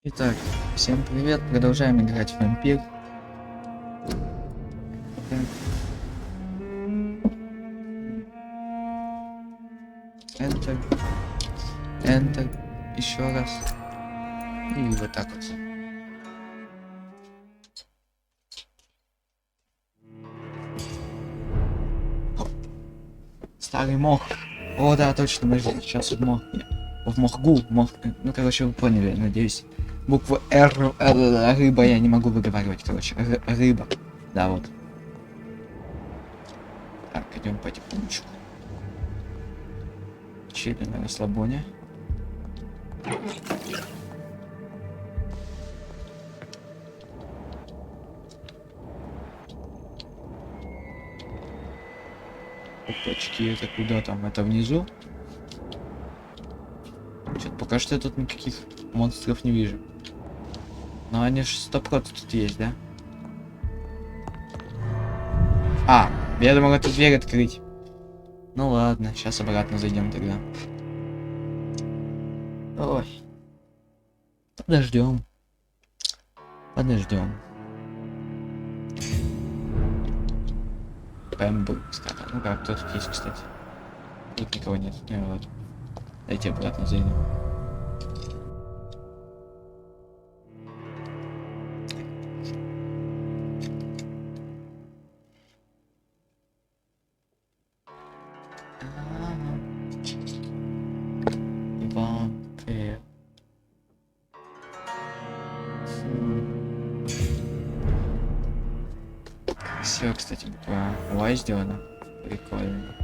Итак, всем привет, продолжаем играть в Vampyr. Так. Enter, Enter, еще раз. И вот так вот. Старый мох. О, да, точно, подожди, сейчас в мохгу, ну, короче, вы поняли, надеюсь. Буква рыба, я не могу выговаривать, короче, рыба. Да, вот. Так, идем потихонечку. Чили на расслабоне. Опачки, это куда там? Это внизу? Что-то пока что я тут никаких монстров не вижу. Но они же 100% тут есть, да? А, я думал эту дверь открыть. Ну ладно, сейчас обратно зайдем тогда. Ой. Подождем. Подождем. Бэмбл, кстати. Ну как, кто тут есть, кстати? Тут никого нет. Не, вот. Дайте обратно зайдем. Vampyr. Все, кстати, буква Y сделано. Прикольно.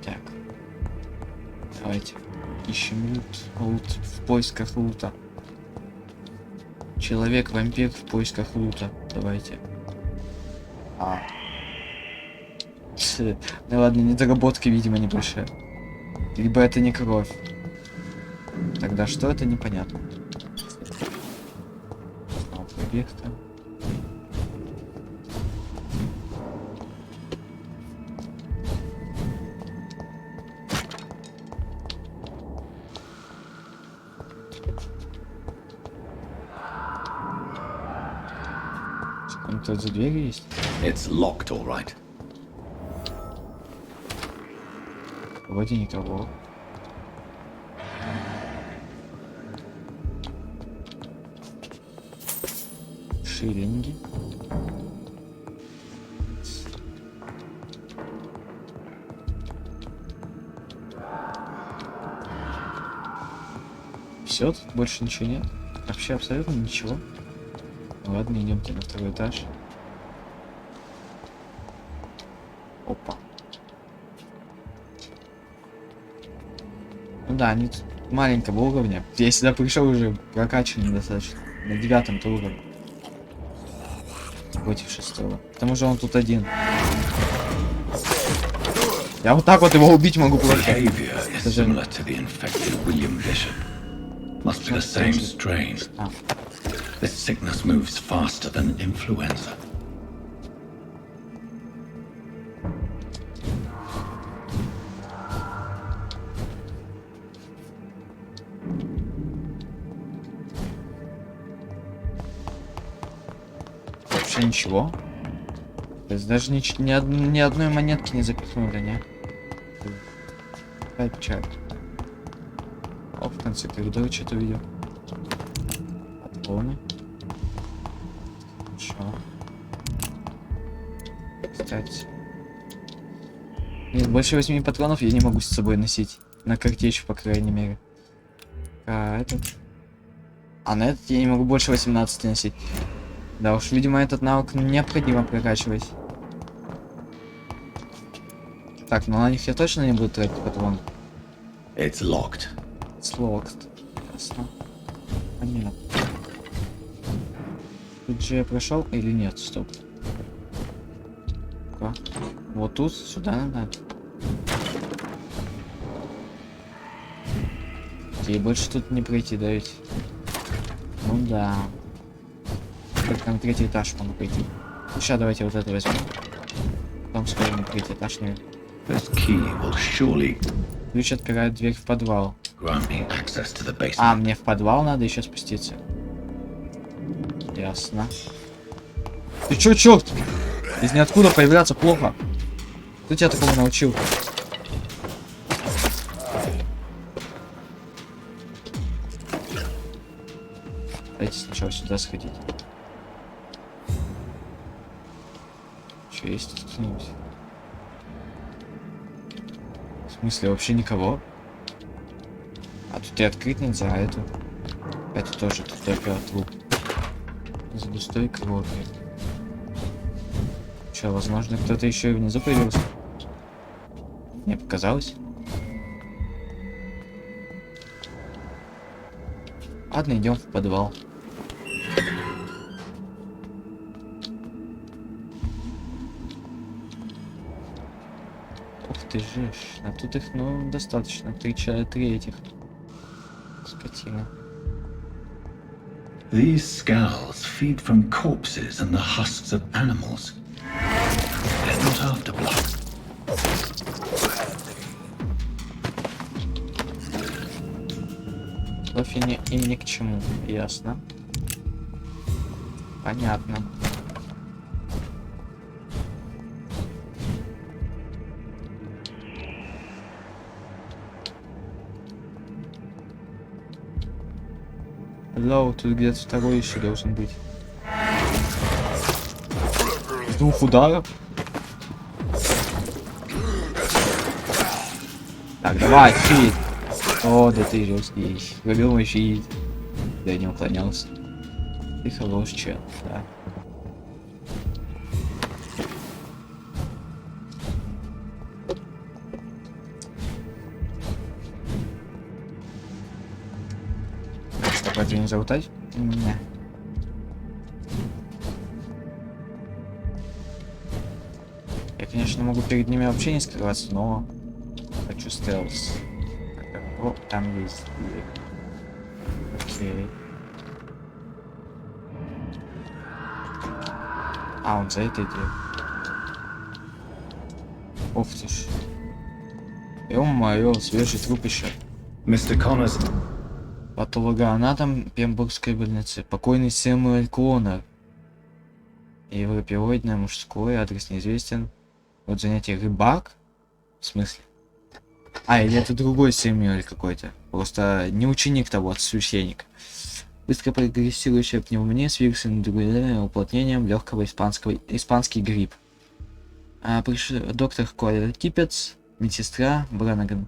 Так. Давайте ищем лут в поисках лута. Человек-вампир в поисках лута. Давайте. Ну ладно, недоработки, видимо, небольшие. Либо это не кровь. Тогда что это, непонятно. Объекта. Там тут за дверью есть? It's locked, all right. Вроде никого. Шиллинги. Все, тут больше ничего нет. Вообще абсолютно ничего. Ладно, идемте на второй этаж. Опа. Ну да, они тут маленького уровня. Я сюда пришел уже прокачанный достаточно. На 9-м уровне. Против 6-го. К тому же он тут один. Я вот так вот его убить могу просто. Это же... Must be the same strain. This sickness moves faster than influenza. Вообще ничего. То есть даже ни одной монетки не запихнули, не? Какая печаль. О, в конце коридора что-то увидел. Патроны. Чё? Кстати. Нет, больше 8 патронов я не могу с собой носить. На картечь, по крайней мере. А этот? А на этот я не могу больше 18 носить. Да уж, видимо, этот навык необходимо прокачивать. Так, ну на них я точно не буду тратить патрон. It's locked. Слокст. Ясно. Понятно. Тут же я прошел или нет? Стоп. Вот тут, сюда надо. И больше тут не пройти, да ведь? Ну да. Только на 3-й этаж могу пойти. Сейчас давайте вот это возьмем. потом сможем открыть этаж наверх. This key will surely Ключ отпирает дверь в подвал. grant me access to the basement. А, мне в подвал надо еще спуститься. Ясно. Ты чё, черт? Из ниоткуда появляться плохо. Кто тебя такому научил? Давайте сначала сюда сходить. Что есть тут кто-нибудь? В смысле, вообще никого? А тут и открыть нельзя, а эту... Это тоже тут только труп. За густой кровью. Че, возможно, кто-то еще и внизу появился? Мне показалось. Ладно, идем в подвал. Ух ты же, а тут их, ну, достаточно. Три этих. Скотина. These skulls feed from corpses and the husks of animals. They're not after blood. Кофе им ни к чему, ясно. Понятно. Hello, тут где-то второй еще должен быть. С 2 ударов. Так, давай, щит. О, да ты жесткий. Выбил мой щит. Да я не уклонялся. Ты хорош, чел, да. Чтобы это не залутать? Не. Я, конечно, могу перед ними вообще не скрываться, но хочу стелс. О, там есть. Окей. А, он за это идет. Ух ты ж. Ё-моё, свежий труп еще. Mr. Connors. Патологоанатом Пембургской больницы. Покойный Сэмюэль Коннор. Европеоидное мужское, адрес неизвестен. Вот занятие рыбак. В смысле? А, или это другой Сэмюэль какой-то. Просто не ученик того, священника. Быстро прогрессирующая пневмония с вирусным уплотнением легкого испанский грипп. Доктор Колер Кипец, медсестра Бранаган.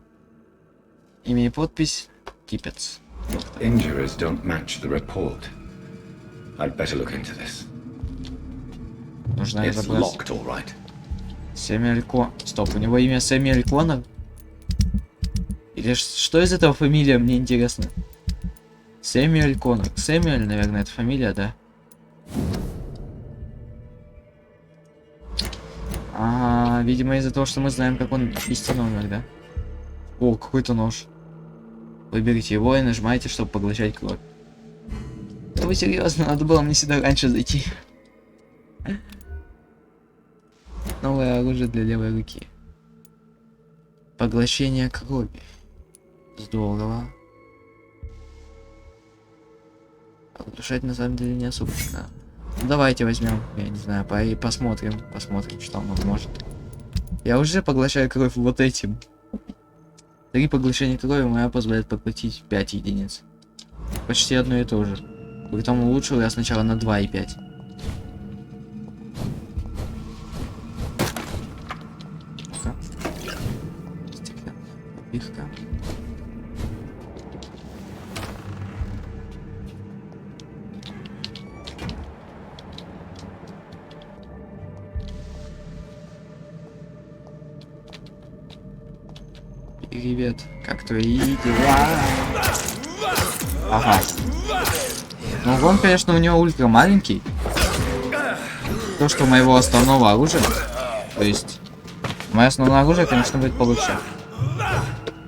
Имя и подпись Кипец. Injuries don't match the report. I'd better look into this. Нужно It's разобраться. locked, all right. Сэмюэль Коннор. Стоп, у него имя Сэмюэль Коннор? Или что из этого фамилия, мне интересно. Сэмюэль Коннор. Сэмюэль, наверное, это фамилия, да? Ага, видимо, из-за того, что мы знаем, как он истинно умер, да? О, какой-то нож. Выберите его и нажимайте, чтобы поглощать кровь. Да вы серьезно? Надо было мне сюда раньше зайти. Новое оружие для левой руки. Поглощение крови. Здорово. Разрушать на самом деле не особо надо. Ну, давайте возьмем, я не знаю, посмотрим, что он может. Я уже поглощаю кровь вот этим. 3 поглощения крови моя позволяет поглотить 5 единиц. Почти одно и то же. Притом улучшил я сначала на 2,5. Легко. Привет, как твои дела? Ага. Ну, он, конечно, у него ультра маленький. То, что у моего основного оружия. То есть, мое основное оружие, конечно, будет получше.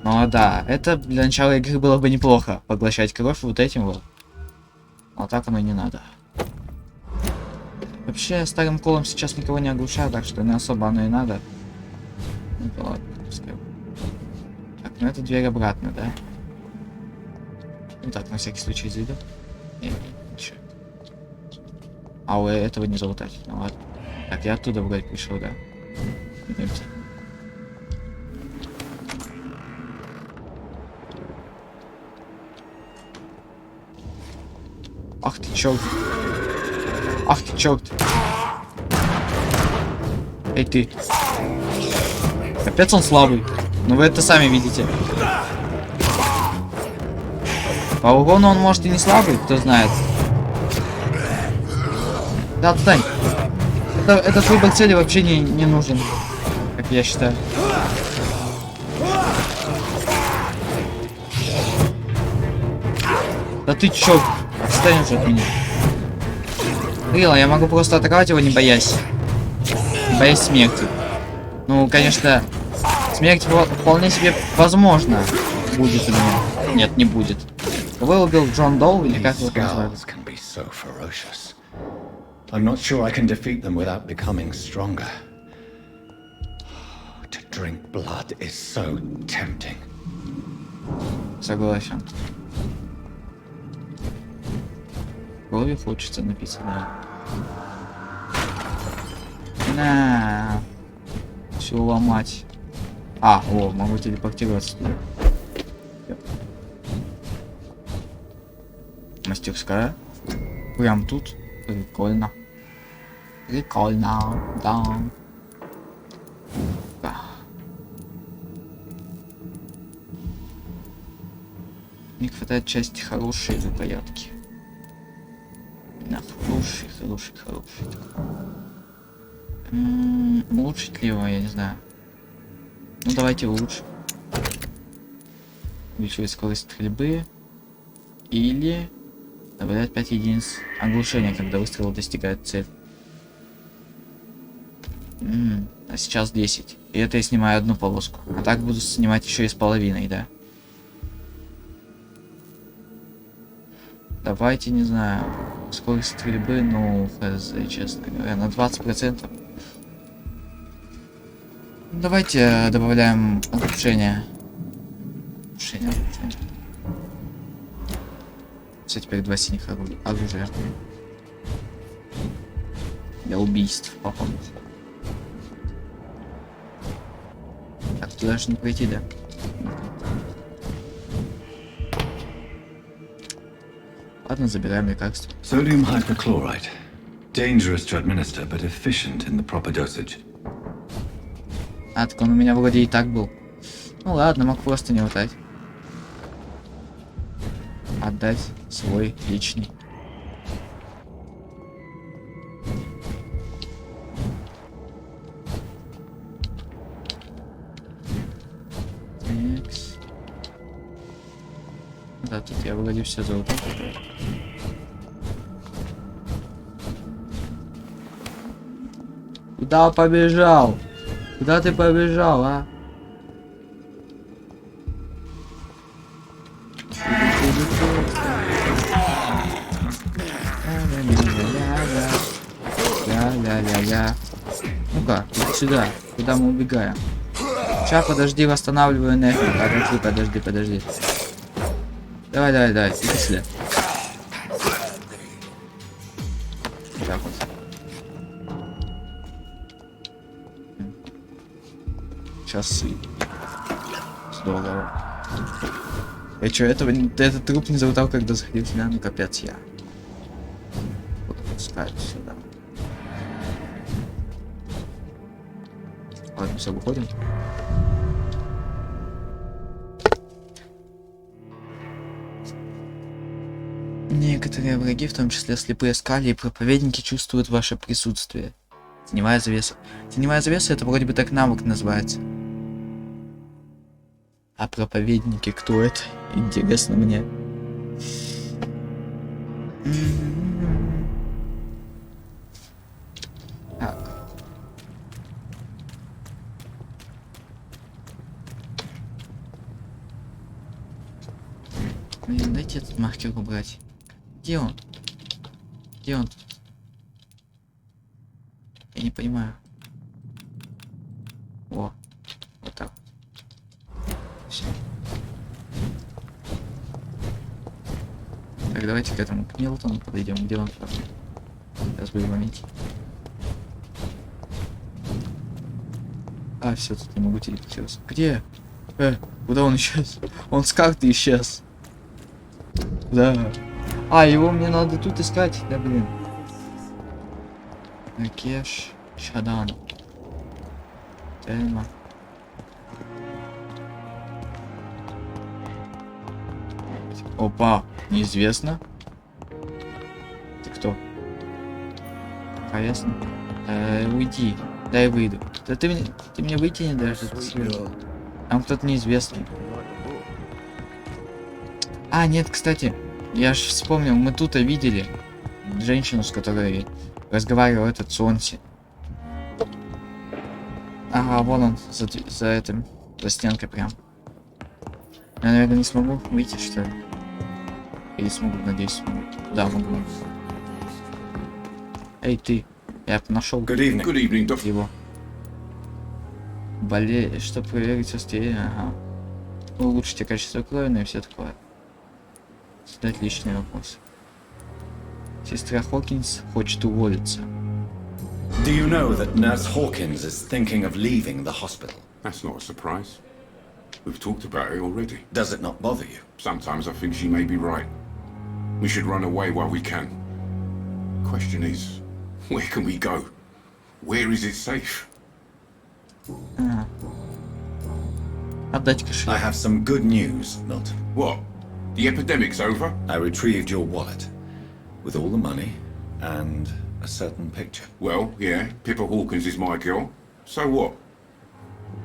Ну да, это для начала игры было бы неплохо. Поглощать кровь вот этим вот. А так оно и не надо. Вообще, старым колом сейчас никого не оглушаю, так что не особо оно и надо. Ну да ладно, пускай. Так, ну это дверь обратно, да? Ну так, на всякий случай зайду. Нет, ничего. А у этого не залутать. Ну ладно. Так, я оттуда вроде пришел, да? Идемте. Ах ты черт. Ах ты черт. Эй ты. Капец он слабый. Ну вы это сами видите. По урону он может и не слабый, кто знает. Да, отстань. Этот выбор цели вообще не нужен, как я считаю. Да ты чё? Отстань уже от меня. Рила, я могу просто атаковать его, не боясь. Не боясь смерти. Ну, конечно, смерть вполне себе возможно будет у меня. Нет, не будет. Вы убил Джон Доу или как его называют? I'm not sure I can defeat them without becoming stronger. To drink blood is so tempting. Согласен. Крови хочется напиться, да. На. Все ломать. А, о, могу телепортироваться. Мастерская. Прям тут. Прикольно. Прикольно, да. Не хватает части хорошей рукоятки. На хороший. Улучшить ли его, я не знаю. Ну давайте улучшим. Увеличивать скорость стрельбы. Или добавлять 5 единиц оглушения, когда выстрел достигает цель. А сейчас 10. И это я снимаю одну полоску. А так буду снимать еще и с половиной, да? Давайте, не знаю, скорость стрельбы, ну, хз, честно говоря, на 20%. Давайте добавляем оглушение. Оглушение. Все, теперь 2 синих оружия. Для убийств, походу. Так, туда же не пройти, да? Ладно, забираем лекарство. Sodium hypochlorite. Dangerous to administer, but efficient in the proper dosage. А, так он у меня вроде и так был. Ну ладно, мог просто не лутать. Отдать свой личный. Такс. Да, тут я вроде все золото. Куда побежал? Куда ты побежал, а? Ля-ля-ля-ля. Ну-ка, иди сюда. Куда мы убегаем? Сейчас, подожди, восстанавливаю энергию. Подожди. Давай, иди сюда. Так вот. Сейчас. Здорово. Я чё, этот труп не залутал, когда заходил сюда? Ну капец я. Вот пускаю сюда. Ладно, все, выходим. Некоторые враги, в том числе слепые скали и проповедники, чувствуют ваше присутствие. Теневая завеса. Теневая завеса — это вроде бы так навык называется. А проповедники кто это? Интересно мне. Так. Блин, дайте этот маркер убрать. Где он? Где он? Я не понимаю. О, вот так. Все. Так, давайте к этому, к Милтону подойдем. Где он? Сейчас будем моменте. А, все, тут не могу телепортироваться. Где? Куда он исчез? Он с карты исчез. Да. А, его мне надо тут искать. Да, блин. Кеш. Шадан. Тельма. Опа. Неизвестно. Ты кто? Ясно. Уйди. Дай выйду. Да ты мне выйти не дашь. Там кто-то неизвестный. А, нет, кстати. Я ж вспомнил, мы тут видели женщину, с которой разговаривал этот Сонси. Ага, вон он, за этим, за стенкой прям. Я, наверное, не смогу выйти, что ли? Или смогу, надеюсь, смогу. Да, могу. Эй, ты. Я нашел его. Чтобы проверить состояние. Ага. Улучшите качество крови, ну и все такое. Задать личный вопрос. Сестра Хокинс хочет уволиться. Do you know that Nurse Hawkins is thinking of leaving the hospital? That's not a surprise. We've talked about it already. Does it not bother you? Sometimes I think she may be right. We should run away while we can. Question is, where can we go? Where is it safe? Отдать кошелек. I have some good news, Milton. What? The epidemic's over? I retrieved your wallet with all the money and a certain picture. Well, yeah, Pippa Hawkins is my girl. So what?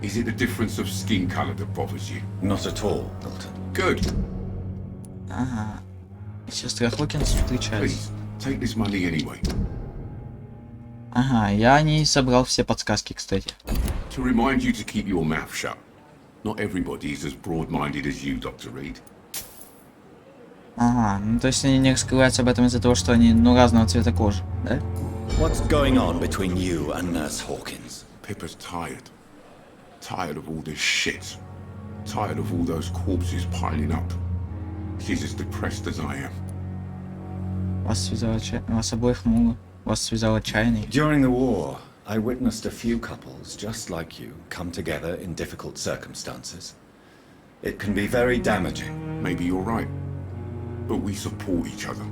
Is it the difference of skin colour that bothers you? Not at all, Milton. Good. Ага. Сестра Хокинс встречается. Please, take this money anyway. Ага, я не собрал все подсказки, кстати. To remind you to keep your mouth shut. Not everybody is as broad-minded as you, Dr. Reed. Ага, ну то есть они не раскрываются об этом из-за того, что они, ну, разного цвета кожи, да? What's going on between you and Nurse Hawkins? Pippa's tired. Tired of all this shit. Tired of all those corpses piling up. She's as depressed as I am. Вас связал вас обоих много. Вас связал отчаянный. During the war, I witnessed a few couples just like you come together in difficult circumstances. It can be very damaging. Maybe you're right. But we support each other.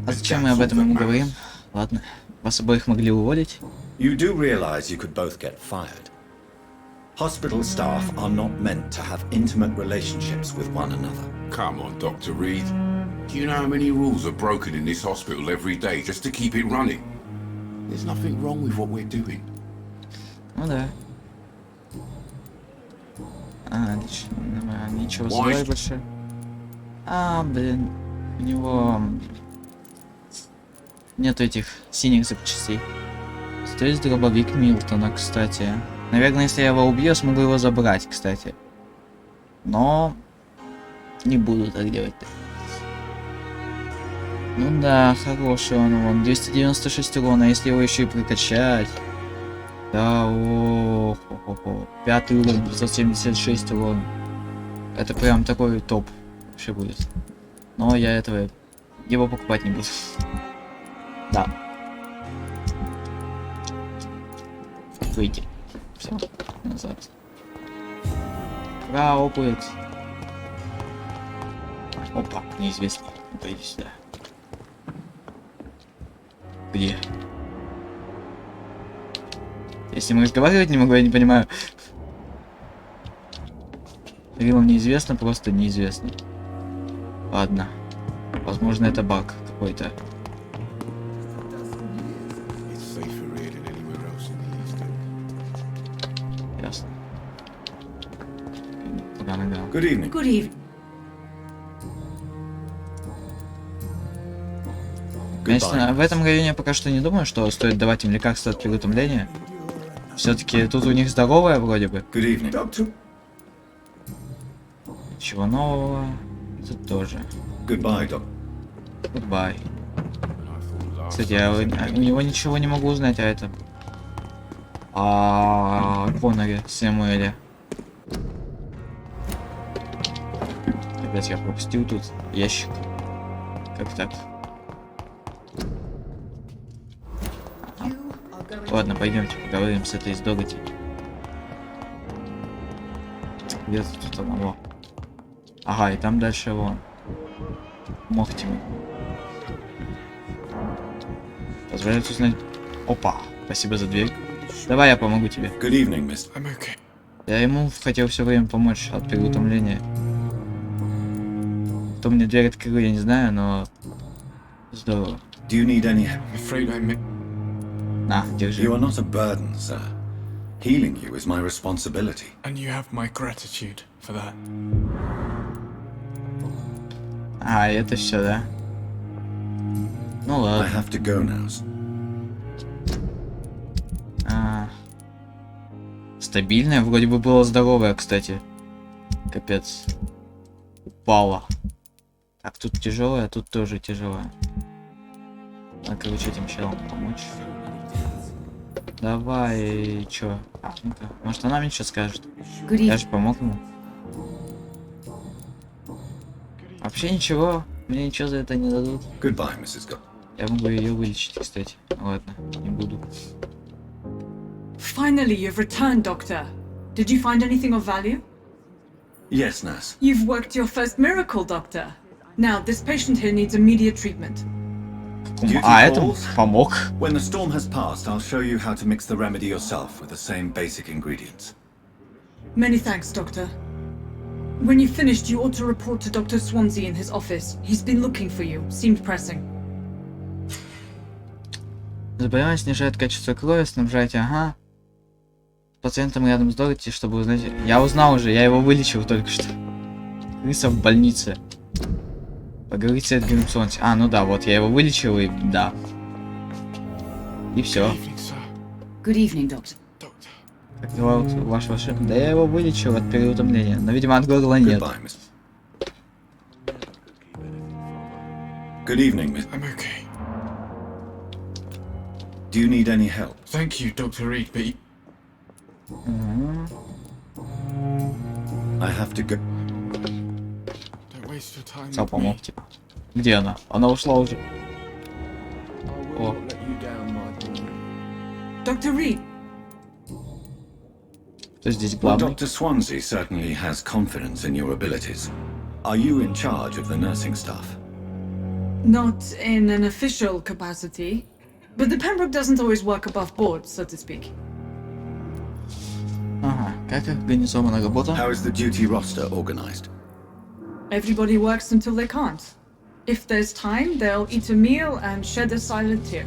А зачем мы об этом ему говорим? Ладно. Вас обоих могли уволить. You do realize you could both get fired. Hospital staff are not meant to have intimate relationships with one another. Come on, Dr. Reed. Do you know how many rules are broken in this hospital every day just to keep it running? There's nothing wrong with what we're doing. Ну да. Ничего злой больше. Блин. У него нету этих синих запчастей. Стоит дробовик Милтона, кстати. Наверное, если я его убью, я смогу его забрать, кстати. Но не буду так делать. Ну да, хороший он, вон, 296 урона, если его еще и прокачать. Да, о-хо-хо-хо. 5 уровень, 576 урона. Это прям такой топ вообще будет. Но я его покупать не буду. Да. Выйти. Все, назад. Ура, опыт. Опа, неизвестный. Пойди сюда. Где? Я с ним разговаривать не могу, я не понимаю. Рилом неизвестно, просто неизвестно. Ладно. Возможно, это баг какой-то. Ясно. Куда нога? Good evening. Good evening. Конечно, в этом районе я пока что не думаю, что стоит давать им лекарства от переутомления. Все-таки тут у них здоровая вроде бы. Good evening, doctor. Чего нового? Тут тоже. Goodbye, doc. Goodbye. Кстати, я у него ничего не могу узнать, а это... о Коноре Сэмуэле. Опять я пропустил тут ящик. Как так? Ага. Ладно, пойдемте поговорим с этой издоготи. Где-то тут одного. Ага, и там дальше вон. Мохтимы. Позволяет узнать... Опа, спасибо за дверь. Давай я помогу тебе. Good evening, Mr. I'm okay. Я ему хотел все время помочь от переутомления. Кто мне дверь открыл, я не знаю, но... Здорово. Do you need any... I'm afraid I may... На, держи. You are not a burden, sir. Healing you is my responsibility. And you have my gratitude for that. А, это все, да? Ну I ладно. have to go now. Стабильная, вроде бы была здоровая, кстати. Капец. Упала. Так, тут тяжелая, а тут тоже тяжелая. Надо, короче, этим челом помочь. Давай, чё? Ну-ка, может она мне что скажет? Я же помог ему. Вообще ничего, мне ничего за это не дадут. Goodbye, Mrs. Go. Я могу ее вылечить, кстати. Ладно, не буду. Finally, you've returned, Doctor. Did you find anything of value? Yes, nurse. You've worked your first miracle, Doctor. Now, this patient here needs immediate treatment. Duty А, это calls. помог. When the storm has passed, I'll show you how to mix the remedy yourself with the same basic ingredients. Many thanks, Doctor. When you've finished, you ought to report to Dr. Swansea in his office. He's been looking for you. Seemed pressing. Заболевание снижает качество крови, снабжайте, ага. Пациентом рядом с Дороти, чтобы узнать... Я узнал уже, я его вылечил только что. Крыса в больнице. Поговорить с Эдгаром Сонси. А, ну да, вот я его вылечил и... да. И все. Good evening, sir. Good evening, Doctor. Doctor. Как дела вот вашего шефа? Да я его вылечил от переутомления. Но, видимо, от горла нет. Goodbye, Miss. Good evening, Miss. I'm okay. Do you need any help? Thank you, Dr. Reed, but I have to go. don't waste your time Сам with me. помог, типа. Где она? Она ушла уже. I will Oh. not let you down, my boy. Dr. Reed, Кто здесь Well, главный? Dr. Swansea certainly has confidence in your abilities. Are you in charge of the nursing staff? not in an official capacity, but the Pembroke doesn't always work above board, so to speak. Ага, как организована работа? How is the duty roster organized? Everybody works until they can't. If there's time, they'll eat a meal and shed a silent tear.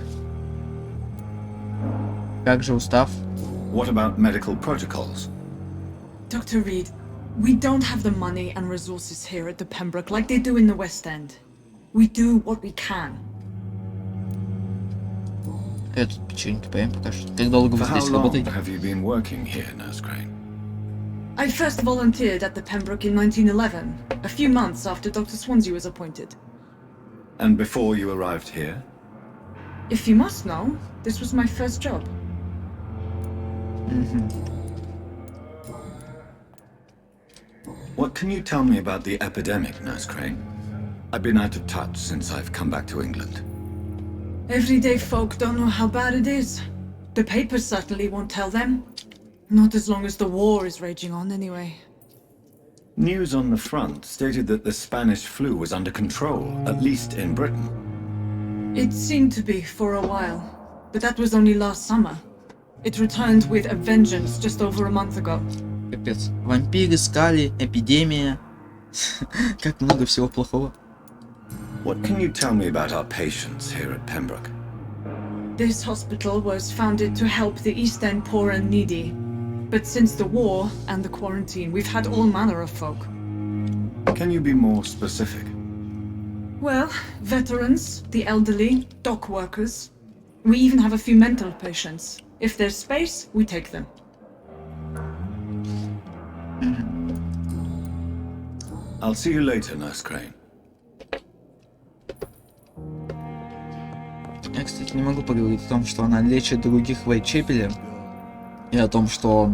Как же устав? What about medical protocols? Dr. Reed, we don't have the money and resources here at the Pembroke like they do in the West End. We do what we can. Я тут печеньки поем пока что. Как долго вы For how здесь long работаете? have you been working here, Nurse Crane? I first volunteered at the Pembroke in 1911, a few months after Dr. Swansea was appointed. And before you arrived here? If you must know, this was my first job. What can you tell me about the epidemic, Nurse Crane? I've been out of touch since I've come back to England. Everyday folk don't know how bad it is. The papers certainly won't tell them. Not as long as the war is raging on, anyway. News on the front stated that the Spanish flu was under control, at least in Britain. It seemed to be for a while, but that was only last summer. It returned with a vengeance just over a month ago. Капец. Вампиры, скали, эпидемия. Как много всего плохого. What can you tell me about our patients here at Pembroke? This hospital was founded to help the East End poor and needy. But since the war and the quarantine, we've had all manner of folk. Can you be more specific? Well, veterans, the elderly, dock workers. We even have a few mental patients. If there's space, we take them. I'll see you later, Nurse Crane. Я, кстати, не могу поговорить о том, что она лечит других в Уайтчепеле. И о том, что...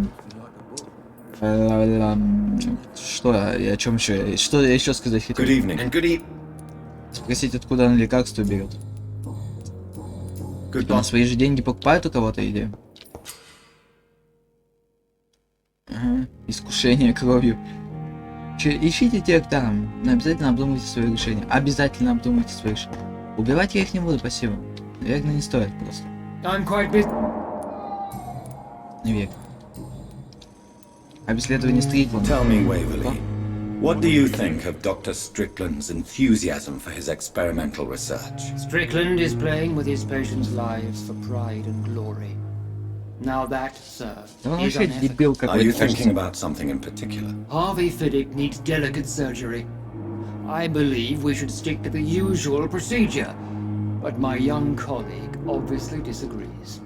Что? И о чем еще? Что я еще сказать хотел? Good evening. And good Спросить, откуда она лекарство берет. На свои же деньги покупают у кого-то или... Ага. Искушение кровью. Ищите тех там. Но обязательно обдумайте свое решение. Обязательно обдумайте свое решение. Убивать я их не буду, спасибо. Наверное, не стоит просто. Не верю. Обследование Стрикленда. Tell me, Waverly, what do you think of Dr. Strickland's enthusiasm for his experimental research? Strickland is playing with his patients' lives for pride and glory. Now that, sir, Да он is вообще unethical. дебил Are you какой-то, thinking кажется. about something in particular? Harvey Fiddick needs delicate surgery. I believe we should stick to the usual procedure, but my young colleague obviously disagrees.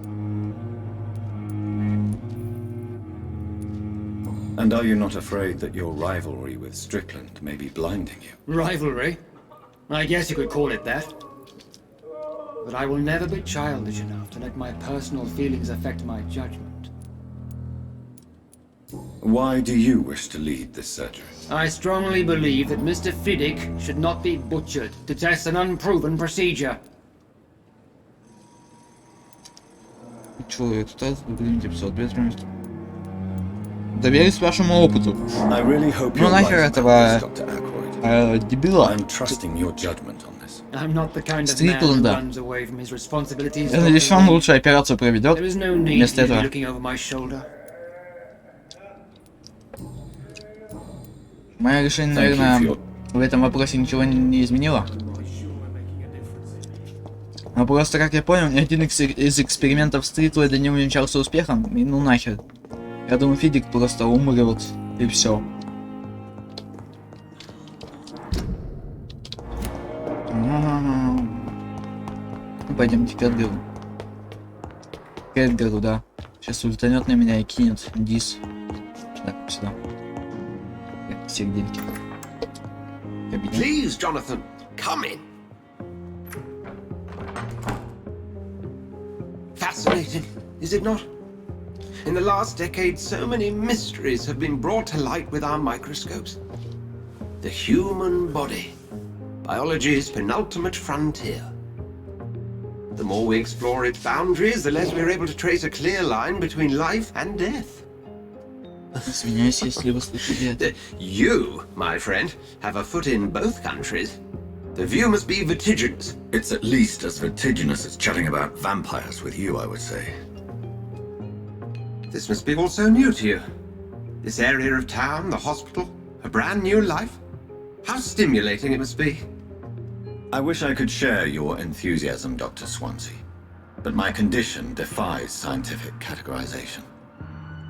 And are you not afraid that your rivalry with Strickland may be blinding you? Rivalry? I guess you could call it that. But I will never be childish enough to let my personal feelings affect my judgment. Why do you wish to lead this surgery? I strongly believe that Mr. Fiddick should not be butchered to test an unproven procedure. Человек, блин, типа, соответственно. Доверюсь вашему опыту. I really hope Ну you're нахер right этого about this, Dr. Aykroyd. дебила. I'm trusting your judgment on this. I'm not the kind of man who Стрикленда. runs away from his responsibilities. Я надеюсь, он лучше операцию проведет. There is no need Вместо to be этого. looking over my shoulder. Мое решение, Thank you наверное, for в этом вопросе ничего не изменило. Но просто, как я понял, ни один из экспериментов Стрикленда не увенчался успехом, и ну нахер. Я думаю, Фидик просто умрет, и все. Пойдемте к Эдгару. К Эдгару, да. Сейчас ультанет на меня и кинет дис. Так, сюда. Сердельки. Кабинет. Please, Jonathan, come in. Fascinating, is it not? In the last decade, so many mysteries have been brought to light with our microscopes. The human body, biology's penultimate frontier. The more we explore its boundaries, the less we're able to trace a clear line between life and death. Извиняюсь, если вы слышали это. You, my friend, have a foot in both countries. The view must be vertiginous. It's at least as vertiginous as chatting about vampires with you, I would say. This must be all so new to you. This area of town, the hospital, a brand new life. How stimulating it must be. I wish I could share your enthusiasm, Dr. Swansea, but my condition defies scientific categorization.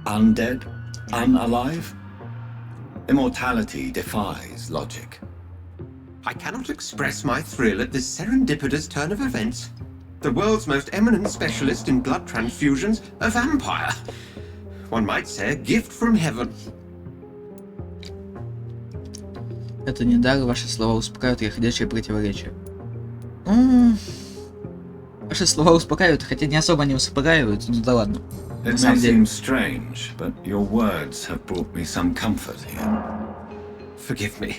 Undead? Unalive? Immortality defies logic. I cannot express my thrill at this serendipitous turn of events. The world's most eminent specialist in blood transfusions, a vampire. One might say a gift from heaven. Это не дар, ваши слова успокаивают, я ходячее противоречие. Ваши слова успокаивают, хотя не особо не успокаивают, ну да ладно. It На may самом деле. seem strange, but your words have brought me some comfort here. Forgive me.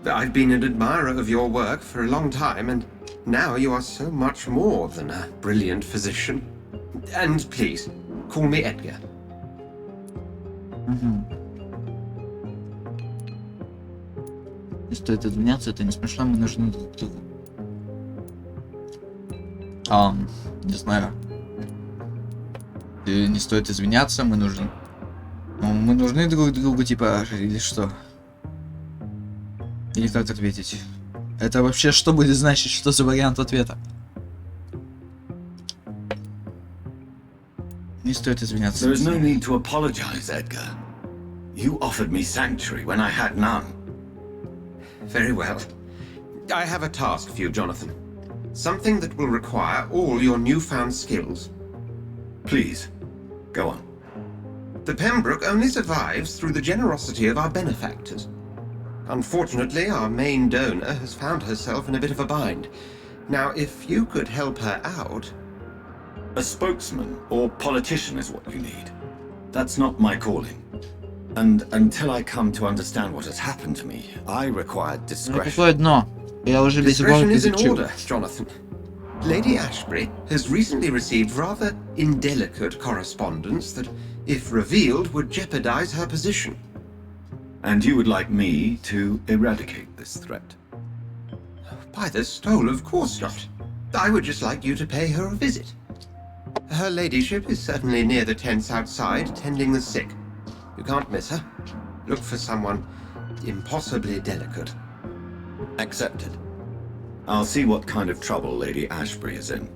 I've been an admirer of your work for a long time, and now you are so much more than a brilliant physician. And please, call me Edgar. Не стоит извиняться, это не смешно, мы нужны друг другу. Не знаю. И не стоит извиняться, мы нужны. Ну, мы нужны друг другу, типа, или что? Или как ответить? Это вообще что будет значить, что за вариант ответа? Не стоит извиняться. There is no need to apologize, Edgar. You offered me sanctuary when I had none. Very well. I have a task for you, Jonathan. Something that will require all your newfound skills. Please, go on. The Pembroke only survives through the generosity of our benefactors. Unfortunately, our main donor has found herself in a bit of a bind. Now, if you could help her out... A spokesman or politician is what you need. That's not my calling. And until I come to understand what has happened to me, I require Ну discretion. какое дно? Я уже без Discretion иголок is in изучил. order, Jonathan. Lady Ashbury has recently received rather indelicate correspondence that, if revealed, would jeopardize her position. And you would like me to eradicate this threat? By the stole, of course not. I would just like you to pay her a visit. Her ladyship is certainly near the tents outside, tending the sick. You can't miss her. Look for someone impossibly delicate. Accepted. I'll see what kind of trouble Lady Ashbury is in.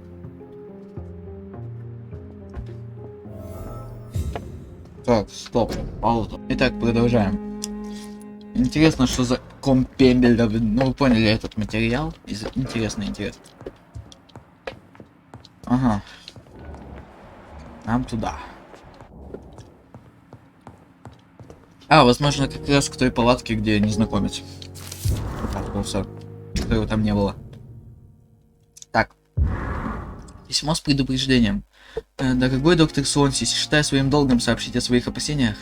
Так, стоп, пауза. Итак, продолжаем. Интересно, что за компембель, ну вы поняли этот материал. Интересно. Ага. Нам туда. А, возможно, как раз к той палатке, где незнакомец. Все, которого там не было. Так. Письмо с предупреждением. Дорогой доктор Суонсис, считаю своим долгом сообщить о своих опасениях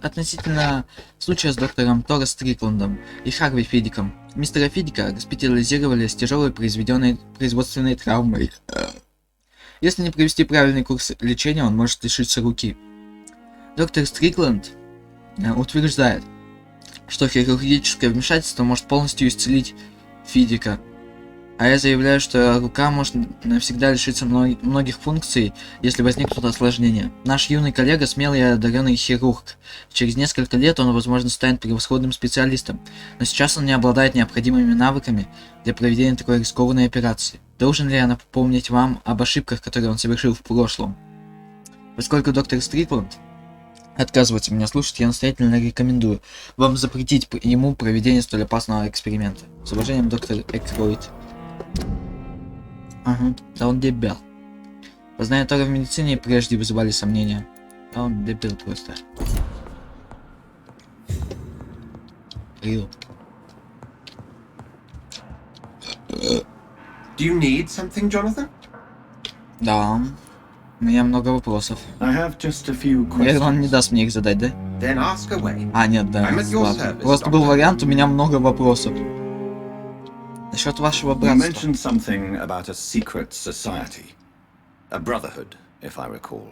относительно случая с доктором Торрес Стрикландом и Харви Фидиком. Мистера Фидика госпитализировали с тяжелой производственной травмой. Если не провести правильный курс лечения, он может лишиться руки. Доктор Стрикланд утверждает, что хирургическое вмешательство может полностью исцелить Фидика. А я заявляю, что рука может навсегда лишиться многих функций, если возникнут осложнения. Наш юный коллега смелый и одаренный хирург. Через несколько лет он, возможно, станет превосходным специалистом, но сейчас он не обладает необходимыми навыками для проведения такой рискованной операции. Должен ли я напомнить вам об ошибках, которые он совершил в прошлом? Поскольку доктор Стрикланд отказывается меня слушать, я настоятельно рекомендую вам запретить ему проведение столь опасного эксперимента. С уважением, доктор Экройд. Ага, да он дебил. Познания Тора в медицине прежде вызывали сомнения. Да он дебил просто. Рил. Do you need something, Jonathan? Да. У меня много вопросов. I have just a few Наверное, он не questions. даст мне их задать, да? Then ask away. А, нет, да. I'm at your Ладно. service, Просто был doctor. вариант, у меня много вопросов. Насчет вашего You братства. mentioned something about a secret society. A brotherhood, if I recall.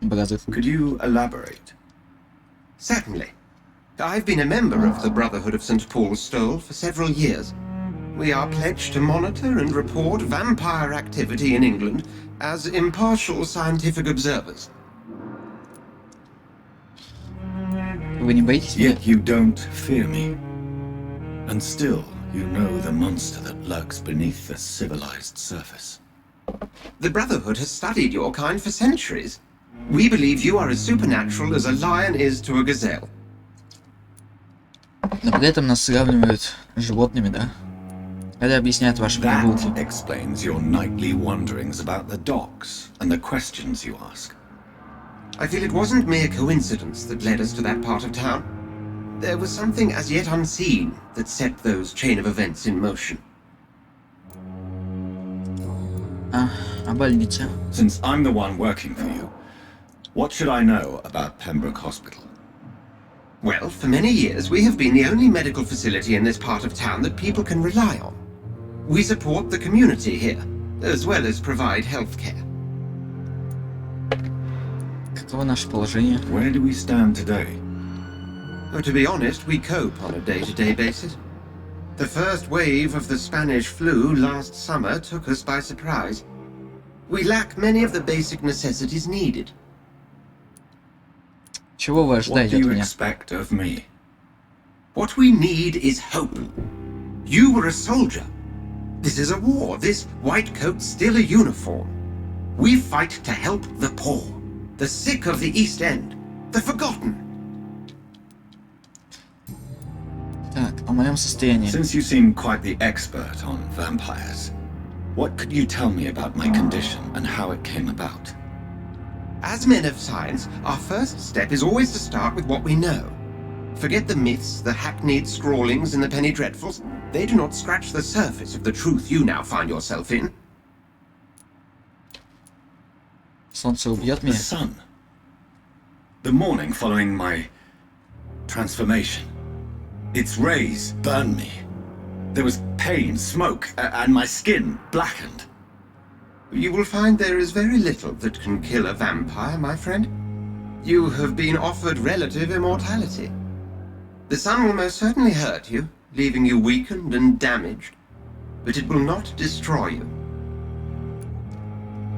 Бразер. Could you elaborate? Certainly. I've been a member of the Brotherhood of St. Paul's Stole for several years. We are pledged to monitor and report vampire activity in England as impartial scientific observers. Вы не боитесь меня? Yet you don't fear me. And still, you know the monster that lurks beneath the civilized surface. The Brotherhood has studied your kind for centuries. We believe you are as supernatural as a lion is to a gazelle. Но при этом нас сравнивают с животными, да? Это объясняет ваши прогулки. That explains your nightly wanderings about the docks and the questions you ask. I feel it wasn't mere coincidence that led us to that part of town. There was something as yet unseen that set those chain of events in motion. А больница? Since I'm the one working for you, what should I know about Pembroke Hospital? Well, for many years, we have been the only medical facility in this part of town that people can rely on. We support the community here, as well as provide health care. Каково наше положение? Where do we stand today? Oh, to be honest, we cope on a day-to-day basis. The first wave of the Spanish flu last summer took us by surprise. We lack many of the basic necessities needed. Чего вы What ожидаете do от you меня? expect of me? What we need is hope. You were a soldier. This is a war. This white coat's still a uniform. We fight to help the poor, the sick of the East End, the forgotten. Так, о моем состоянии. Since you seem quite the expert on vampires, what could you tell me about my condition and how it came about? As men of science, our first step is always to start with what we know. Forget the myths, the hackneyed scrawlings in the penny dreadfuls. They do not scratch the surface of the truth you now find yourself in. Солнце убьет The меня? sun. The morning following my transformation. Its rays burned me. There was pain, smoke, and my skin blackened. You will find there is very little that can kill a vampire, my friend. You have been offered relative immortality. The sun will most certainly hurt you, leaving you weakened and damaged, but it will not destroy you.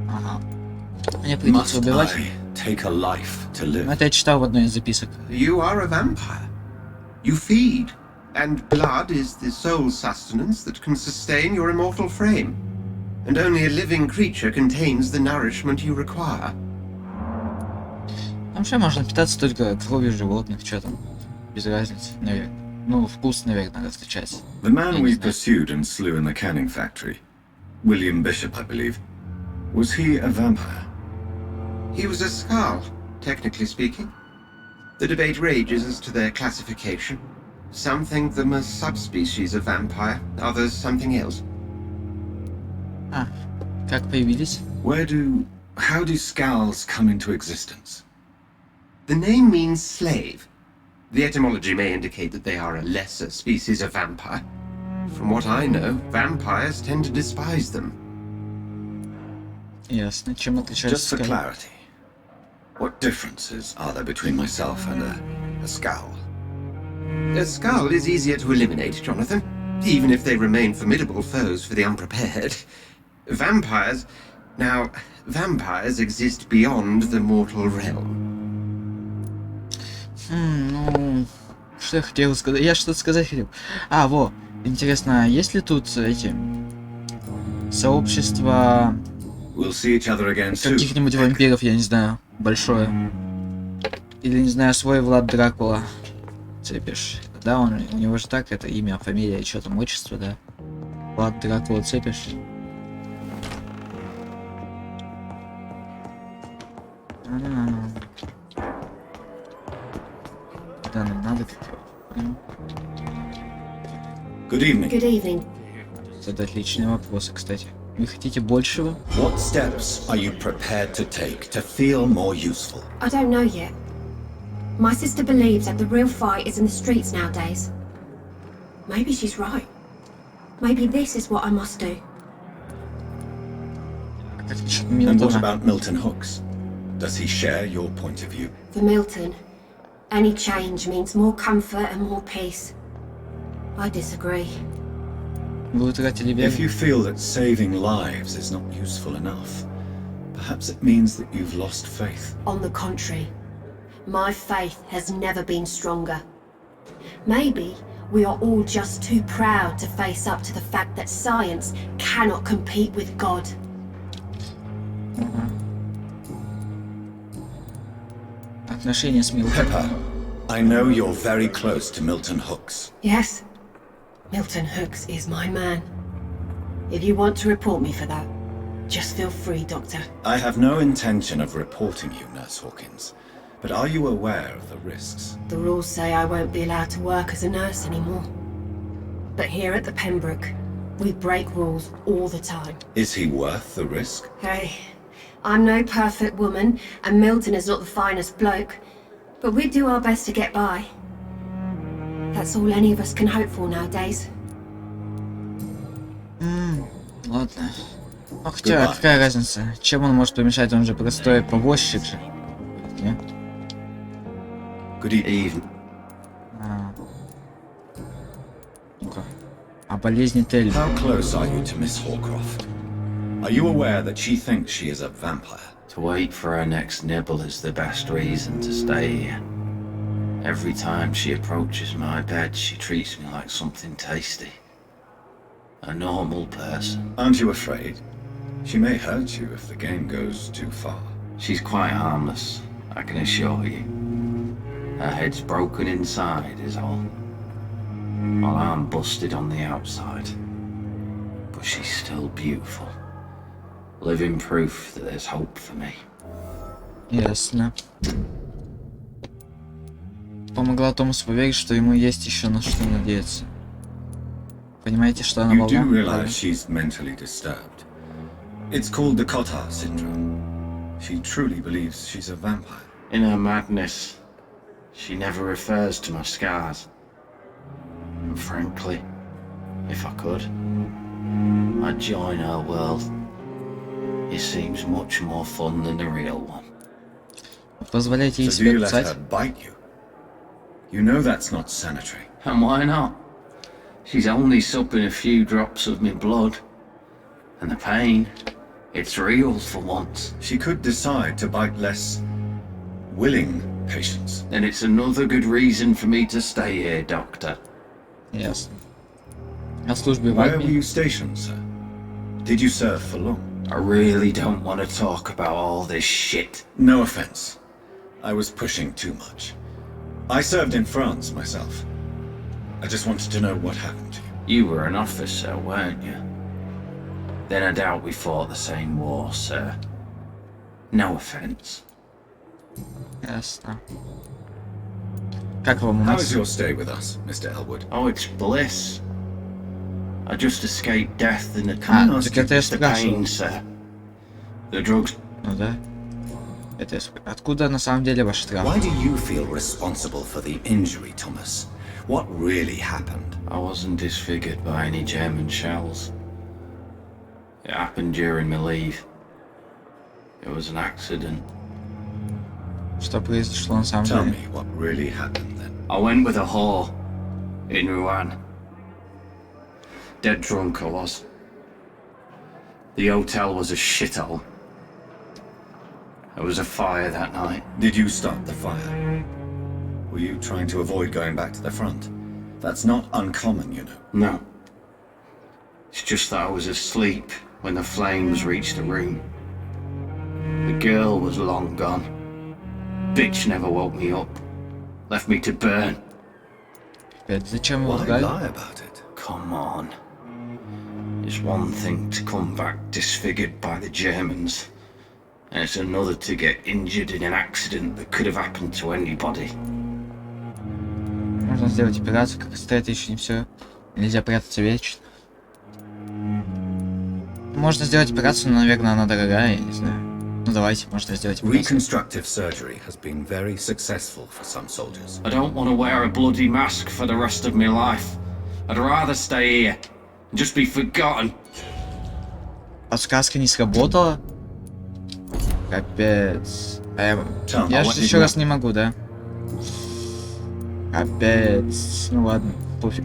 Ага. Мне придется Must убивать. I take a life to live? Это я читал в одной из записок. You are a vampire. You feed, and blood is the sole sustenance that can sustain your immortal frame. And only a living creature contains the nourishment you require. Вообще можно питаться только кровью животных, что там. Без разницы, наверное. Ну, вкус, наверное, различается. The man we pursued and slew in the canning factory, William Bishop, I believe, was he a vampire? He was a Skald, technically speaking. The debate rages as to their classification. Some think them a subspecies of vampire, others something else. А, как появились? How do Skulls come into existence? The name means slave. The etymology may indicate that they are a lesser species of vampire. From what I know, vampires tend to despise them. Ясно. Чем отличается Just for скал? clarity, what differences are there between myself and a Skull? A Skull is easier to eliminate, Jonathan, even if they remain formidable foes for the unprepared. Vampires... Now, vampires exist beyond the mortal realm. Ну, что я хотел сказать? Я что-то сказать хотел. А, во. Интересно, есть ли тут эти сообщества We'll see each other again soon. каких-нибудь вампиров, я не знаю, большое? Или, не знаю, свой Влад Дракула? Цепишь. Да, у него же так, это имя, фамилия и что там, отчество, да? Влад Дракула цепишь. Да, нам надо как-то. Good evening. Good evening. Задать отличные вопросы, кстати. Вы хотите большего? What steps are you prepared to take to feel more useful? I don't know yet. My sister believes that the real fight is in the streets nowadays. Maybe she's right. Maybe this is what I must do. Как насчет And what Милтона? about Milton Hooks? Does he share your point of view? For Milton, any change means more comfort and more peace. I disagree. Вы утратили If you веру? feel that saving lives is not useful enough, perhaps it means that you've lost faith. On the contrary, my faith has never been stronger. Maybe we are all just too proud to face up to the fact that science cannot compete with God. Отношения с Милтоном. Pepper, I know you're very close to Milton Hooks. Yes, Milton Hooks is my man. If you want to report me for that, just feel free, Doctor. I have no intention of reporting you, Nurse Hawkins, but are you aware of the risks? The rules say I won't be allowed to work as a nurse anymore. But here at the Pembroke, we break rules all the time. Is he worth the risk? Hey, I'm no perfect woman, and Milton is not the finest bloke, but we do our best to get by. That's all any of us can hope for nowadays. Ладно. Ну хотя, Goodbye. какая разница? Чем он может помешать? Он же простой повозчик же. Не? Good evening. А. Ну-ка. А болезни Телли. How close are you to Miss Hawcroft? Are you aware that she thinks she is a vampire? To wait for her next nibble is the best reason to stay here. Every time she approaches my bed, she treats me like something tasty. A normal person. Aren't you afraid? She may hurt you if the game goes too far. She's quite harmless, I can assure you. Her head's broken inside is all. While I'm busted on the outside. But she's still beautiful. Living proof that there's hope for me. Ясно. Помогла Томасу поверить, что ему есть еще на что надеяться. Понимаете, что она You do волна? realize she's mentally disturbed. It's called the Cotard syndrome. She truly believes she's a vampire. In her madness, she never refers to my scars. And frankly, if I could, I'd join her world. It seems much more fun than the real one. Позволяйте ей So do you себя let her кусать? bite you? You know that's not sanitary. And why not? She's only supping a few drops of my blood. And the pain, it's real for once. She could decide to bite less willing patients. Then it's another good reason for me to stay here, Doctor. Ясно. На службе в Where were армии? you stationed, sir? Did you serve for long? I really don't want to talk about all this shit. No offense. I was pushing too much. I served in France myself. I just wanted to know what happened to you. You were an officer, weren't you? Then I doubt we fought the same war, sir. No offense. Ясно. Как вам у How is нас? your stay with us, Mr. Elwood? Oh, it's bliss. I just escaped death in the А, tunnel. так это я It's the спрашивал. pain, sir. The drugs. Ну да. Это я Откуда на самом деле ваш Why штраф? do you feel responsible for the injury, Thomas? What really happened? I wasn't disfigured by any German shells. It happened during my leave. It was an accident. Что произошло на самом Tell деле? me what really happened then. I went with a whore in Rouen. Dead drunk I was. The hotel was a shithole. There was a fire that night. Did you start the fire? Were you trying to avoid going back to the front? That's not uncommon, you know. No. It's just that I was asleep when the flames reached the room. The girl was long gone. Bitch never woke me up. Left me to burn. Опять, зачем его Why лгали? lie about it? Come on. It's one thing to come back disfigured by the Germans, and it's another to get injured in an accident that could have happened to anybody. Можно сделать операцию, как если это еще не все. Нельзя прятаться вечно. Можно сделать операцию, но, наверное, она дорогая, я не знаю. Ну давайте, можно сделать операцию. Reconstructive surgery has been very successful for some soldiers. I don't want to wear a bloody mask for the rest of my life. I'd rather stay here and just be forgotten. Подсказка не сработала? Капец. Tom, Я I же want еще you- раз не могу, да? Капец. Ну ладно, пофиг.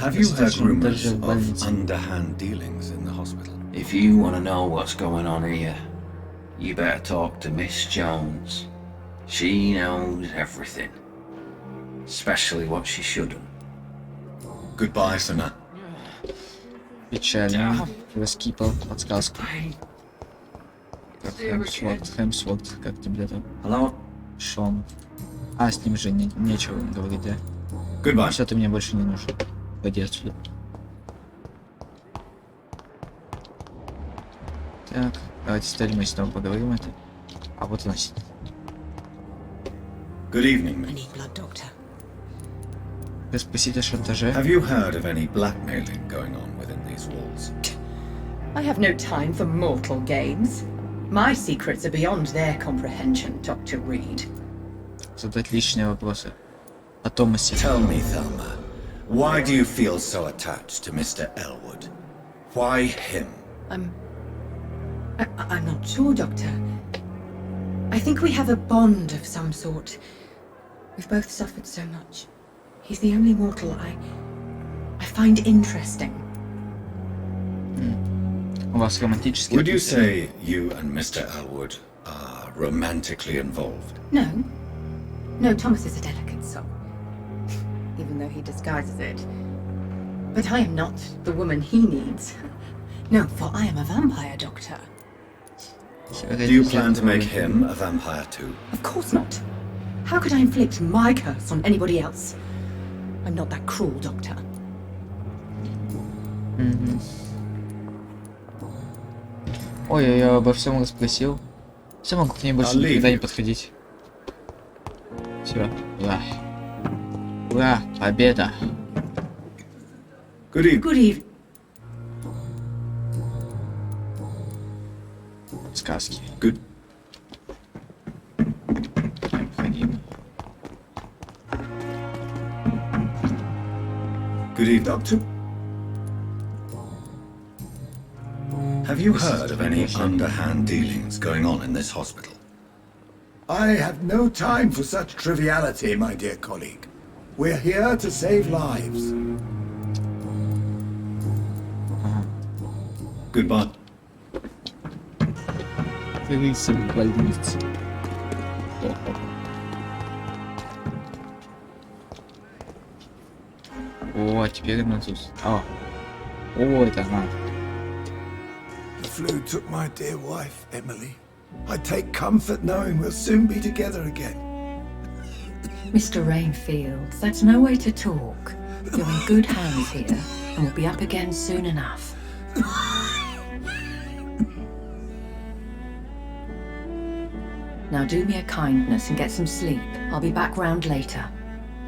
Have you heard Достаточно rumors даже в of больнице. underhand dealings in the hospital? If you want to know what's going on here, you better talk to Miss Jones. She knows everything. Especially what she shouldn't. Goodbye for now. Печально. Раскипал подсказку. Как Хемсворт, как тебе там? Hello? Шон. А, с ним же нечего говорить, да? Goodbye. Все, ты мне больше не нужен. Пойди отсюда. Так, давайте с Тельмой снова поговорим это. А вот она сидит. Good evening, I Miss. need blood, Doctor. Вы спросите о шантаже? Have you heard of any blackmailing going on within these walls? I have no time for mortal games. My secrets are beyond their comprehension, Dr. Reed. Задать лишние вопросы. О Томасе. Tell me, Thelma, why do you feel so attached to Mr. Elwood? Why him? I'm not sure, Doctor. I think we have a bond of some sort. We've both suffered so much. He's the only mortal I find interesting. У вас романтические Would you отношения? say you and Mr. Elwood are romantically involved? No. No, Thomas is a delicate soul. Even though he disguises it. But I am not the woman he needs. No, for I am a vampire, Doctor. Do you plan to make him a vampire too? Of course not. How could I inflict my curse on anybody else? I'm not that cruel, Doctor. Ой, я обо всем расспросил. Все, могу к ней больше никогда не подходить. Все, ура. Ура, победа. Good evening. Good evening. Сказки. Good. Good evening, Doctor. Have you heard of any underhand dealings going on in this hospital? I have no time for such triviality, my dear colleague. We're here to save lives. Goodbye. Крыса в больнице. О, теперь она тут. О, это она. The flu took my dear wife, Emily. I take comfort knowing we'll soon be together again. Mr. Rainfield, that's no way to talk. You're in good hands here, and we'll be up again soon enough. Now do me a kindness and get some sleep. I'll be back round later.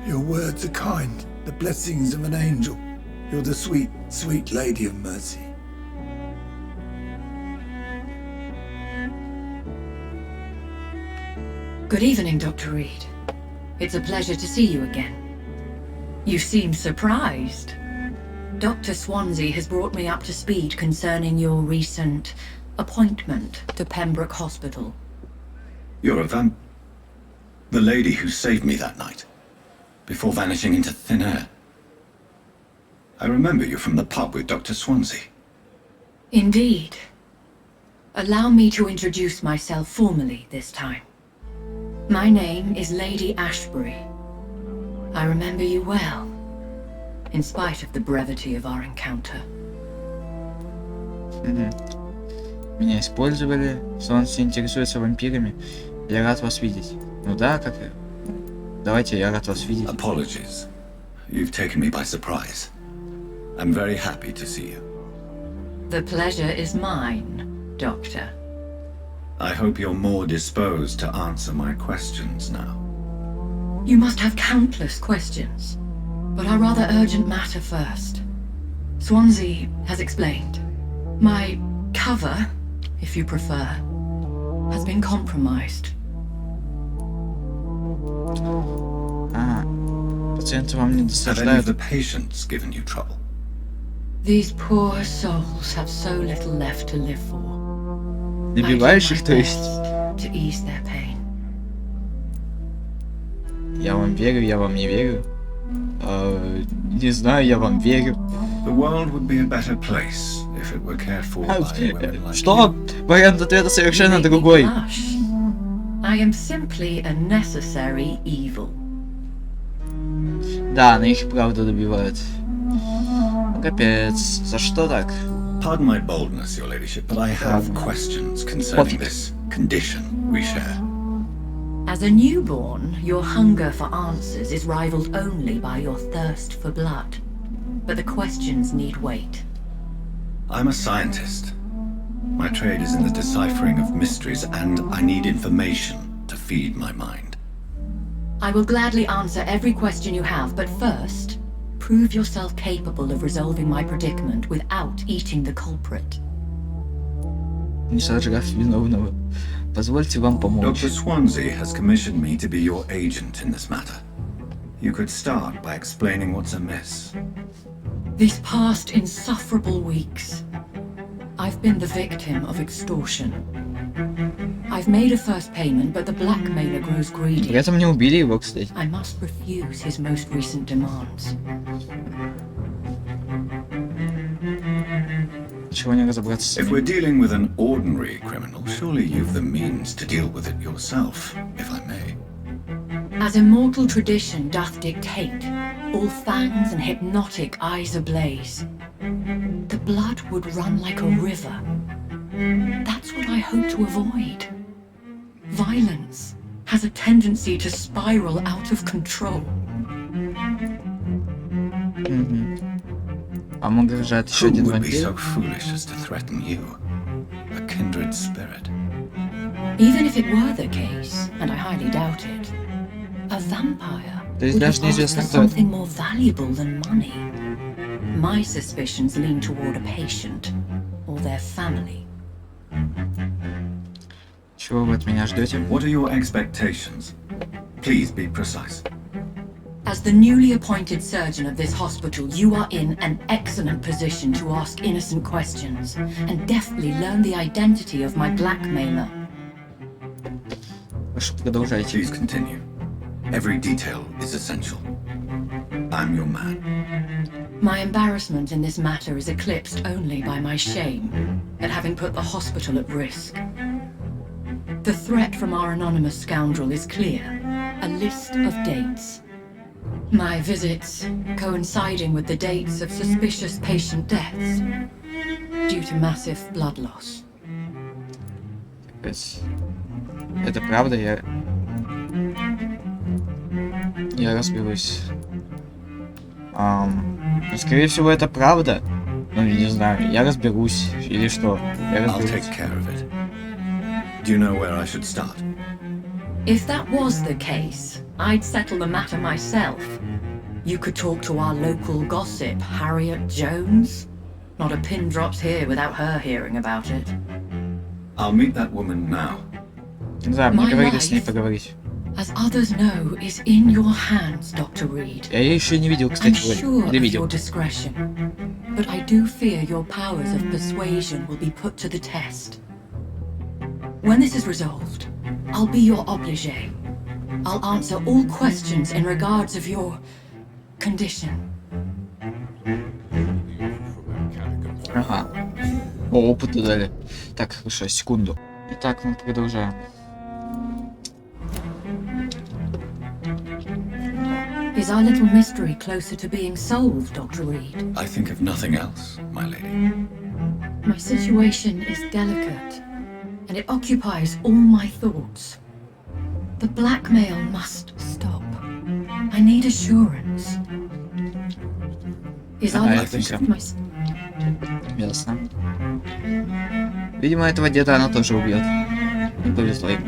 Your words are kind, the blessings of an angel. You're the sweet, sweet lady of mercy. Good evening, Dr. Reed. It's a pleasure to see you again. You seem surprised. Dr. Swansea has brought me up to speed concerning your recent appointment to Pembroke Hospital. You're a the lady who saved me that night, before vanishing into thin air. I remember you from the pub with Dr. Swansea. Indeed. Allow me to introduce myself formally this time. My name is Lady Ashbury. I remember you well, in spite of the brevity of our encounter. Меня использовали. Солнце интересуется вампирами. Я рад вас видеть. Ну да, как... Давайте, я рад вас видеть. Apologies. You've taken me by surprise. I'm very happy to see you. The pleasure is mine, Doctor. I hope you're more disposed to answer my questions now. You must have countless questions, but our rather urgent matter first. Swansea has explained. My cover, if you prefer, has been compromised. Пациенты вам не Have any of доставляют. the patients given you trouble? These poor souls have so little left to live for. Добиваешь их, то есть? To ease their pain. Я вам верю, я вам не верю. Не знаю, я вам верю. The world would be a better place if it were cared for by women like Что? Вариант ответа совершенно другой. I am simply a necessary evil. Да, они их правда добивают. Капец, за что так? Pardon my boldness, your ladyship, but I have questions concerning this condition we share. As a newborn, your hunger for answers is rivaled only by your thirst for blood. But the questions need wait. I'm a scientist. My trade is in the deciphering of mysteries, and I need information to feed my mind. I will gladly answer every question you have, but first, prove yourself capable of resolving my predicament without eating the culprit. Не сожрав виновного. Позвольте вам помочь. Dr. Swansea has commissioned me to be your agent in this matter. You could start by explaining what's amiss. These past insufferable weeks, I've been the victim of extortion. I've made a first payment, but the blackmailer grows greedy. При этом не убили его, кстати. I must refuse his most recent demands. Чего не разобраться с If ним? we're dealing with an ordinary criminal, surely you've the means to deal with it yourself, if I may. As immortal tradition doth dictate, all fangs and hypnotic eyes ablaze, the blood would run like a river. That's what I hope to avoid. Violence has a tendency to spiral out of control. А мы угрожает еще Who один would be вампир? so foolish as to threaten you? A kindred spirit. Even if it were the case, and I highly doubt it, a vampire То есть would have даже asked неизвестно, for кто это. something more valuable than money. My suspicions lean toward a patient or their family. Чего вы от меня ждете? What are your expectations? Please be precise. As the newly appointed surgeon of this hospital, you are in an excellent position to ask innocent questions and deftly learn the identity of my blackmailer. Прошу, продолжайте. Please continue. Every detail is essential. I'm your man. My embarrassment in this matter is eclipsed only by my shame at having put the hospital at risk. The threat from our anonymous scoundrel is clear. A list of dates. My visits coinciding with the dates of suspicious patient deaths due to massive blood loss. Это правда, я разберусь. Скорее всего, это правда. Ну, я не знаю, я разберусь. Или что? Я I'll разберусь. take care of it. Do you know where I should start? If that was the case, I'd settle the matter myself. You could talk to our local gossip, Harriet Jones. Not a pin drops here without her hearing about it. I'll meet that woman now. Не знаю, мне My говорили с ней life, поговорить. as others know, is in your hands, Dr. Reed. Я ее еще не видел, I'm кстати, sure или of видел. your discretion, but I do fear your powers of persuasion will be put to the test. When this is resolved, I'll be your obligé. I'll answer all questions in regards of your condition. Ага. О, опыта дали. Так, хорошо, секунду. Итак, мы продолжаем. Is our little mystery closer to being solved, Dr. Reed? I think of nothing else, my lady. My situation is delicate, and it occupies all my thoughts. The blackmail must stop. I need assurance. Is our I little think my... Ясно. Видимо, этого деда она тоже убьет. Не повезло ему.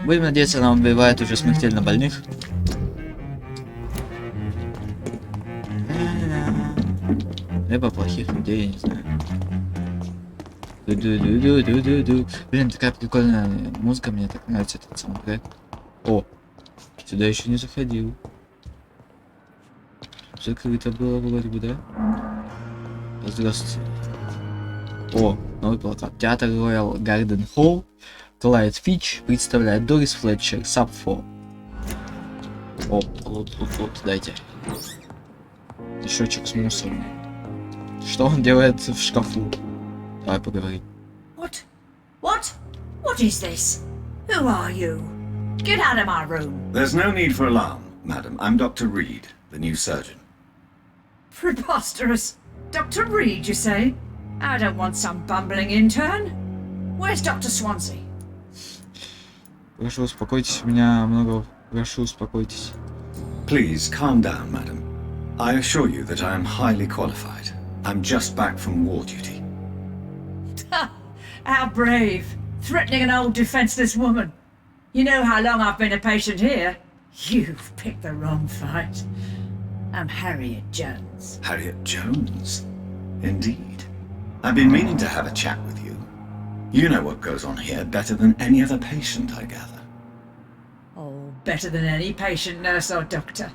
Будем надеяться, она убивает уже смертельно больных. Либо плохих людей, я не знаю. Ду-ду-ду-ду-ду-ду. Блин, такая прикольная музыка, мне так нравится этот саундтрек. О, сюда еще не заходил. Закрыто было вроде бы, да? Здравствуйте. О, новый плакат. Театр Royal Garden Hall. Клайд Фич представляет Дорис Флетчер, Сапфо. О, вот, дайте. Мешочек с мусором. Что он делает в шкафу? Давай поговорим. What? What is this? Who are you? Get out of my room. There's no need for alarm, madam. I'm Dr. Reed, the new surgeon. Preposterous. Dr. Reed, you say? I don't want some bumbling intern. Where's Dr. Swansea? Прошу, успокойтесь, у меня много... Прошу, успокойтесь. Please, calm down, madam. I assure you that I am highly qualified. I'm just back from war duty. Ha! How brave. Threatening an old defenseless woman. You know how long I've been a patient here? You've picked the wrong fight. I'm Harriet Jones. Harriet Jones? Indeed. I've been meaning to have a chat with you. You know what goes on here better than any other patient, I gather. Oh, better than any patient, nurse or doctor.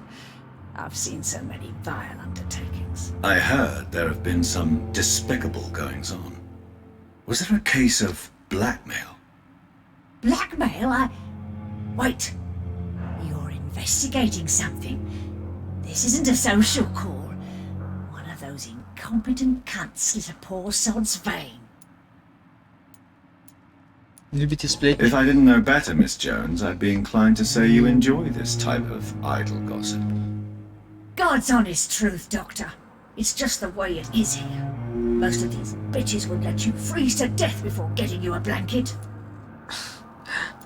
I've seen so many vile undertakings. I heard there have been some despicable goings-on. Was there a case of blackmail? Blackmail? Wait. You're investigating something. This isn't a social call. One of those incompetent cunts slit a poor sod's vein. Любите сплетни? If I didn't know better, Miss Jones, I'd be inclined to say you enjoy this type of idle gossip. God's honest truth, Doctor. It's just the way it is here. Most of these bitches would let you freeze to death before getting you a blanket.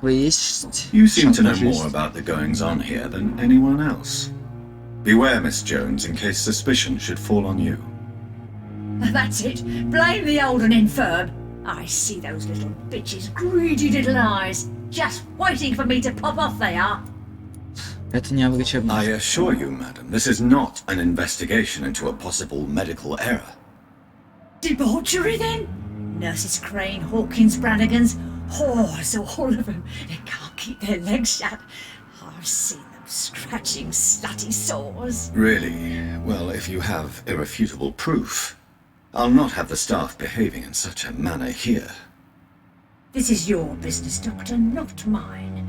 Вы есть... You seem to know шантажист. more about the goings-on here than anyone else. Beware, Miss Jones, in case suspicion should fall on you. That's it. Blame the old and infirm. I see those little bitches' greedy little eyes. Just waiting for me to pop off they are. Это не врачебно. I assure you, madam, this is not an investigation into a possible medical error. Debauchery, then? Nurses Crane, Hawkins, Brannigan's, whores, all of them. They can't keep their legs shut. I've seen them scratching slutty sores. Really? Well, if you have irrefutable proof, I'll not have the staff behaving in such a manner here. This is your business, Doctor, not mine.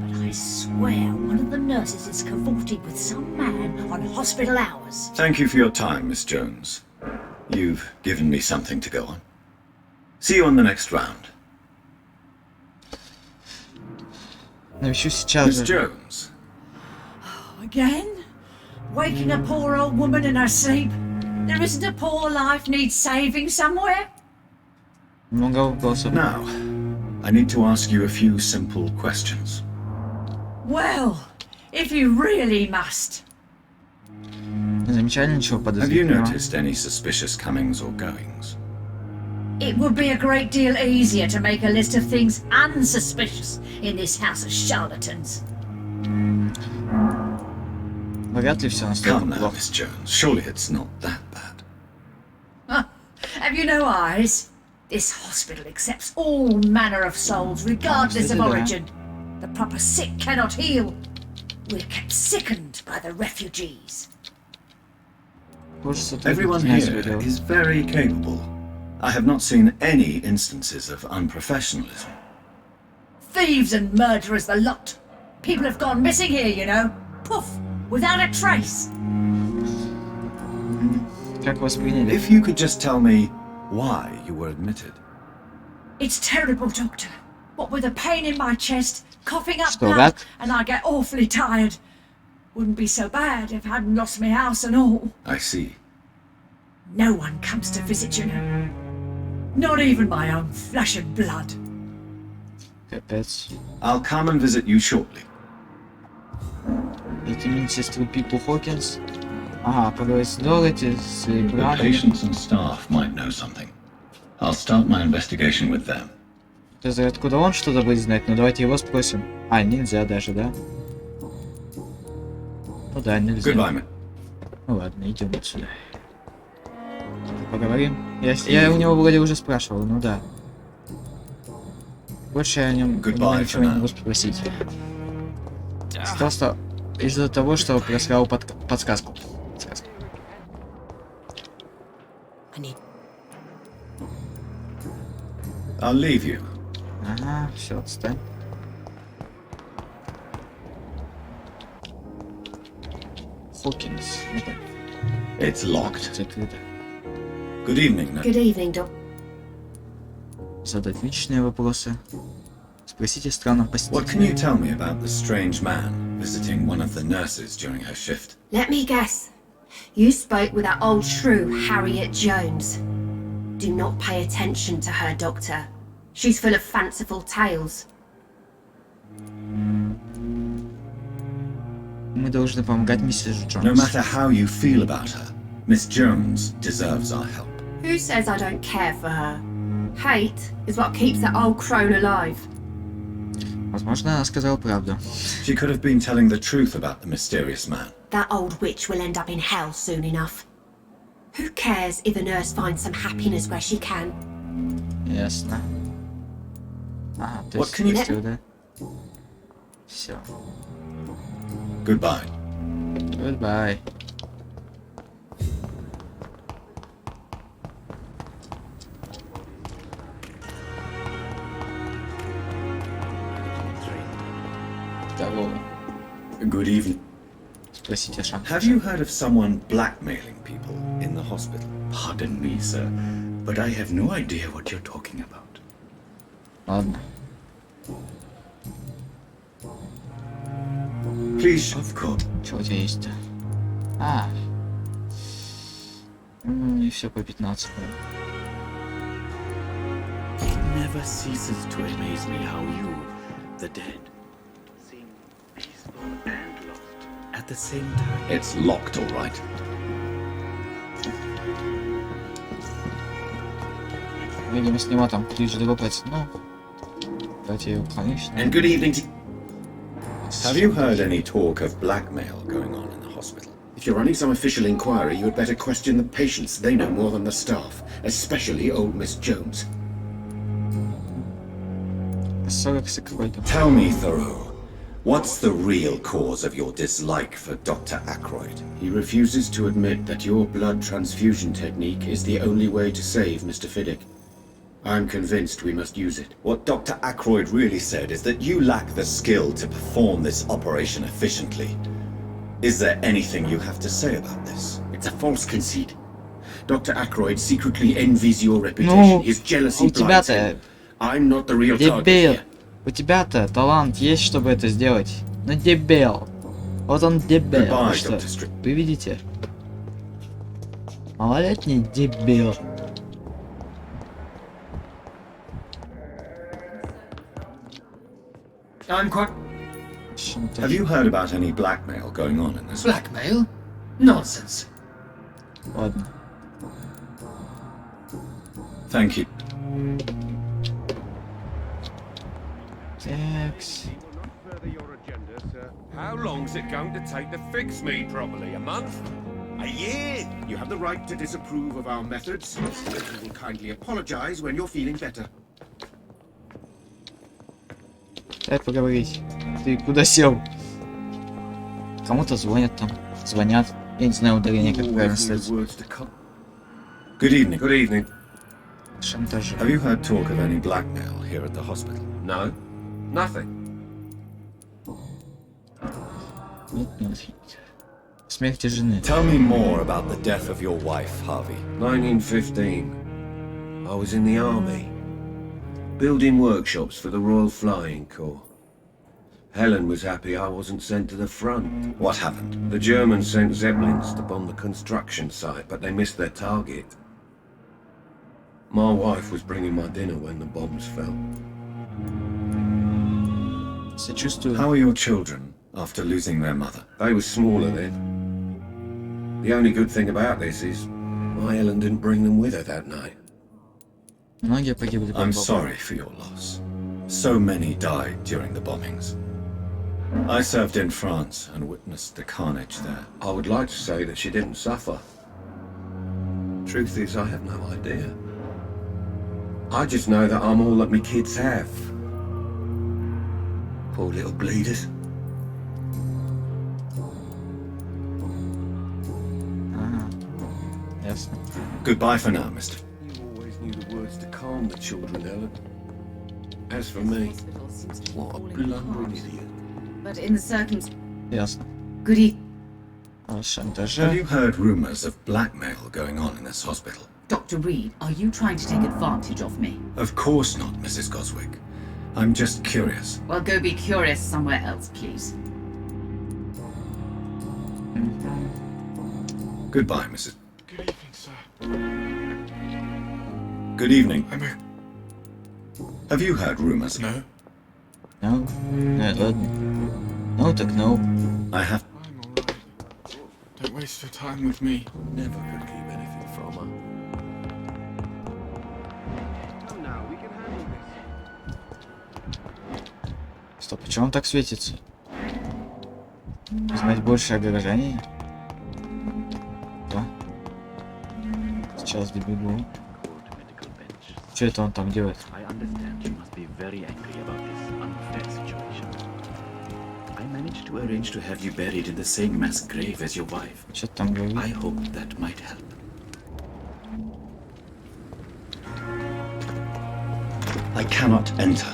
But I swear one of the nurses is cavorting with some man on hospital hours. Thank you for your time, Miss Jones. You've given me something to go on. See you on the next round. Навещу сейчас Miss же. Jones. Again? Waking a poor old woman in her sleep? There isn't a poor life needs saving somewhere? Много вопросов. Now, I need to ask you a few simple questions. Well, if you really must. Не замечали ничего Have you подозрительного? noticed any suspicious comings or goings? It would be a great deal easier to make a list of things unsuspicious in this house of charlatans. Вряд ли все настолько Come now, плохо. Miss Jones. Surely it's not that bad. Have you no eyes? This hospital accepts all manner of souls, regardless of Кстати, да. origin. The proper sick cannot heal. We're kept sickened by the refugees. Позже сотрудники Everyone знают here свое дело. is very capable. I have not seen any instances of unprofessionalism. Thieves and murderers, the lot. People have gone missing here, you know. Poof, without a trace. Как восприняли? If you could just tell me why you were admitted. It's terrible, Doctor. What with a pain in my chest, coughing up Что, blood, рак? and I get awfully tired. Wouldn't be so bad if I hadn't lost my house and all. I see. No one comes to visit, you know. Not even my own flesh and blood. Капец. I'll come and visit you shortly. Эти медсестры Пипу Хокинс. Ага, поговорить с Дороти, с The братом. patients and staff might know something. I'll start my investigation with them. Ты знаешь, откуда он что-то будет знать? Ну давайте его спросим. А, нельзя даже, да? Ну да, нельзя. Goodbye, man. Ну ладно, идем отсюда. Поговорим. Я у него вроде уже спрашивал, ну да. Больше я о нем Goodbye ничего for не now. могу спросить. Просто из-за того, что просрал подсказку. I need. I'll leave you. Ага, все, отстань. Хокинс. Ну да, It's locked. закрыто. Good evening, nurse. Good evening, Doc. Задать личные вопросы. Спросите странных What can you посетителей. tell me about the strange man visiting one of the nurses during her shift? Let me guess. You spoke with that old shrew, Harriet Jones. Do not pay attention to her, Doctor. She's full of fanciful tales. Мы должны помогать миссис No Джонс. matter how you feel about her, Miss Jones deserves our help. Who says I don't care for her? Hate is what keeps that old crone alive. Возможно, она сказала правду. She could have been telling the truth about the mysterious man. That old witch will end up in hell soon enough. Who cares if a nurse finds some happiness where she can? Ясно. Ага, то What есть can you- быстро, да? Все. Goodbye. Goodbye. Здорово. Good evening. Спросите шанс. Have you heard of someone blackmailing people in the hospital? Pardon me, sir, but I have no idea what you're talking about. Ладно. Please, of course. Что у тебя есть-то? А. И все по 15. It never ceases to amaze me how you, the dead, seem peaceful and lost at the same time. It's locked, all right. Видимо, с него там ключ дропается. Ну, давайте я его конечно. And good evening to... Have you heard any talk of blackmail going on in the hospital? If you're running some official inquiry, you had better question the patients. They know more than the staff, especially old Miss Jones. 40 какой-то. Tell me, Thoreau, What's the real cause of your dislike for Dr. Ackroyd? He refuses to admit that your blood transfusion technique is the only way to save Mr. Fiddick. I'm convinced we must use it. What Dr. Ackroyd really said is that you lack the skill to perform this operation efficiently. Is there anything you have to say about this? It's a false conceit. Dr. Ackroyd secretly envies your reputation. His jealousy blinds him. I'm not the real target Дебил. here. У тебя-то талант есть, чтобы это сделать. Но дебил. Вот он дебил. Goodbye, Что? Dr. Strick. Вы видите? Малолетний дебил. I'm quite... Have you heard about any blackmail going on in this? Blackmail? Nonsense. Ладно. Thank you. Такс. How long's it going to take to fix me properly? A month? A year! You have the right to disapprove of our methods. But you will kindly apologize when you're feeling better. Дай поговорить. Ты куда сел? Кому-то звонят там. Звонят. Я не знаю ударение, как правильно ставить. Good evening. Good evening. Шантаж. Have you heard talk of any blackmail here at the hospital? No, nothing. Нет, нет. Смерти жены. Tell me more about the death of your wife, Harvey. 1915. I was in the army, building workshops for the Royal Flying Corps. Helen was happy I wasn't sent to the front. What happened? The Germans sent Zeppelins to bomb the construction site, but they missed their target. My wife was bringing my dinner when the bombs fell. Сочувствую. How are your children after losing their mother? They were smaller then. The only good thing about this is my Helen didn't bring them with her that night. Многие погибли. I'm sorry for your loss. So many died during the bombings. I served in France and witnessed the carnage there. I would like to say that she didn't suffer. Truth is, I have no idea. I just know that I'm all that my kids have. Poor little bleeders. Ага. Ясно. Goodbye for now, mister. You always knew the words to calm the children, Helen. As for me, what a blundering idiot. But in the circumstances... Ясно. Good evening. А шантажа. Have you heard rumors of blackmail going on in this hospital? Dr. Reed, are you trying to take advantage of me? Of course not, Mrs. Goswick. I'm just curious. Well, go be curious somewhere else, please. Goodbye, Mrs. Good evening, sir. Good evening. I'm Have you heard rumors? No. No? Нет, ладно. No, так no. I have... I'm alright. Don't waste your time with me. Never could keep anything from her. Come now, we can handle this. Стоп, почему он так светится? Узнать больше о горожании? Да. Сейчас добегу. Что это он там делает? I understand you must be very angry about this unfair situation. I managed to arrange to have you buried in the same mass grave as your wife. Что там говорит? I hope that might help. I cannot enter.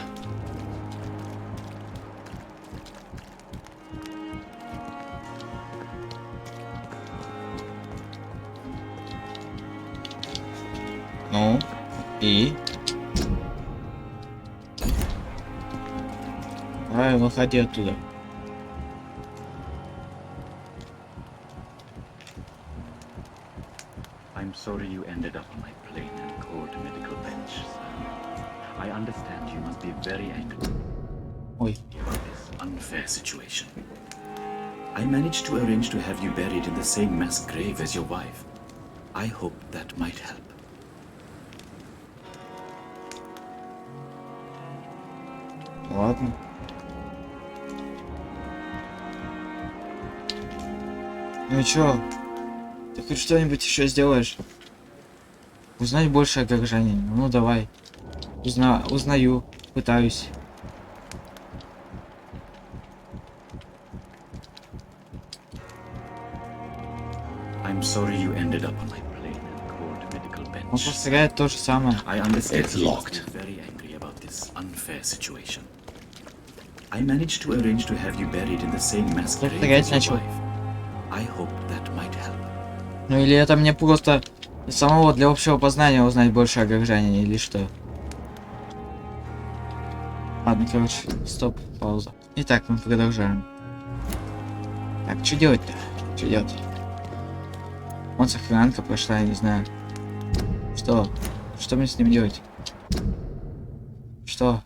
Ну, и? Давай, выходи оттуда. I'm sorry you ended up on my plain and cold medical bench, sir. I understand you must be very angry Ой. about this unfair situation. I managed to arrange to have you buried in the same mass grave as your wife. I hope that might help. Ладно. Ну и чё? Ты хоть что-нибудь еще сделаешь? Узнать больше о горожане. Ну давай. Узнаю. Пытаюсь. I'm sorry you ended up on my plain and cold medical Он bench. повторяет то же самое. I understand It's you must locked. be very angry about this unfair situation. I managed to arrange to have you buried in the same mass grave Повторять as your начал. wife. I hope that might help. Ну или это мне просто самого для общего познания узнать больше о горожане, или что? Ладно, короче, стоп, пауза. Итак, мы продолжаем. Так, что делать-то? Что делать? Вон сохранка прошла, я не знаю. Что? Что мне с ним делать? Что?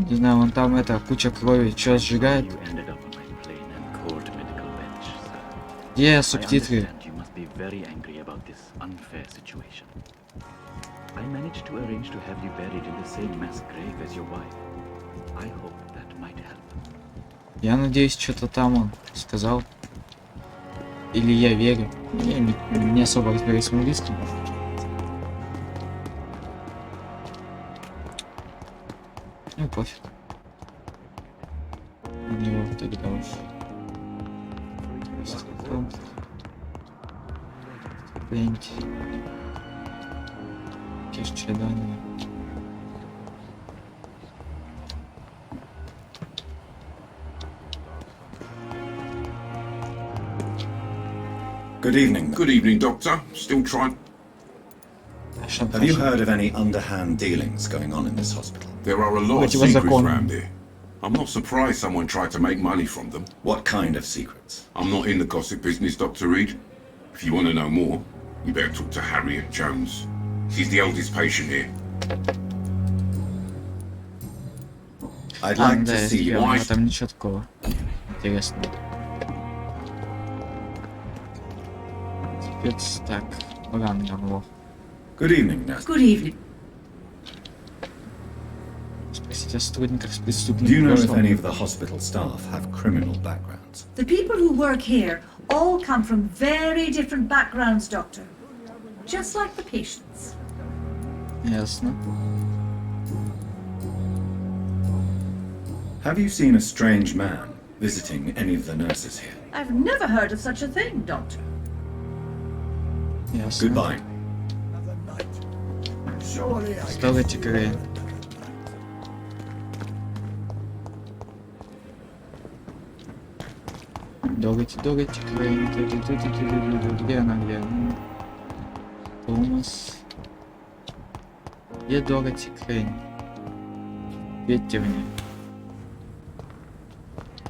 Не знаю, вон там это куча крови, что сжигает? You ended up on my plain and cold medical bench, sir. Где I субтитры? understand you must be very angry about this unfair situation. I managed to arrange to have you buried in the same mass grave as your wife. I hope that might help. Я надеюсь, что-то там он сказал. Или я верю. Я не особо разбираюсь в английском. Ну, пофиг. У него тогда уж... Пленти. Кишчедание. Good evening. Good evening, Doctor. Still trying. Have you heard of any underhand dealings going on in this hospital? There are a lot of secrets around here. I'm not surprised someone tried to make money from them. What kind of secrets? I'm not in the gossip business, Dr. Reed. If you want to know more, you better talk to Harriet Jones. She's the oldest patient here. I'd like да, to see я you. там ничего такого. Интересно. Спец, так, Вранган. Good evening, nurse. Good evening. Спросите о сотрудниках с Do преступным you know if прошлым. any of the hospital staff have criminal backgrounds? The people who work here all come from very different backgrounds, Doctor. Just like the patients. Ясно. Have you seen a strange man visiting any of the nurses here? I've never heard of such a thing, Doctor. Ясно. Goodbye. Столите Крейн. Догайте Крейн. Где она, где она? Томас. Где Догати Крейн? Ответьте мне.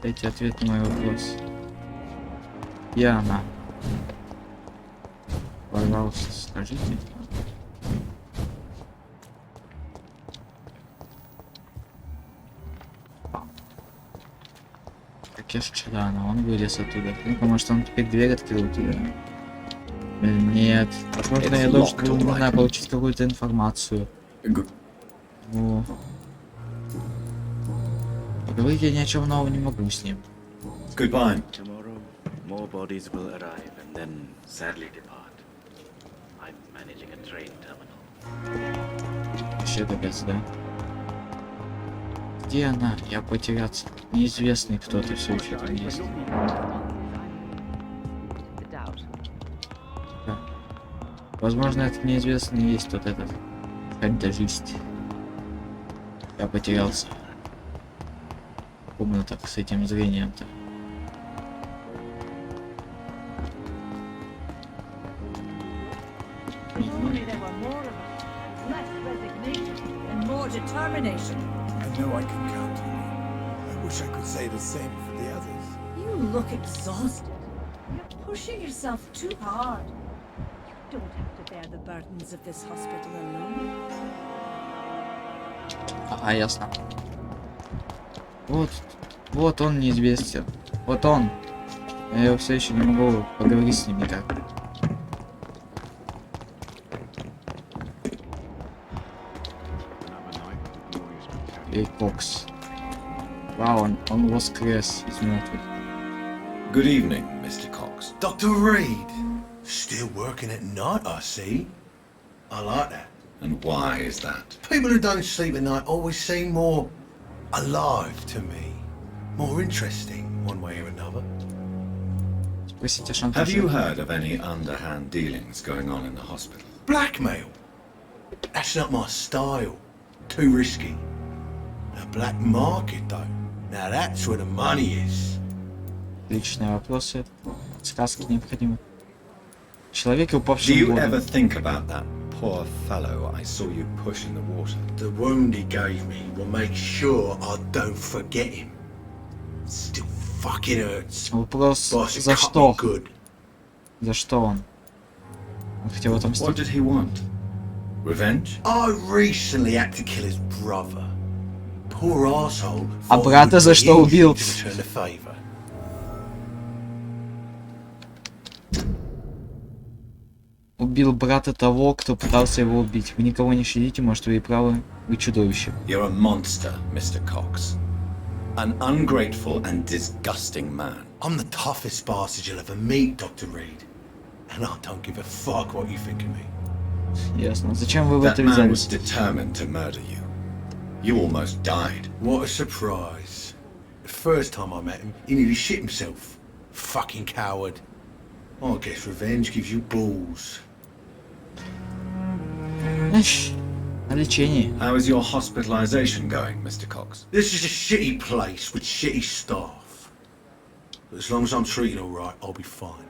Дайте ответ на мой вопрос. Где она? Пожалуйста, скажите. Как я Чарана, он вылез оттуда. Ну-ка, может он теперь дверь открыл туда? Нет. Возможно, я должен был, не знаю, получить какую-то информацию. О. Поговорить я ни о чем новом не могу с ним. Goodbye. Tomorrow, more bodies will arrive and then sadly depart. I'm managing a train terminal. Вообще капец, да? Где она? Я потеряться. Неизвестный кто-то все еще там есть. Да. Возможно, этот неизвестный есть тот этот фантазист. Я потерялся. Комната с этим зрением-то. Determination. I know I can count on you. I wish I could say the same for the others. You look exhausted. You're pushing yourself too hard. You don't have to bear the burdens of this hospital alone. Ага, ясно. Вот он неизвестен. Вот он. Я все еще не могу поговорить с ним никак. Эй, Кокс. Вау, он воскрес из мертвых. Good evening, Mr. Cox. Dr. Reed, still working at night, I see. I like that. And why is that? People who don't sleep at night always seem more alive to me. More interesting, one way or another. Спросите о Have шантаже. you heard of any underhand dealings going on in the hospital? Blackmail? That's not my style. Too risky. The black market, though. Now that's where the money is. Личные вопросы. Сказки необходимы. Человеки, Do упавшие в you воду. ever think about that poor fellow I saw you push in the water? The wound he gave me will make sure I don't forget him. Still fucking hurts. Вопрос, Boss, it за cut что? me good. За что он? Он хотел What отомстить. did he want? Revenge? I recently had to kill his brother. Poor arsehole. А брата за что убил? Return the favor. Убил брата того, кто пытался его убить. Вы никого не щадите, может, вы и правы. Вы чудовище. You're a monster, Mr. Cox. An ungrateful and disgusting man. I'm the toughest bastard you'll ever meet, Dr. Reed. And I don't give a fuck what you think of me. Ясно. Зачем вы в That это man was ввязались? determined to murder you. You almost died. What a surprise. The first time I met him, he nearly shit himself. Fucking coward. I guess revenge gives you balls. Эш, о лечении. How is your hospitalization going, Mr. Cox? This is a shitty place with shitty staff. But as long as I'm treated alright, I'll be fine.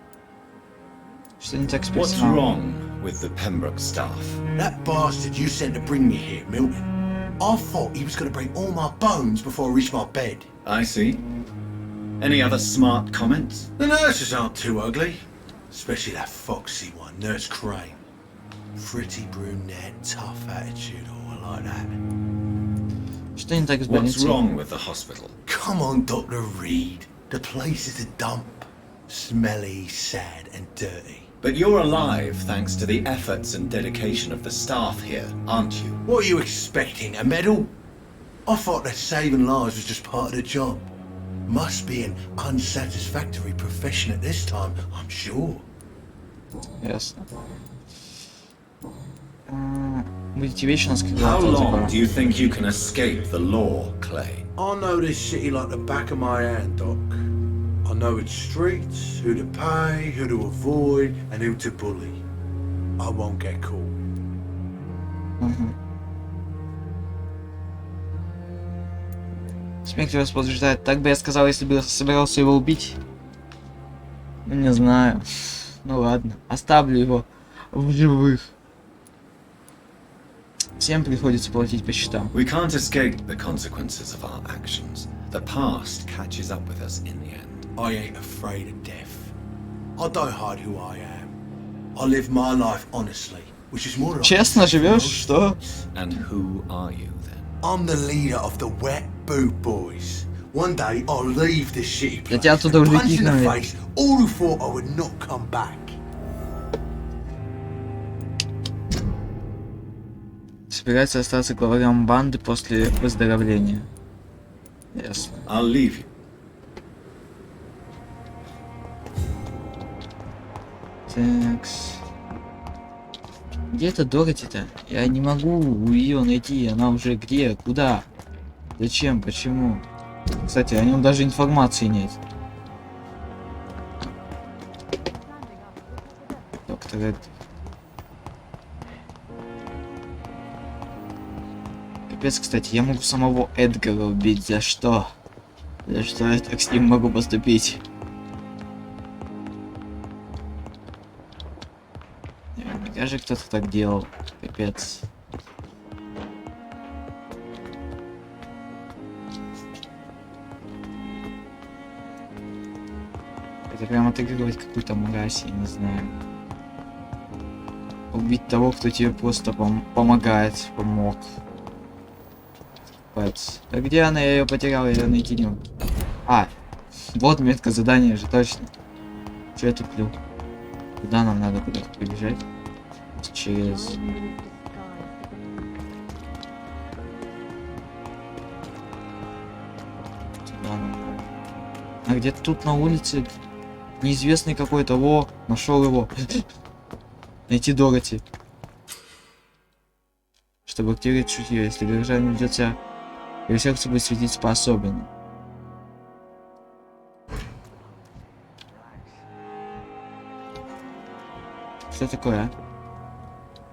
Что не так с What's персоналом? wrong with the Pembroke staff? That bastard you sent to bring me here, Milton. I thought he was going to break all my bones before I reached my bed. I see. Any other smart comments? The nurses aren't too ugly. Especially that foxy one, Nurse Crane. Pretty brunette, tough attitude, all like that. Что не так с What's больницей? wrong with the hospital? Come on, Dr. Reed. The place is a dump. Smelly, sad, and dirty. But you're alive thanks to the efforts and dedication of the staff here, aren't you? What are you expecting, a medal? I thought that saving lives was just part of the job. Must be an unsatisfactory profession at this time, I'm sure. Ясно. Будете вечно скрывать How от long закона. do you think you can escape the law, Clay? I know this city like the back of my hand, Doc. I know its streets, who to pay, who to avoid, and who to bully. I won't get caught. Смерть вас побуждает. Так бы я сказал, если бы я собирался его убить. Ну, не знаю. Ну ладно. Оставлю его в живых. Всем приходится платить по счетам. We can't escape the consequences of our actions. The past catches up with us in the end. I ain't afraid of death. I don't hide who I am. I live my life honestly, which is more like... Честно живешь, что? And who are you then? I'm the leader of the Wet Boot Boys. One day I'll leave this shitty place. тебя оттуда уже punch in the кинули. face all who thought I would not come back. Собирается остаться главарем банды после выздоровления. Ясно. I'll leave you. Такс. Где это Дороти-то? Я не могу ее найти. Она уже где? Куда? Зачем? Почему? Кстати, о нем даже информации нет. Доктор Эд. Капец, кстати, я могу самого Эдгара убить. За что? За что я так с ним могу поступить? Наверняка же кто-то так делал. Капец. Это прям отыгрывать какую-то мразь, я не знаю. Убить того, кто тебе просто помогает, помог. Капец. А где она? Я ее потерял, я ее найти не могу. А, вот метка задания же, точно. Че я туплю? Куда нам надо куда-то побежать? Через... Туда нам надо. А где-то тут на улице неизвестный какой-то. Во, нашел его. Найти Дороти. Чтобы активировать чутье, если горожанин ведет себя Его сердце будет светиться по-особенному. Что такое, а?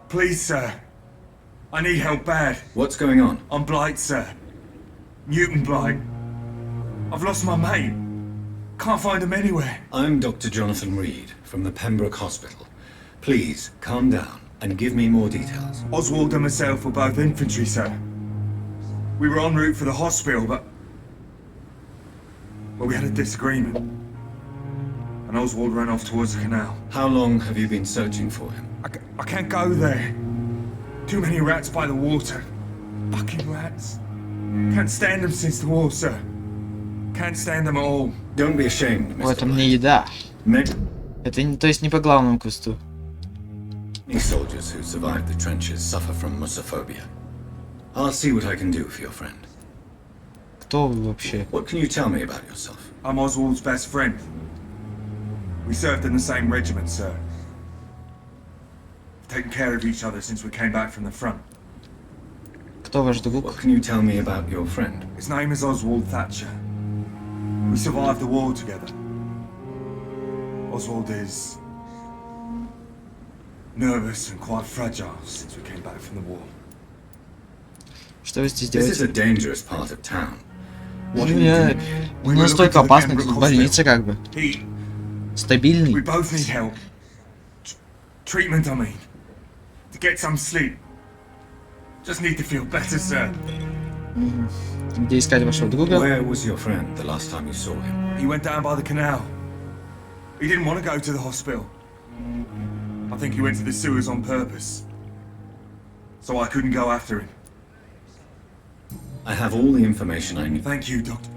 Please, sir. I need help bad. What's going on? I'm Blight, sir. Newton Blight. I've lost my mate. Can't find him anywhere. I'm Dr. Jonathan Reed from the Pembroke Hospital. Please, calm down and give me more details. Oswald and myself were both infantry, sir. We were en route for the hospital, but... Well, we had a disagreement. And Oswald ran off towards the canal. How long have you been searching for him? I can't go there. Too many rats by the water. Fucking rats. Can't stand them since the war, sir. Can't stand them at all. Don't be ashamed, Mr. Вот это мне еда. Many Это не, то есть не по главному квесту. soldiers who survived the trenches suffer from musophobia. I'll see what I can do for your friend. Кто вы вообще? What can you tell me about yourself? I'm Oswald's best friend. We served in the same regiment, sir. Taken care of each other since we came back from the front. Кто ваш друг? What can you tell me about your friend? His name is Oswald Thatcher. We survived the war together. Oswald is nervous and quite fragile since we came back from the war. Что вы здесь This is делаете? a dangerous part of town. Ну, не настолько опасно, тут больница как бы. Стабильный. We both need help. Treatment, I mean. To get some sleep. Just need to feel better, sir. Где искать вашего друга? Where was your friend the last time you saw him? He went down by the canal. He didn't want to go to the hospital. I think he went to the sewers on purpose. So I couldn't go after him. I have all the information I need. Thank you, Doctor.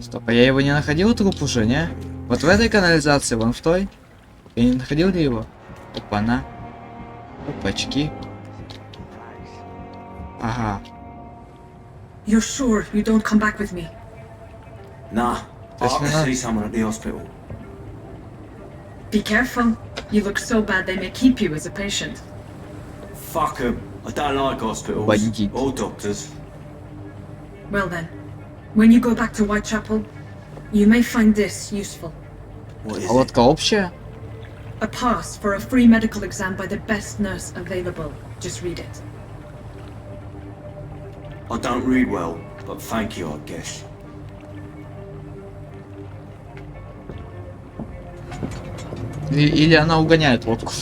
Стоп, а я его не находил, труп уже, не? Вот в этой канализации, вон в той. Я не находил ли его? Опа-на. Опачки. Ага. You're sure you don't come back with me? Nah, That's I can not- see someone at the hospital. Be careful. You look so bad they may keep you as a patient. Fuck 'em. I don't like hospitals. Бандит. Or doctors. Well then, when you go back to Whitechapel, you may find this useful. What is А лодка общая? A pass for a free medical exam by the best nurse available. Just read it. I don't read well, but thank you, I guess. Или она угоняет лодку.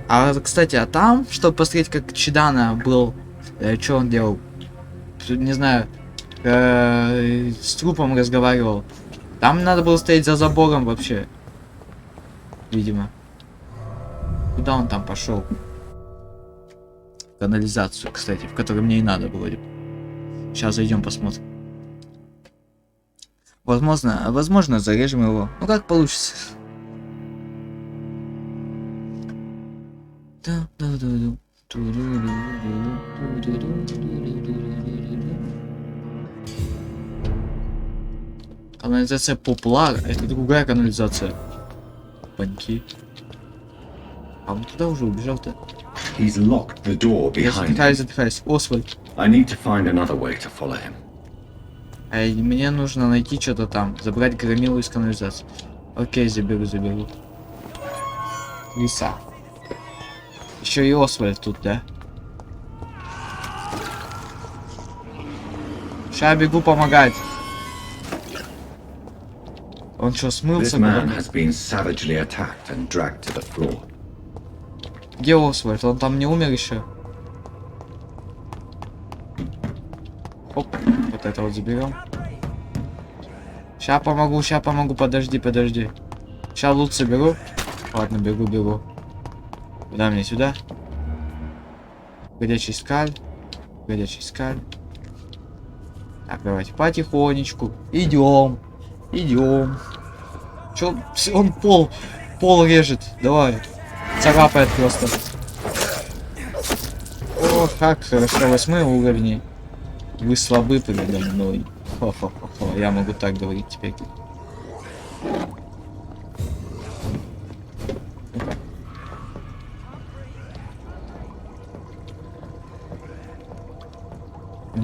А, кстати, а там, чтобы посмотреть, как Чидана был, что он делал? Не знаю, с трупом разговаривал. Там надо было стоять за забором вообще. Видимо. Куда он там пошел? В канализацию, кстати, в которой мне и надо было. Сейчас зайдем посмотрим. Возможно, зарежем его. Ну как получится. Канализация Поплар. Это другая канализация. Паньки. А он туда уже убежал-то. He's locked the door Я behind him. задыхаюсь. Освальд. I need to find another way to follow him. А мне нужно найти что-то там. Забрать громилу из канализации. Окей, заберу. Лиса. Еще и Освальд тут, да? Ща бегу помогать. Он что, This смылся? man has been savagely attacked and dragged to the floor. Где Освальд? Он там не умер еще? Оп, вот это вот заберем. Ща помогу, подожди. Ща лут соберу. Ладно, бегу. Куда мне? Сюда? Горячий скаль. Так, давайте потихонечку. Идем. Чё? Он пол режет. Давай. Царапает просто. О, как хорошо. 8 уровни. Вы слабы передо мной. Хо-хо-хо-хо. Я могу так говорить теперь.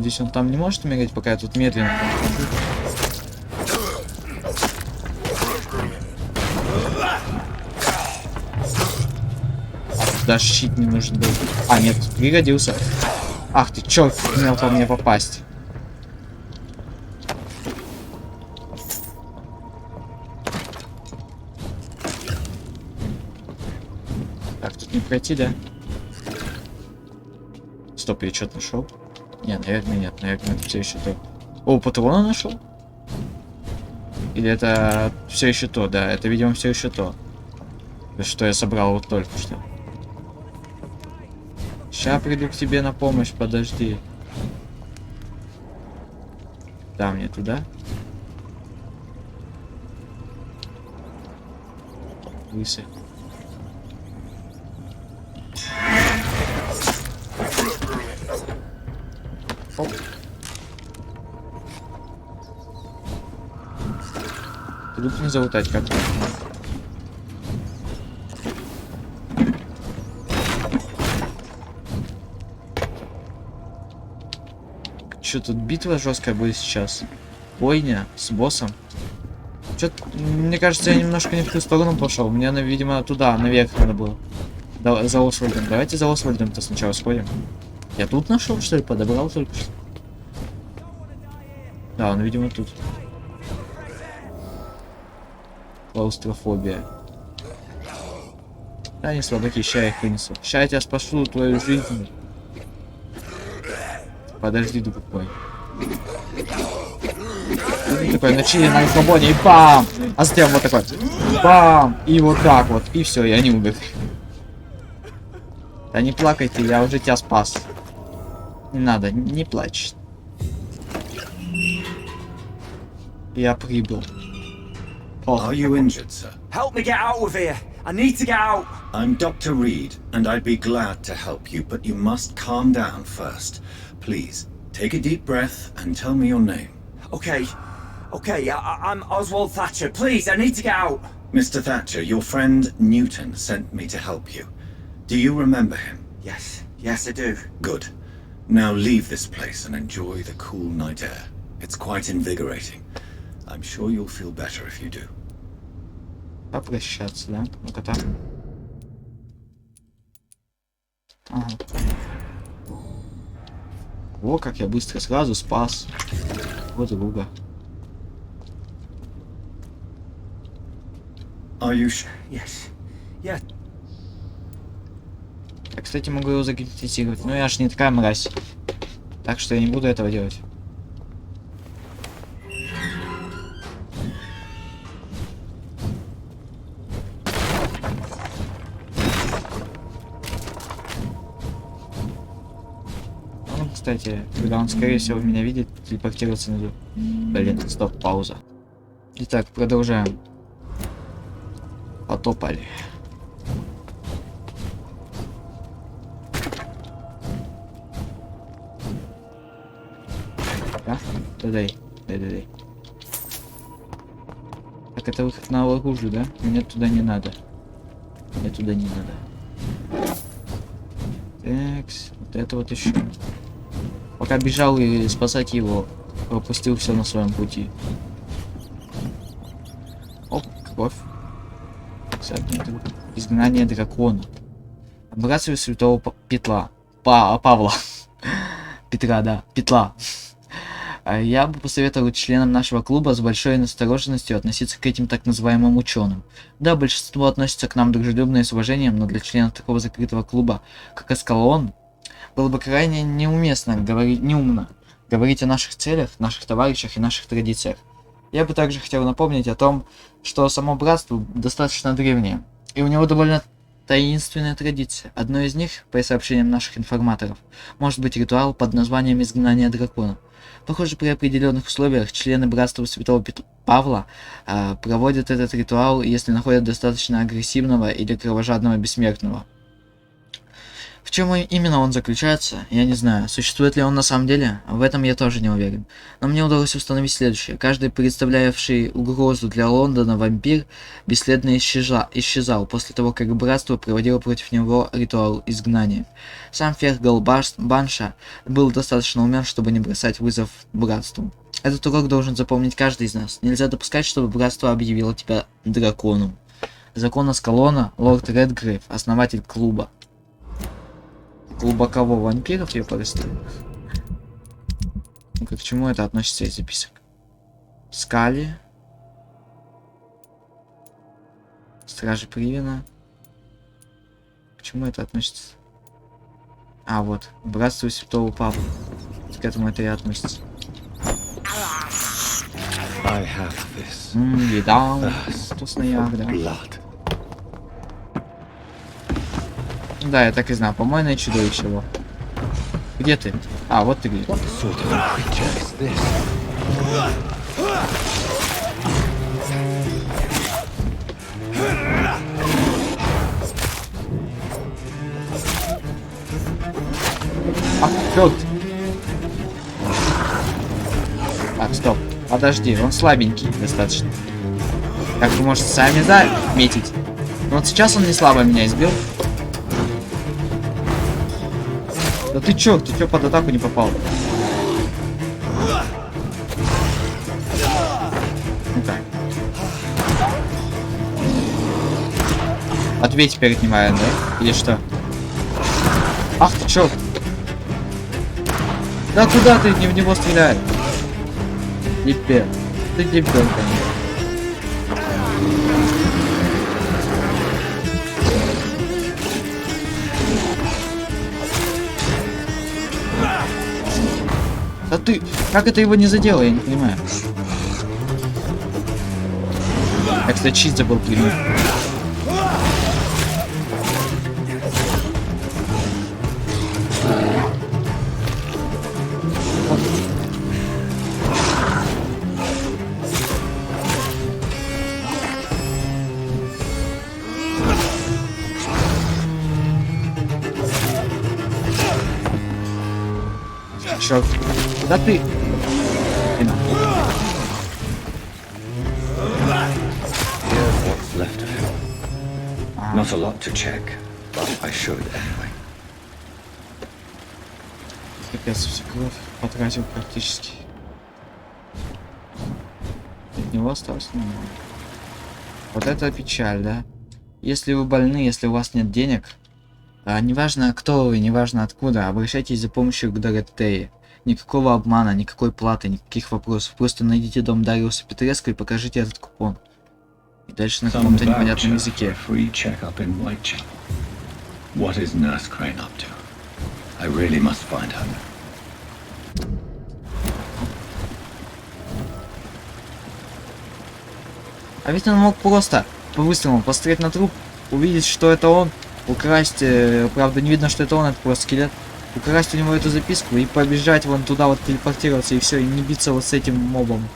Надеюсь, он там не может умереть, пока я тут медленно. Даже щит не нужен был. А, нет, пригодился. Ах ты, чё хотел по мне попасть? Так, тут не пройти, да? Стоп, я что-то нашел? Нет, наверное, это все еще то. О, патрона нашел? Или это все еще то? Да, это, видимо, все еще то. Что я собрал вот только что. Ща приду к тебе на помощь, подожди. Да, мне туда. Лысый. Оп. Тут не залутать как-то. Что тут битва жесткая будет сейчас? Бойня с боссом. Что-то, мне кажется, я немножко не в ту сторону пошел. Мне, видимо, туда, наверх надо было. Да, за Освальдом. Давайте за Освальдом-то сначала сходим. Я тут нашел, что ли? Подобрал только что. Да, он, видимо, тут. Клаустрофобия. Да, они слабаки, ща я их вынесу. Ща я тебя спасу, твою жизнь. Подожди, дубой. Такой на чили, на свободе, и бам! А затем вот такой. Бам! И вот так вот. И все, и они умерли. Да не плакайте, я уже тебя спас. Не надо, не плачь. Я прибыл. Are you injured, sir? Help me get out of here. I need to get out. I'm Dr. Reed, and I'd be glad to help you, but you must calm down first. Please, take a deep breath and tell me your name. Okay. I'm Oswald Thatcher. Please, I need to get out. Mr. Thatcher, your friend Newton sent me to help you. Do you remember him? Yes, I do. Good. Now leave this place and enjoy the cool night air. It's quite invigorating. I'm sure you'll feel better if you do. Попрощаться, да? Ну-ка там. Ага. О, как я быстро сразу спас вот друга. Are you sure? Yes. Yeah. Я, кстати, могу его загипнотизировать, но я ж не такая мразь. Так что я не буду этого делать. Кстати, когда он, скорее всего, меня видит, телепортироваться надо. Блин, стоп, пауза. Итак, продолжаем. Потопали. Да? Дай. Так, это выход на оружие, да? Мне туда не надо. Такс, вот это вот еще. Пока бежал и спасать его, пропустил все на своем пути. Оп, кровь. Изгнание дракона. Братство святого Петла. Павла. Петра, да. Петла. Я бы посоветовал членам нашего клуба с большой настороженностью относиться к этим так называемым ученым. Да, большинство относится к нам дружелюбно и с уважением, но для членов такого закрытого клуба, как Эскалон, было бы крайне неуместно неумно говорить о наших целях, наших товарищах и наших традициях. Я бы также хотел напомнить о том, что само братство достаточно древнее, и у него довольно таинственная традиция. Одной из них, по сообщениям наших информаторов, может быть ритуал под названием изгнание дракона. Похоже, при определенных условиях члены братства святого Павла проводят этот ритуал, если находят достаточно агрессивного или кровожадного бессмертного. В чем именно он заключается, я не знаю. Существует ли он на самом деле? В этом я тоже не уверен. Но мне удалось установить следующее. Каждый представлявший угрозу для Лондона вампир бесследно исчезал после того, как братство проводило против него ритуал изгнания. Сам Фергал Банша был достаточно умен, чтобы не бросать вызов братству. Этот урок должен запомнить каждый из нас. Нельзя допускать, чтобы братство объявило тебя драконом. Закон Аскалона, лорд Редгрейв, основатель клуба. Клуба кого? Вампиров, я представляю. Ну-ка, к чему это относится из записок? Скали. Стражи Привина. К чему это относится? А, вот. Братство Святого Павла. К этому это и относится. Еда. Вкусная ягода. Да, я так и знал. Помойное чудовище его. Где ты? А, вот ты где. Ах, черт! Так, стоп. Подожди, он слабенький достаточно. Как вы можете сами заметить. Но вот сейчас он не слабо меня избил. Да ты чё под атаку не попал? Ну так. Ответь перед ним, да? Или что? Ах ты чё? Да куда ты не в него стреляешь? Дебил. Ты дебил, конечно. Да ты... Как это его не задело, я не понимаю. Я, кстати, чист забыл принять. Чё? Да ты... Not a lot to check, but I should anyway. Капец, всю кровь потратил практически. От него осталось немного. Вот это печаль, да? Если вы больны, если у вас нет денег, неважно кто вы, неважно откуда, обращайтесь за помощью к Доротее. Никакого обмана, никакой платы, никаких вопросов. Просто найдите дом Дариуса Петреско и покажите этот купон. И дальше на каком-то непонятном языке. What is Nurse Crane up to? I really must find her. А ведь он мог просто по выстрелу посмотреть на труп, увидеть, что это он, украсть, правда не видно, что это он, это просто скелет, украсть у него эту записку и побежать вон туда, вот телепортироваться и все, и не биться вот с этим мобом.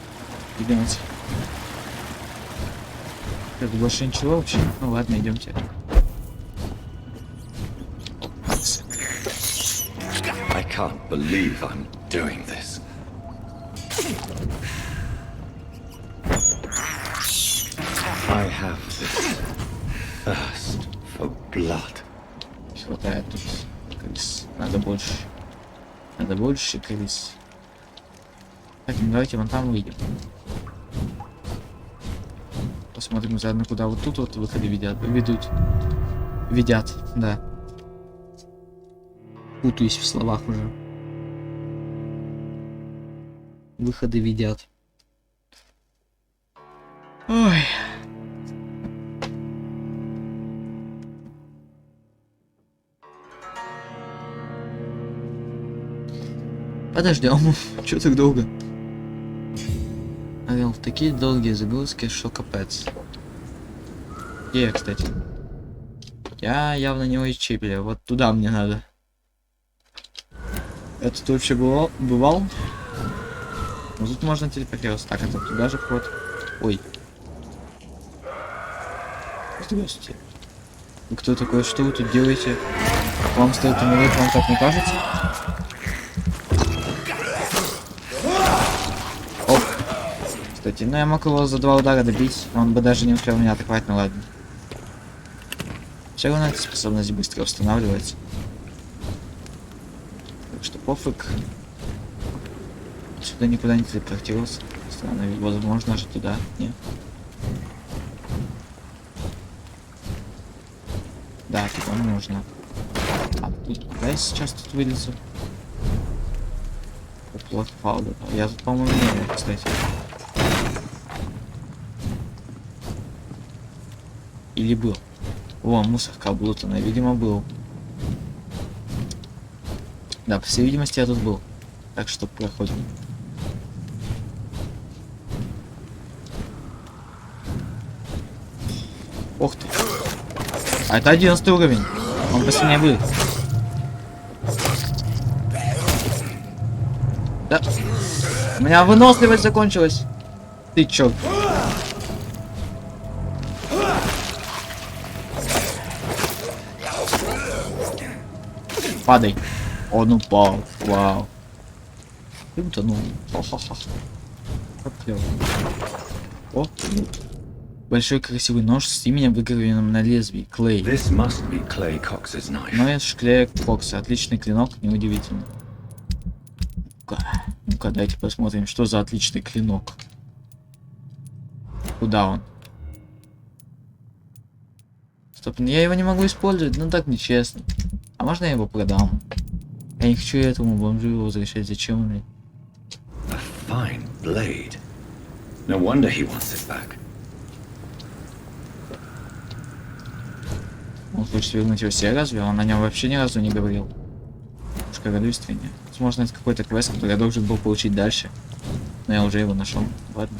Идемте. Это больше ничего вообще? Ну ладно, идемте. I can't believe I'm doing this. I have this thirst for blood. Хватает тут крыс. Надо больше. Надо больше крыс. Так, ну давайте вон там выйдем. Посмотрим заодно, куда вот тут вот выходы ведят, да. Путаюсь в словах уже. Выходы ведят. Ой. Подождем. Чё так долго? Орел, такие долгие загрузки, что капец. Где я, кстати? Я явно не у Чепеля. Вот туда мне надо. Это тут вообще бывал? Ну тут можно телепортироваться. Так, это туда же вход. Ой. Здравствуйте. Вы кто такой? Что вы тут делаете? Вам стоит умереть, вам так не кажется? Оп. Кстати, ну я мог его за 2 удара добить, он бы даже не успел меня атаковать, ну ладно. Все равно эта способность быстро устанавливается. Так что пофиг. Сюда никуда не телепортировался. Странно, возможно же туда. Нет. Да, туда можно. А тут куда я сейчас тут вылезу? Плот фауда. Я тут, по-моему, не был, кстати. Или был. О, мусорка облутанная, видимо, был. Да, по всей видимости, я тут был. Так что проходим. Ох ты. А это 11 уровень. Он посильнее будет. Да. У меня выносливость закончилась. Ты чё? Падай. Он упал. Вау. Ты утонул. Ха-ха-ха. Как клёво. О, большой красивый нож с именем, выгравированным на лезвии. Клей. Но это ж Клей Кокса. Отличный клинок, неудивительно. Ну-ка, дайте посмотрим, что за отличный клинок. Куда он? Стоп, я его не могу использовать, ну так нечестно. А можно я его продам? Я не хочу этому бомжу его возвращать, зачем он мне? Fine blade. No wonder he wants it back. Он хочет вернуть его себе, разве? Он о нем вообще ни разу не говорил. Уж королевствение. Возможно, это какой-то квест, который я должен был получить дальше. Но я уже его нашел. Ладно.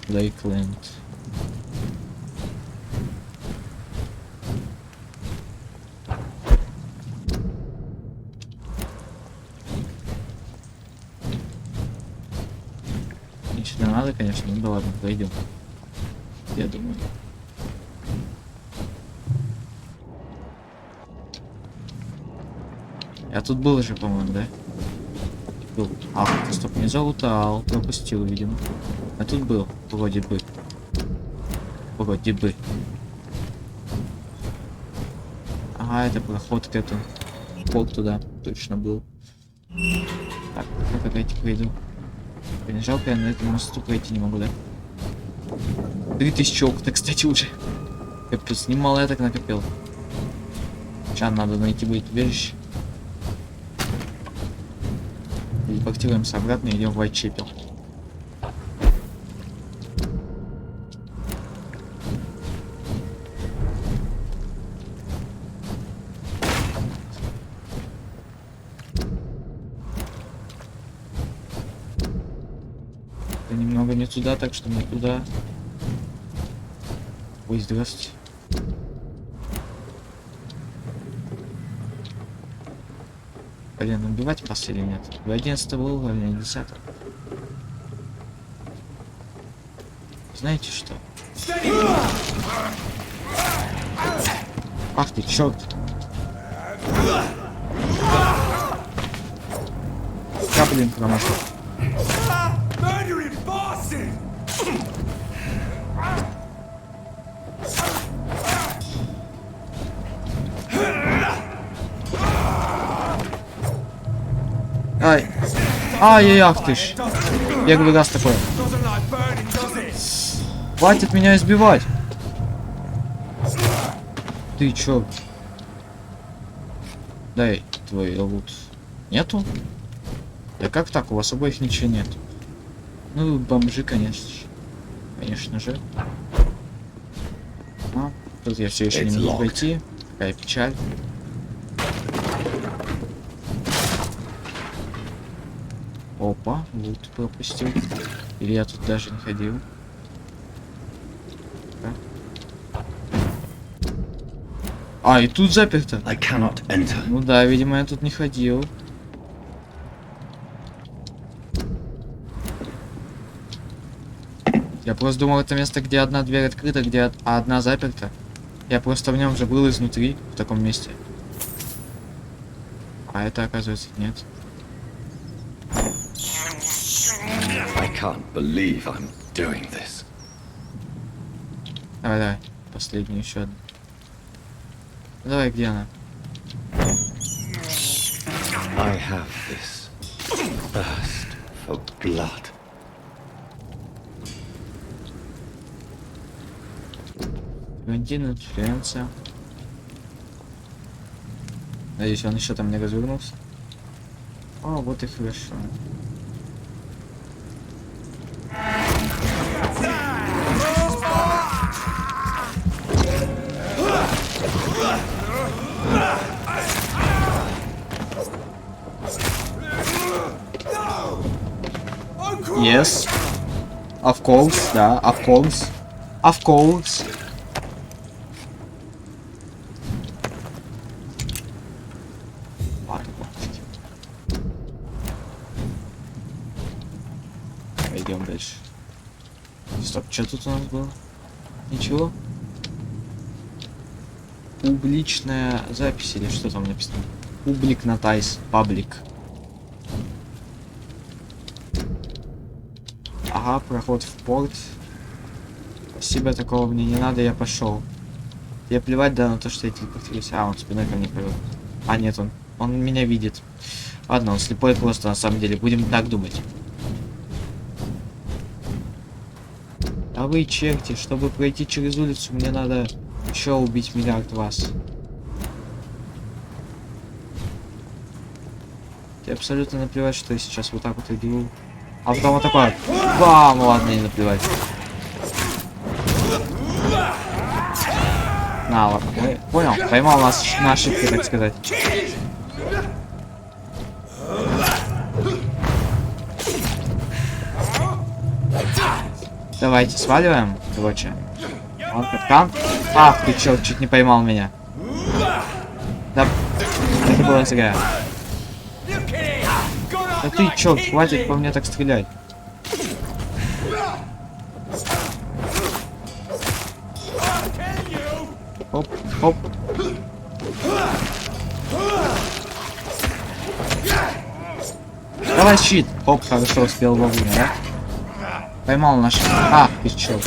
Лейкленд. Ничего не надо, конечно, ну да ладно, пойдем. Я думаю. Я тут был же, по-моему, да? Был. А, стоп, не залутал, пропустил, видимо. А тут был, вроде бы. Вроде бы. Ага, это проход к этому. Вход туда точно был. Так, ну-ка, дайте пройду. Блин, жалко, я на этом мосту пройти не могу, да? 3000 опыта, кстати, уже. Капец, немало я так накопил. Сейчас надо найти будет убежище. Телепортируемся обратно и идем в Вайтчепел. Это немного не туда, так что не туда. Ой, здравствуйте. Блин, убивать вас или нет? Вы 11 уровня, 10. Знаете что? Ах ты, черт! Я, блин, промазал. Ай. Ай, ах ты ж. Первый раз такое. Хватит меня избивать. Ты чё? Дай твой лут. Нету? Да как так? У вас обоих ничего нет. Ну, бомжи, конечно же. Конечно же. А, тут я все еще не могу пройти. Какая печаль. Опа, лут пропустил. Или я тут даже не ходил. А, и тут заперто. Ну да, видимо, я тут не ходил. Я просто думал, это место, где одна дверь открыта, где одна заперта. Я просто в нем же был изнутри, в таком месте. А это, оказывается, нет. I can't believe I'm doing this. Давай, давай. Последнюю еще одну. Давай, где она? I have this thirst for blood. Конференция. Надеюсь, он еще там не развернулся. О, вот и хорошо. Yes. Of course, да, of course. Of course. Пойдем дальше. Стоп, что тут у нас было? Ничего? Публичная запись или что там написано? Публик нотайс, паблик. Ага, проход в порт. Спасибо, такого мне не надо, я пошел. Я плевать, да, на то, что я телепортируюсь. А, он спиной ко мне повел. А, нет, он меня видит. Ладно, он слепой просто, на самом деле. Будем так думать. А вы, черти, чтобы пройти через улицу, мне надо еще убить миллиард вас. Тебе абсолютно наплевать, что я сейчас вот так вот иду. А потом вот такой. Бам! Ладно, не наплевать. На, ладно. Понял, поймал нас на ошибки, так сказать. Давайте сваливаем, короче. Он капкан. Ах, ты чё, чуть не поймал меня. Да, это было зря. Да ты чё, хватит по мне так стрелять. Оп, оп. Давай щит. Оп, хорошо, успел вовремя, да? Поймал наш... А, ты чё?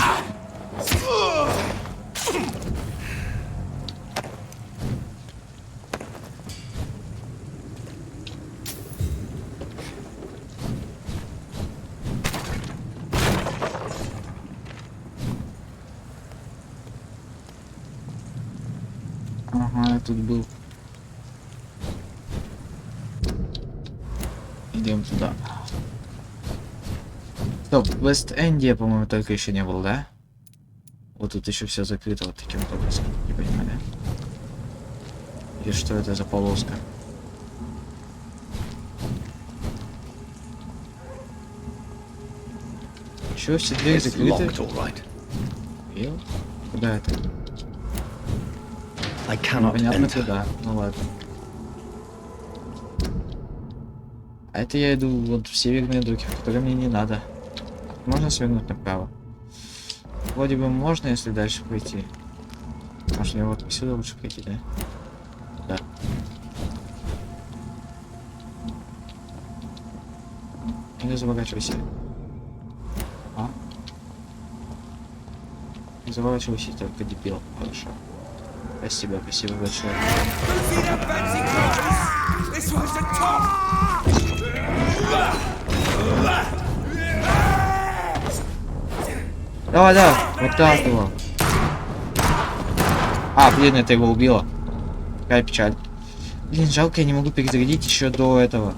Ага, я тут был. Идем туда. Стоп, в Вест-Энде, по-моему, только еще не был, да? Вот тут еще все закрыто вот таким вот образом. Не понимаю, да? Или что это за полоска? Еще все двери закрыты. Ел? Куда это? Понятно, куда. Ну ладно. А это я иду вот в северные доки, в которые мне не надо. Можно свернуть направо? Вроде бы можно, если дальше пойти. Может, мне вот сюда лучше пойти, да? Да. Не заворачивайся. А? Не заворачивайся, только дебил. Хорошо. Спасибо, спасибо большое. Давай, да, вот так его. А, блин, это его убило. Какая печаль. Блин, жалко, я не могу перезарядить еще до этого.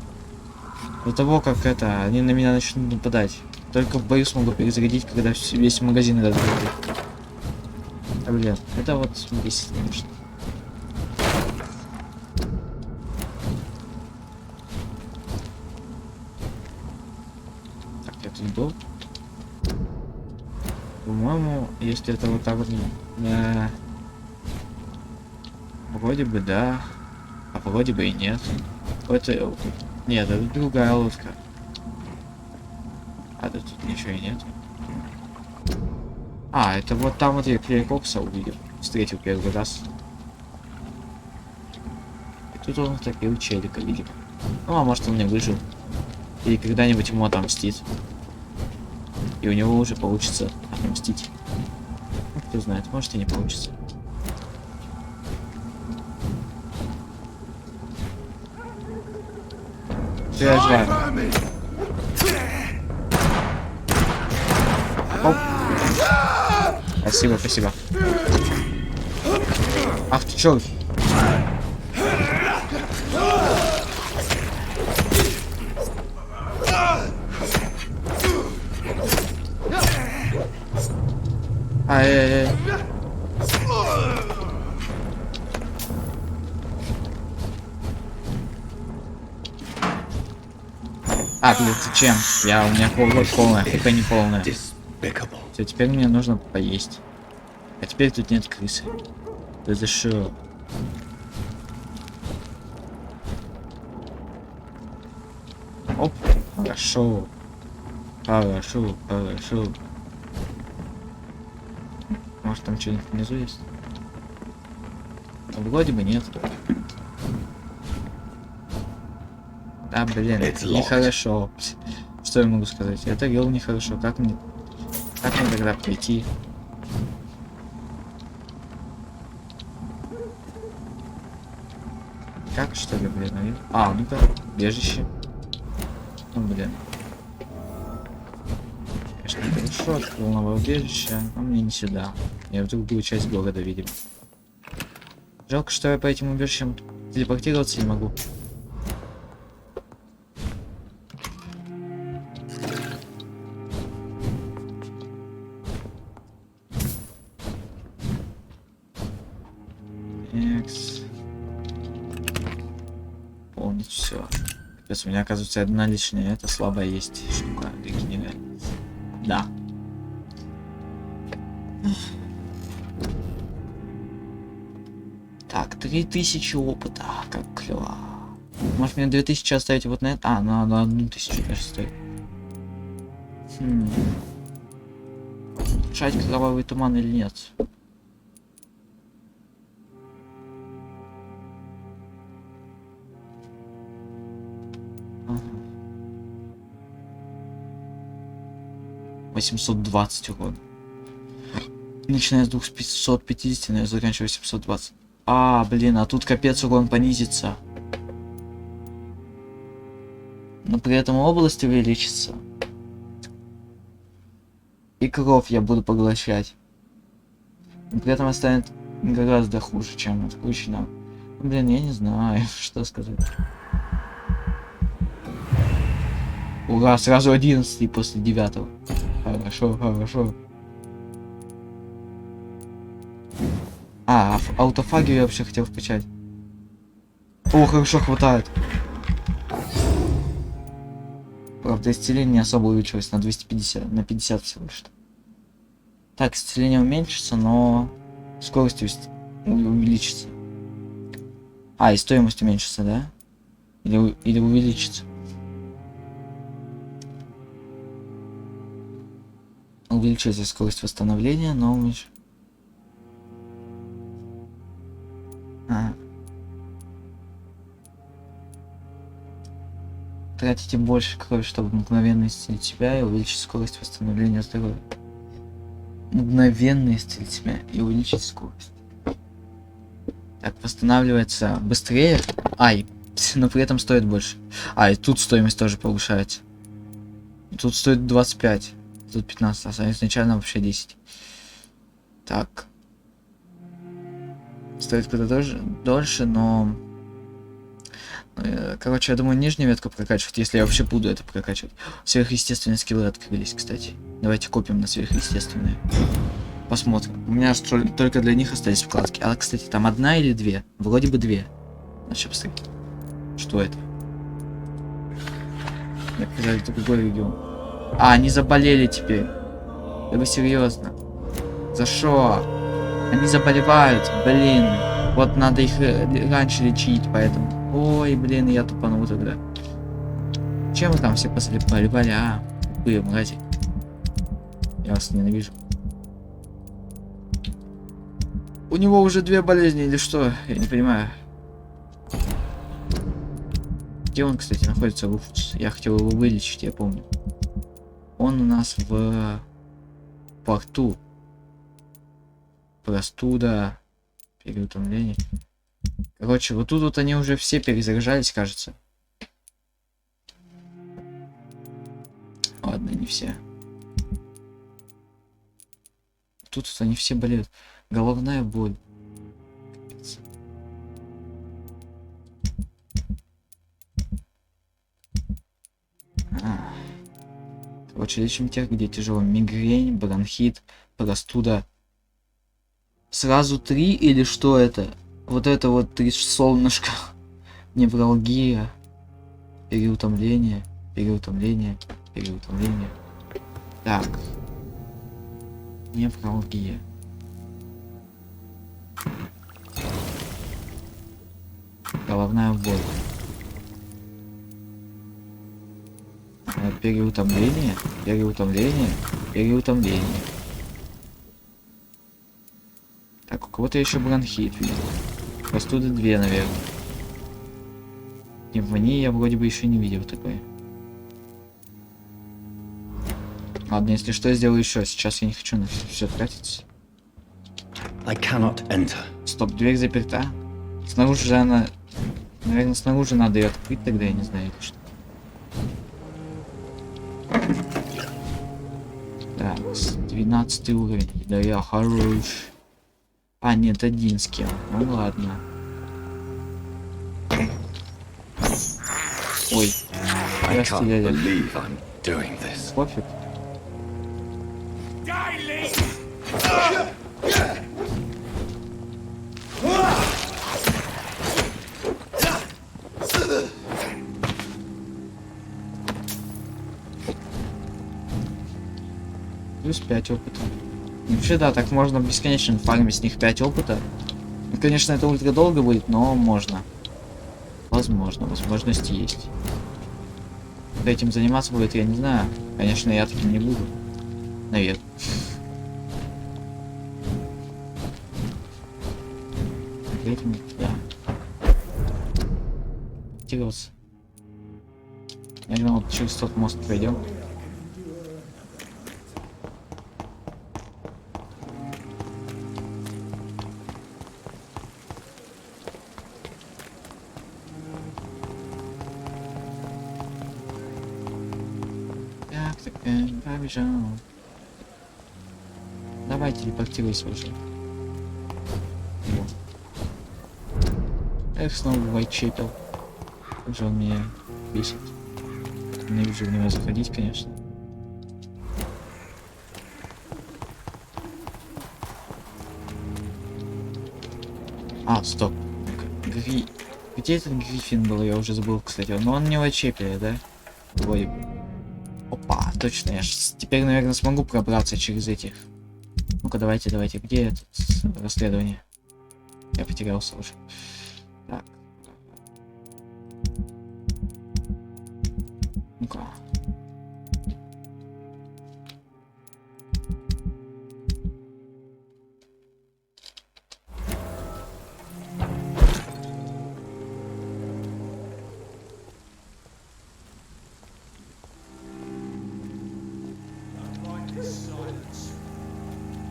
До того, как это, они на меня начнут нападать. Только в бою смогу перезарядить, когда весь магазин разберут. А, блин, это вот бесит, конечно. Так, я тут был. По-моему, если это вот так вот... Вроде бы да. А вроде бы и нет. Это... Нет, это другая лодка. А да тут ничего и нет. А, это вот там вот я Клейкокса увидел. встретил первый раз. И тут он утопил челика, видимо. Ну, а может он не выжил. И когда-нибудь ему отомстит. И у него уже получится отомстить. Ну, кто знает, может и не получится. Я желаю. Оп. Спасибо, спасибо. Ах ты чё? Ай-яй-яй. А, блин, зачем? У меня полная, хп не полная. Все, теперь мне нужно поесть. А теперь тут нет крысы. Да за что? Оп, хорошо. Хорошо, хорошо. Может там что-нибудь внизу есть? Ну, вроде бы нет. Да, блин, нехорошо. Что я могу сказать? Это вел нехорошо. Как мне тогда пройти? Как, что ли, блин, наверное? А, ну-ка, убежище. Ну, блин. Конечно, хорошо, открыл новое убежище, но мне не сюда. Я в другую часть города, видимо. Жалко, что я по этим убежищам телепортироваться не могу. Помнить все. Капец, у меня, оказывается, одна лишняя. Это слабая есть штука. Да. Так, 3000 опыта. Как клево. Может мне 2000 оставить вот на это? А, на 1000 даже стоит. Шать кровавый туман или нет? Ага. 820 урона. Начиная с 250, но я заканчиваю 720. А, блин, а тут капец урон понизится. Но при этом область увеличится. И кровь я буду поглощать. Но при этом станет гораздо хуже, чем отключено. Блин, я не знаю, что сказать. Ура, сразу 11 после 9. Хорошо, хорошо. А, аутофагию я вообще хотел вкачать. О, хорошо, хватает. Правда, исцеление не особо увеличилось на 250, на 50 всего лишь. Так, исцеление уменьшится, но скорость увеличится. А, и стоимость уменьшится, да? Или увеличится? Увеличивается скорость восстановления, но уменьшится. Тратите больше крови, чтобы мгновенно исцелить себя и увеличить скорость восстановления здоровья. Мгновенно исцелить себя и увеличить скорость. Так, восстанавливается быстрее. Ай, но при этом стоит больше. А, и тут стоимость тоже повышается. Тут стоит 25. Тут 15, а изначально вообще 10. Так. Стоит куда дольше, но... Короче, я думаю, нижнюю ветку прокачивать, если я вообще буду это прокачивать. Сверхъестественные скиллы открылись, кстати. Давайте копим на сверхъестественные. Посмотрим. У меня только для них остались вкладки. А, кстати, там одна или две? Вроде бы две. Значит, посмотрите. Что это? Я показали другой регион. А, они заболели теперь. Да вы серьезно? За что? Они заболевают, блин. Вот надо их раньше лечить, поэтому... Ой, блин, я тупанул тогда. Чем вы там все болевали? А, тупые мрази. Я вас ненавижу. У него уже 2 болезни или что? Я не понимаю. Где он, кстати, находится, Руфус? Я хотел его вылечить, я помню. Он у нас в порту. Простуда. Переутомление. Короче, вот тут вот они уже все перезаряжались, кажется. Ладно, не все. Тут вот они все болеют. Головная боль. Короче, лечим тех, где тяжело. Мигрень, бронхит, простуда. Сразу 3 или что это? Вот это вот 3 солнышка. Невралгия. Переутомление. Переутомление. Переутомление. Так. Невралгия. Головная боль. Переутомление. Переутомление. Переутомление. Так, у кого-то еще бронхит, видимо. Простуда 2, наверное. Пневмонии я вроде бы еще не видел такой. Ладно, если что, я сделаю еще. Сейчас я не хочу на все тратиться. Стоп, дверь заперта. Снаружи же она... Наверное, снаружи надо ее открыть тогда, я не знаю, или что. Так, 12 уровень. Да я хорош. А, нет, 1 с кем. Ну ладно. Ой. Пофиг. Плюс 5 опыта. Вообще, да, так можно бесконечно фармить с них 5 опыта. Ну, конечно, это ультра долго будет, но можно. Возможно, возможности есть. Как этим заниматься будет, я не знаю. Конечно, я таким не буду. Наверное. Этим, да. Тирос. Наверное, вот через тот мост пройдем. Побежал. Давай, телепортируйся уже. Эх, снова вайчепил. Уже он меня бесит. Не вижу в него заходить, конечно. А, стоп. Где этот Гриффин был? Я уже забыл, кстати. Но он не вайчепил, да? Вроде бы. Опа, точно, я теперь, наверное, смогу пробраться через этих. Ну-ка, давайте, где это расследование? Я потерялся уже. Так. Ну-ка.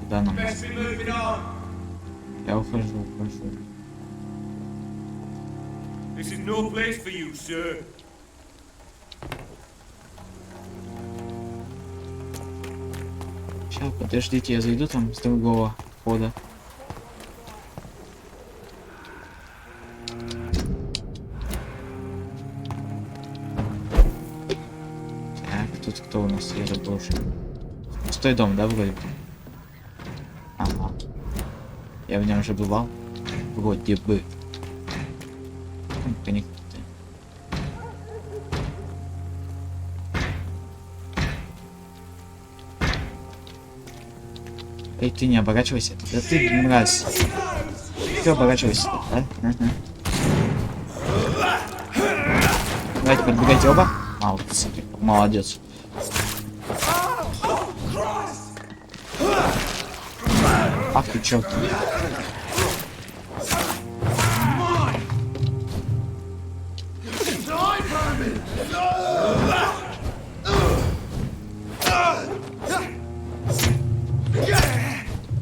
Куда нам? Я ухожу. This is no place for you, sir. Сейчас, подождите, я зайду там с другого хода. Так, тут кто у нас? Я забыл уже. Пустой дом, да, вроде бы? Ага. Я в нем уже бывал. Вроде бы. Эй, ты не оборачивайся. Да ты мразь. Ты оборачивайся, да? Давайте подбегайте оба. Молодец. Ах ты чё.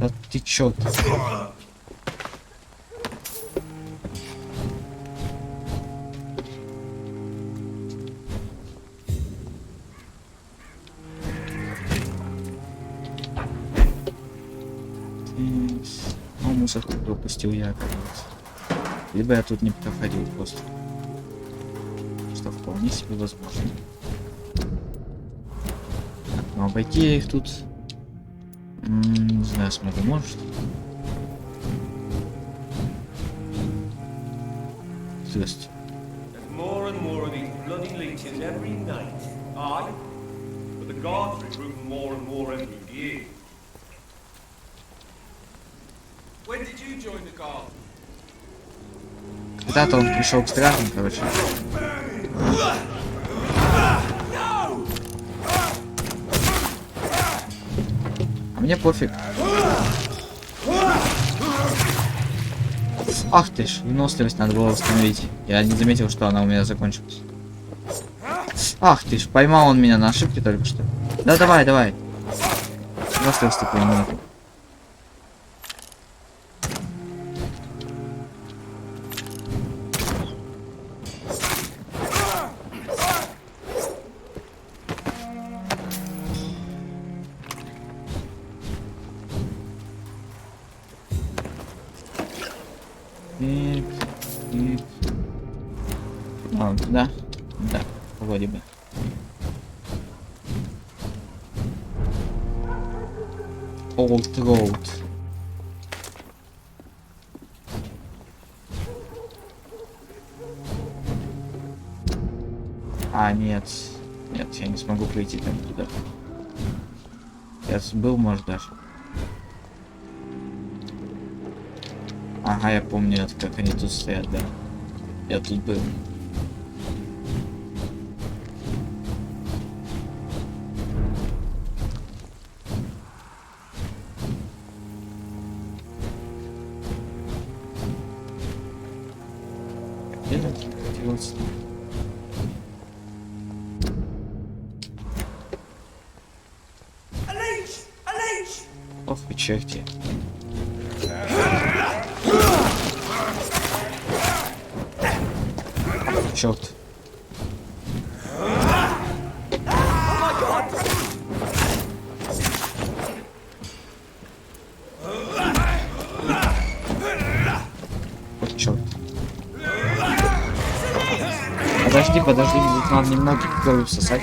Да ты чё? Ну, мусор пропустил я, кажется. Либо я тут не проходил просто. Что вполне себе возможно. Так, ну обойти я их тут... не знаю, смогу, может? Здрасте. More and more of these bloody leeches every night. Aye, but the guards recruit more and more every year. When did you join the guard? Когда-то он пришел к стражам, короче. А мне пофиг. Ах ты ж, выносливость надо было восстановить. Я не заметил, что она у меня закончилась. Ах ты ж, поймал он меня на ошибке только что. Да давай, давай. Выносливость такой нет. А, да? Да, вроде бы. Old Road. А, нет. Нет, я не смогу пройти там туда. Я был, может, даже. Ага, я помню, это как они тут стоят, да. Я тут был. Где это хотелось? Ох, вы черти. Черт. Вот черт. Подожди, подожди, тут надо немного крови всосать.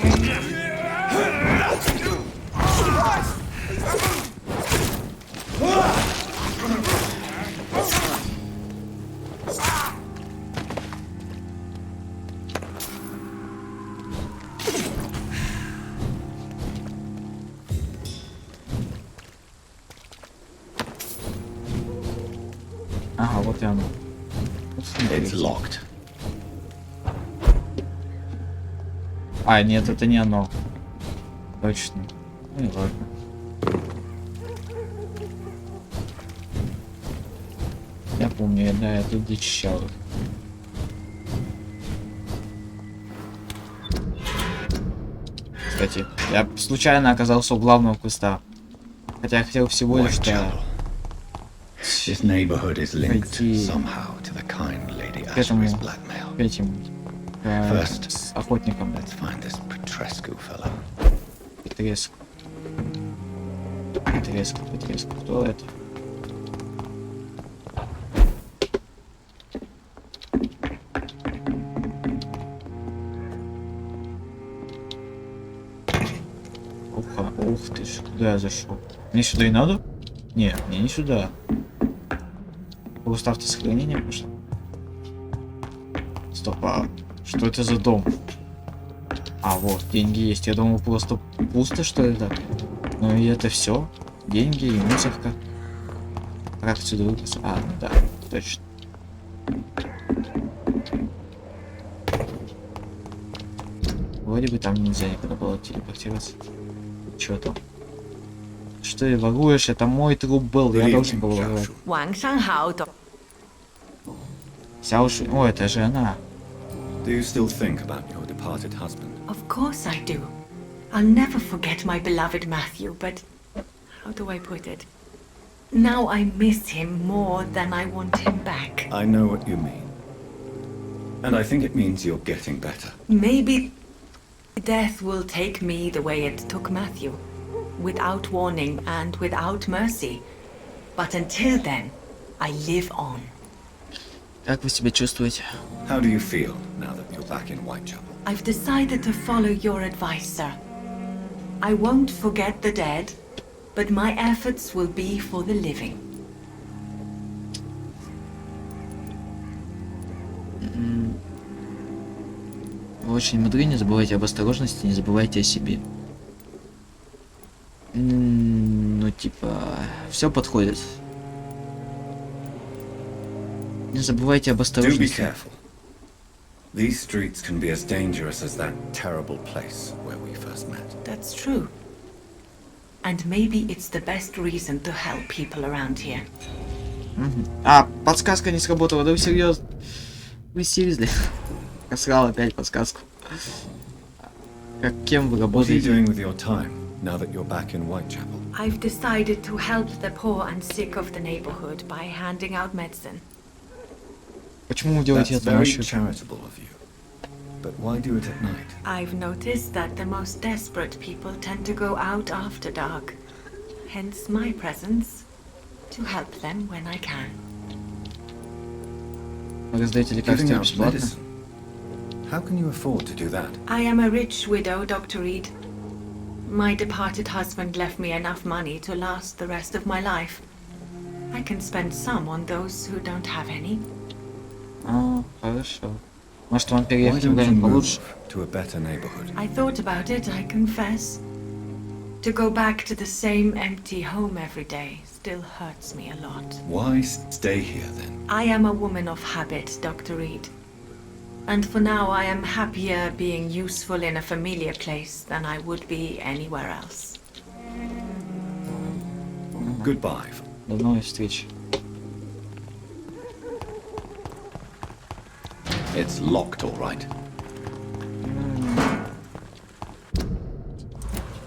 Ага, вот и оно. It's locked. А, нет, это не оно. Точно. Ну и ладно. Я помню, да, я тут зачищал их. Кстати, я случайно оказался у главного квеста. Хотя я хотел всего лишь This neighborhood is linked пойти somehow to the kind Lady к этому, Ashbury's blackmail. к этим, First, с охотником. let's find this Petrescu fellow. Петреску. Петреску, Петреску. Кто это? Уха, ух ты ж, куда я зашел? Мне сюда и надо? Не, мне не сюда. Просто автосохранение пошло. Стоп, а что это за дом? А, вот, деньги есть. Я думал, просто пусто, что ли, так? Ну и это все. Деньги и мусорка. Как отсюда выбраться? А, ну да, точно. Вроде бы там нельзя никуда было телепортироваться. Чё там? Что ты воруешь? Это мой труп был. Я должен был воровать. Сяоши. О, это же она. Do you still think about your departed husband? Of course I do. I'll never forget my beloved Matthew, but how do I put it? Now I miss him more than I want him back. I know what you mean. And I think it means you're getting better. Maybe death will take me the way it took Matthew, without warning and without mercy. But until then, I live on. Как вы себя чувствуете? How do you feel now that you're back in Whitechapel? I've decided to follow your advice, sir. I won't forget the dead, but my efforts will be for the living. Вы очень мудры, не забывайте об осторожности, не забывайте о себе. Ну, типа, все подходит. Не забывайте об Do be осторожности. careful. These streets can be as dangerous as that terrible place where we first met. That's true. And maybe it's the best reason to help people around here. А, подсказка не сработала, да вы серьезно? Вы серьезно? Просрал опять подсказку. Как кем вы What are you работаете? doing with your time now that you're back in Whitechapel? I've decided to help the poor and sick of the neighborhood by handing out medicine. Почему вы делаете That's это very ночью? charitable of you. But why do it at night? I've noticed that the most desperate people tend to go out after dark. Hence my presence, to help them when I can. Вы раздаете Giving лекарства out бесплатно? medicine? How can you afford to do that? I am a rich widow, Dr. Reed. My departed husband left me enough money to last the rest of my life. I can spend some on those who don't have any. А, хорошо. Может, вам Why переехать don't you куда-нибудь получше? move to a better neighborhood? I thought about it, I confess. To go back to the same empty home every day still hurts me a lot. Why stay here then? I am a woman of habit, Dr. Reed. And for now, I am happier being useful in a familiar place than I would be anywhere else. Goodbye. До новой встречи. It's locked, all right.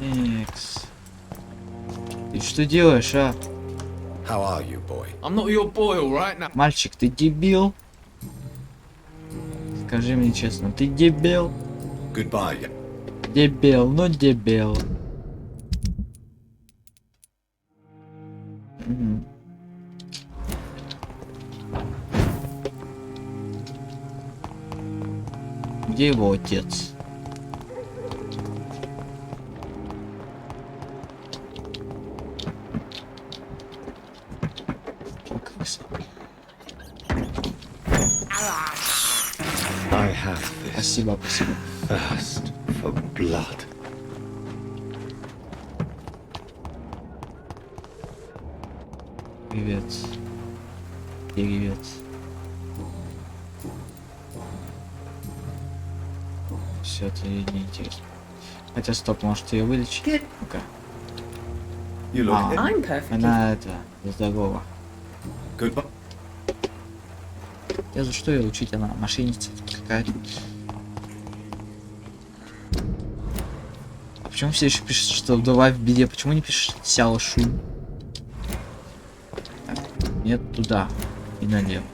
Экс. Ты что делаешь, а? How are you, boy? I'm not your boy, all right? Now, Мальчик, ты дебил? Скажи мне честно, ты дебил? Goodbye. Дебил, ну дебил. Мгм. Где его отец? О, крыса. I have this Спасибо, спасибо. thirst for blood. Привет. Привет. Все это неинтересно. Хотя стоп, может ее вылечить? Ну-ка. You look А, I'm perfectly она это, здорова. Goodbye. Я за что ее учить? Она мошенница какая-то. А почему все еще пишут, что вдова в беде? Почему не пишут Сяо Шу? Так, нет, туда и налево.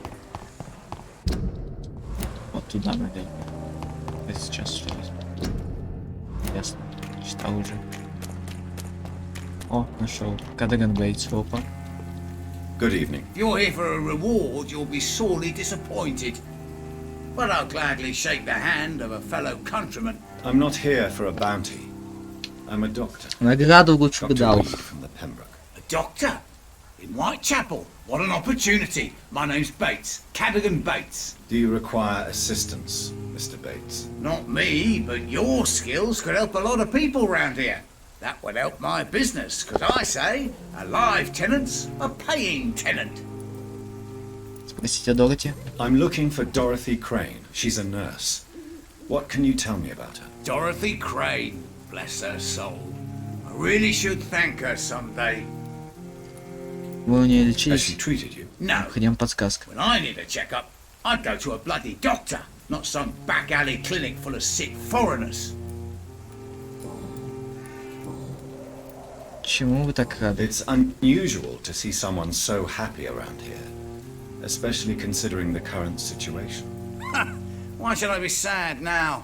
Вот туда налево. Это сейчас что возьму? Ясно. Читал уже. О, нашел. Кадаган Бейтс, опа. Good evening. If you're here for a reward, you'll be sorely disappointed. But I'll gladly shake the hand of a fellow countryman. I'm not here for a bounty. I'm a doctor. Награду лучше бы Dr. дал. Reed from the Pembroke. A doctor? In Whitechapel? What an opportunity. My name's Bates. Cadogan Bates. Do you require assistance, Mr. Bates? Not me, but your skills could help a lot of people round here. That would help my business, because I say, a live tenant's a paying tenant. Спросите о Дороти. I'm looking for Dorothy Crane. She's a nurse. What can you tell me about her? Dorothy Crane, bless her soul. I really should thank her someday. Вы у нее Has лечились? she treated you? No. Необходима подсказка. When I need a checkup, I'd go to a bloody doctor, not some back alley clinic full of sick foreigners. Чему вы так рады? It's unusual to see someone so happy around here, especially considering the current situation. Why should I be sad now?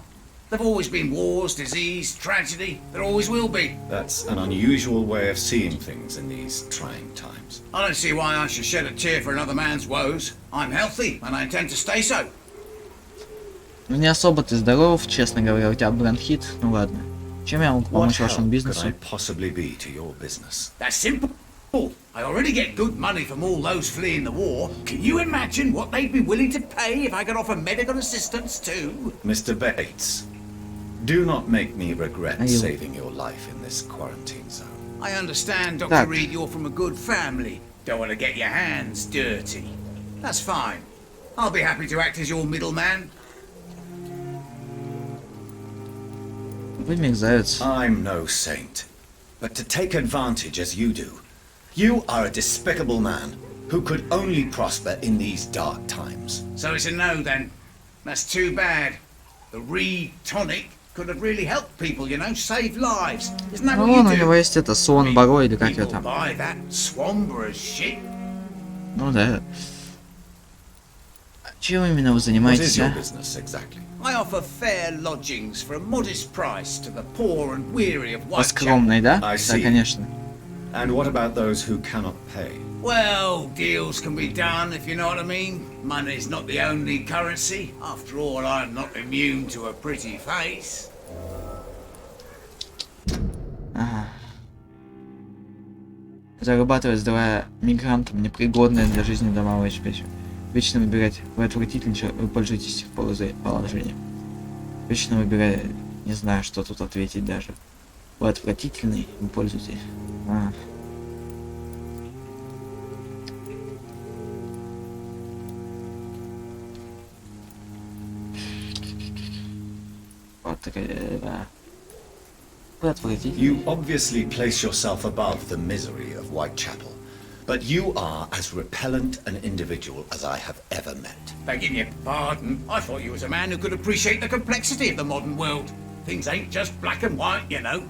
There've always been wars, disease, tragedy. There always will be. That's an unusual way of seeing things in these trying times. I don't see why I should shed a tear for another man's woes. I'm healthy, and I intend to stay so. Ну не особо ты здоров, честно говоря, у тебя бронхит. Ну ладно. Чем я могу What помочь help вашему could бизнесу? I possibly be to your business? That's simple. I already get good money from all those fleeing the war. Can you imagine what they'd be willing to pay if I could offer medical assistance too? Mr. Bates, do not make me regret Are you- saving your life in this quarantine zone. I understand, Dr. Reed, you're from a good family. Don't want to get your hands dirty. That's fine. I'll be happy to act as your middleman. Вы мерзавец. I'm no saint, but to take advantage as you do, you are a despicable man who could only prosper in these dark times. So it's a no then. That's too bad. The Reed tonic could have really helped people, you know, save lives. Isn't that Ну what вон у you него do? есть это сон, баро или как его People там. buy that Swamborous shit. Ну да. Чем именно вы What is занимаетесь, your а? business exactly? I offer fair lodgings for a modest price to the poor and weary of По Whitechapel. скромной, да? I Да, see. конечно. And what about those who cannot pay? Well, deals can be done, if you know what I mean. Money's not the only currency. After all, I'm not immune to a pretty face. Ага. Зарабатывать, давая мигрантам непригодные для жизни дома в обеспечивать. Вечно выбирать. Вы отвратительно, вы пользуетесь их положением. Вечно выбирая, не знаю, что тут ответить даже. Вы отвратительный, вы пользуетесь. А. Вот такая, да. Вы отвратительный. You obviously place yourself above the misery of Whitechapel, but you are as repellent an individual as I have ever met. Begging your pardon, I thought you was a man who could appreciate the complexity of the modern world. Things ain't just black and white, you know.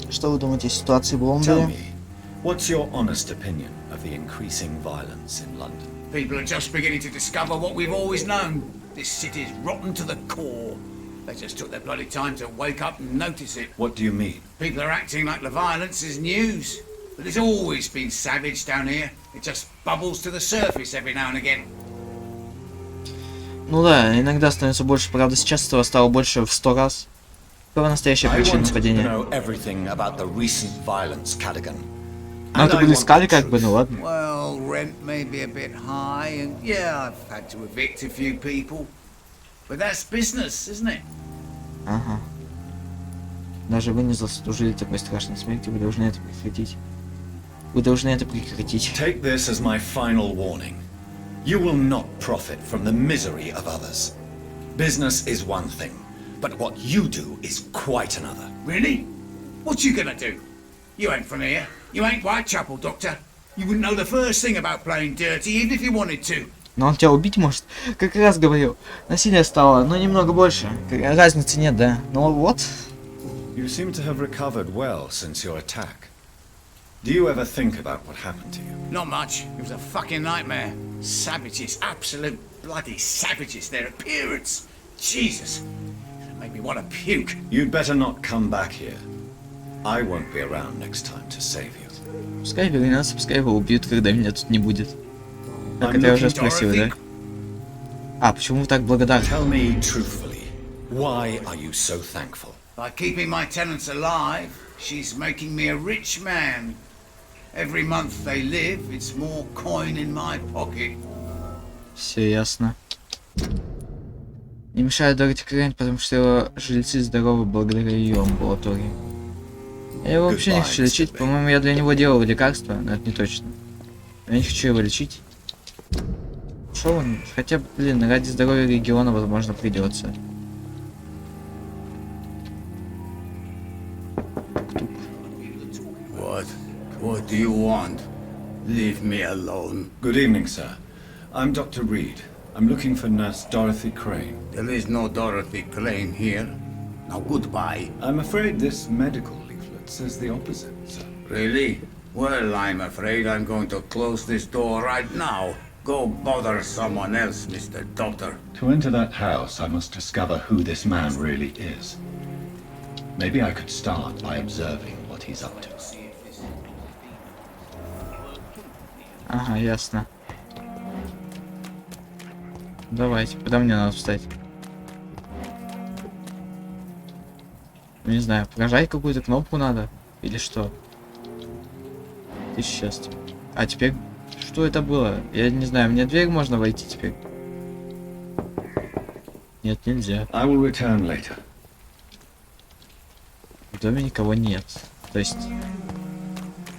Что вы думаете о ситуации в Tell Лондоне? me, what's your honest opinion of the increasing violence in London? People are just beginning to discover what we've always known. This city's rotten to the core. They just took their bloody time to wake up and notice it. What do you mean? People are acting like the violence is news. But it's always been savage down here. It just bubbles to the surface every now and again. Ну да, иногда становится больше, правда сейчас этого стало больше в 100 раз. Какова настоящая I причина want to нападения? know everything about the recent violence, Cadogan. Ну это были скали как бы, ну ладно. Well, rent may be a bit high, and yeah, I've had to evict a few people. But that's business, isn't it? Ага. Даже вы не заслужили такой страшной смерти, вы должны это прекратить. Вы должны это прекратить. Take this as my final warning. You will not profit from the misery of others. Business is one thing, but what you do is quite another. Really? What you gonna do? You ain't from here. You ain't Whitechapel, Doctor. You wouldn't know the first thing about playing dirty, even if you wanted to. Но он тебя убить может. Как раз говорил. Насилие стало, но немного больше. Разницы нет, да. Ну вот. You seem to have recovered well since your attack. Do you ever think about what happened to you? Not much. It was a fucking nightmare. Savages, absolute bloody savages. Their appearance. Jesus. It made me want to puke. You'd better not come back here. I won't be around next time to save you. Пускай вернется, пускай его убьют, когда меня тут не будет. Как I'm это я уже looking, спросил, Dorothy. да? А, почему вы так благодарны? Tell me truthfully, why are you so thankful? By keeping my tenants alive, she's making me a rich man. Every month they live, it's more coin in my pocket. Все ясно. Не мешает Дороти Крейн, потому что его жильцы здоровы благодаря ее амбулатории. Я его вообще не хочу лечить. По-моему, я для него делал лекарства, но это не точно. Я не хочу его лечить. Шо он? Хотя, блин, ради здоровья региона, возможно, придется. What do you want? Leave me alone. Good evening, sir. I'm Dr. Reed. I'm looking for Nurse Dorothy Crane. There is no Dorothy Crane here. Now goodbye. I'm afraid this medical leaflet says the opposite, sir. Really? Well, I'm afraid I'm going to close this door right now. Go bother someone else, Mr. Doctor. To enter that house, I must discover who this man really is. Maybe I could start by observing what he's up to. Ага, ясно. Давайте, куда мне надо встать? Не знаю, прожать какую-то кнопку надо? Или что? Ты счастье. А теперь... Что это было? Я не знаю, мне в дверь можно войти теперь? Нет, нельзя. I will return later. В доме никого нет. То есть...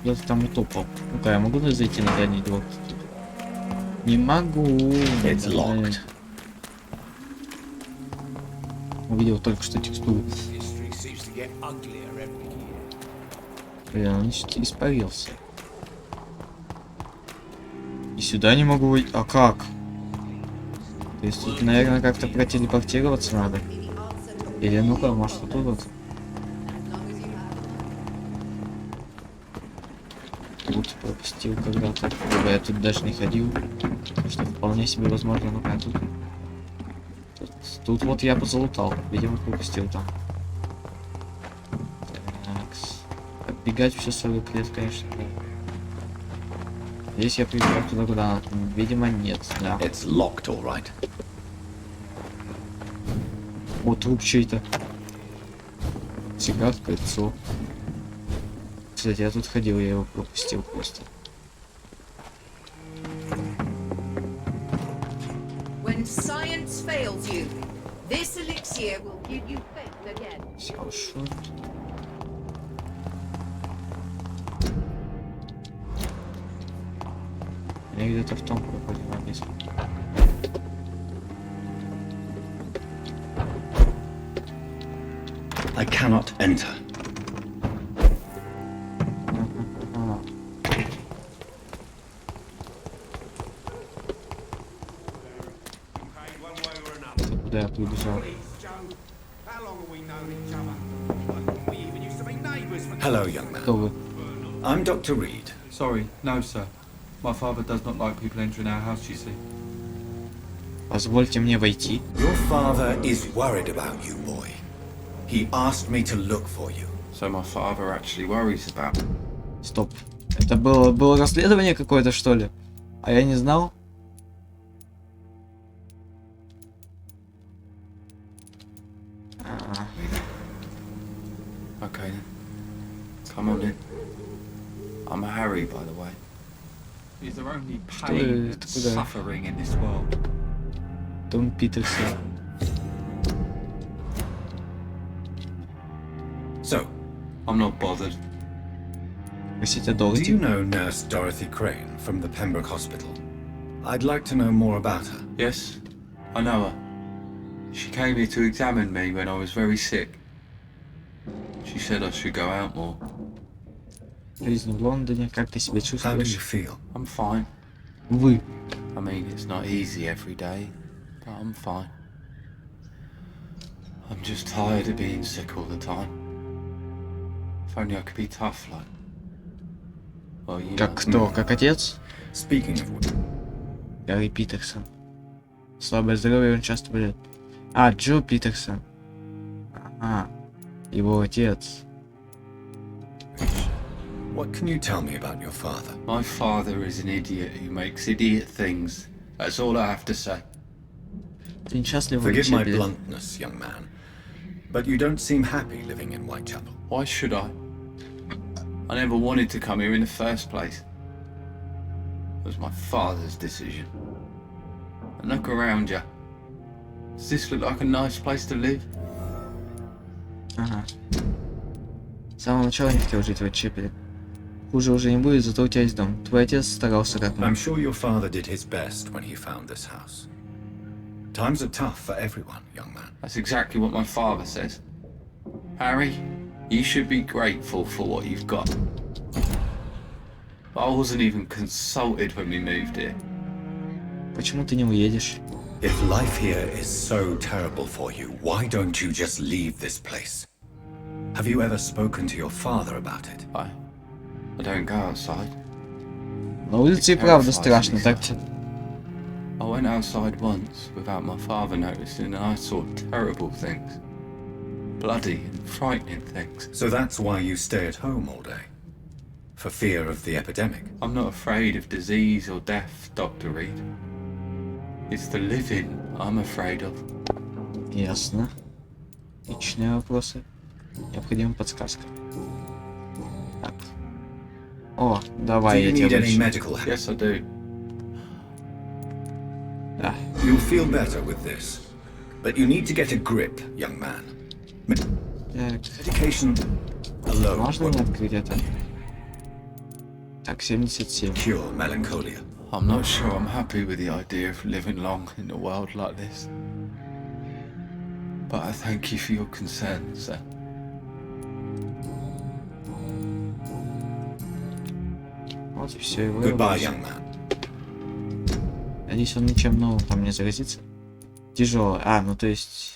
Кто-то там утопал. Ну-ка, я могу зайти на задний двор? Не могу. It's locked. Увидел только что текстуру. Блин, он испарился. И сюда не могу выйти. А как? То есть тут, наверное, как-то протелепортироваться надо. Или ну-ка, может тут вот. Вот пропустил когда-то. Я тут даже не ходил. Что вполне себе возможно, ну-ка тут. Тут вот я позалутал. Видимо, пропустил там. Так. Оббегать все 40 лет, конечно, да. Здесь я прибегал туда, куда надо. Видимо, нет, да. It's locked, all right. О, труп чей-то. Сигар, кольцо. Кстати, я тут ходил, я его пропустил просто. When science fails you, this elixir will give you faith again. Хорошо. Я где-то в том проходил вниз. I cannot enter. Куда я прибежал? Hello, young man. Кто вы? I'm Dr. Reed. Sorry, no, sir. My father does not like people entering our house, you see. Позвольте мне войти. Your father is worried about you, boy. He asked me to look for you. So my father actually worries about... Стоп. Это было расследование какое-то, что ли? А я не знал? Okay then. Come on in. I'm Harry, by the way. Is there only pain and suffering in this world? Том Питерсон. So, I'm not bothered. Do you know Nurse Dorothy Crane from the Pembroke Hospital? I'd like to know more about her. Yes, I know her. She came here to examine me when I was very sick. She said I should go out more. Жизнь в Лондоне. Как ты себя чувствуешь? How do you feel? I'm fine. Вы. I mean, it's not easy every day, but I'm fine. I'm just tired of being sick all the time. If only I could be tough, like. Well, you Как кто? Как отец? Speaking of which. Гарри Питерсон. Слабое здоровье, он часто болеет. А, Джо Питерсон. Ага. Его отец. What can you tell me about your father? My father is an idiot who makes idiot things. That's all I have to say. Ты несчастлив в Forgive my Whitechapel. bluntness, young man, but you don't seem happy living in Whitechapel. Why should I? I never wanted to come here in the first place. It was my father's decision. And look around you. Does this look like a nice place to live? Ага. С самого начала не хотел жить в Whitechapel. Хуже уже не будет, зато у тебя есть дом. Твой отец старался как мог. I'm sure your father did his best when he found this house. Times are tough for everyone, young man. That's exactly what my father says. Harry, you should be grateful for what you've got. But I wasn't even consulted when we moved here. Почему ты не уедешь? If life here is so terrible for you, why don't you just leave this place? Have you ever spoken to your father about it? I don't go outside. На улице и правда страшно, так-то. I went outside once without my father noticing and I saw terrible things. Bloody and frightening things. So that's why you stay at home all day? For fear of the epidemic? I'm not afraid of disease or death, Dr. Reed. It's the living I'm afraid of. Ясно. Личные вопросы. Необходима подсказка. Так. О, давай я тебя вылечу. Yes, I do. Да. You'll feel better with this. But you need to get a grip, young man. Так. Medication alone. Можно мне открыть это? Так, 77. Cure melancholia. I'm not sure I'm happy with the idea of living long in a world like this. But I thank you for your concern, sir. Вот и все, его. Goodbye, young man. Надеюсь, он ничем новым там не заразится. Тяжелый. А, ну то есть...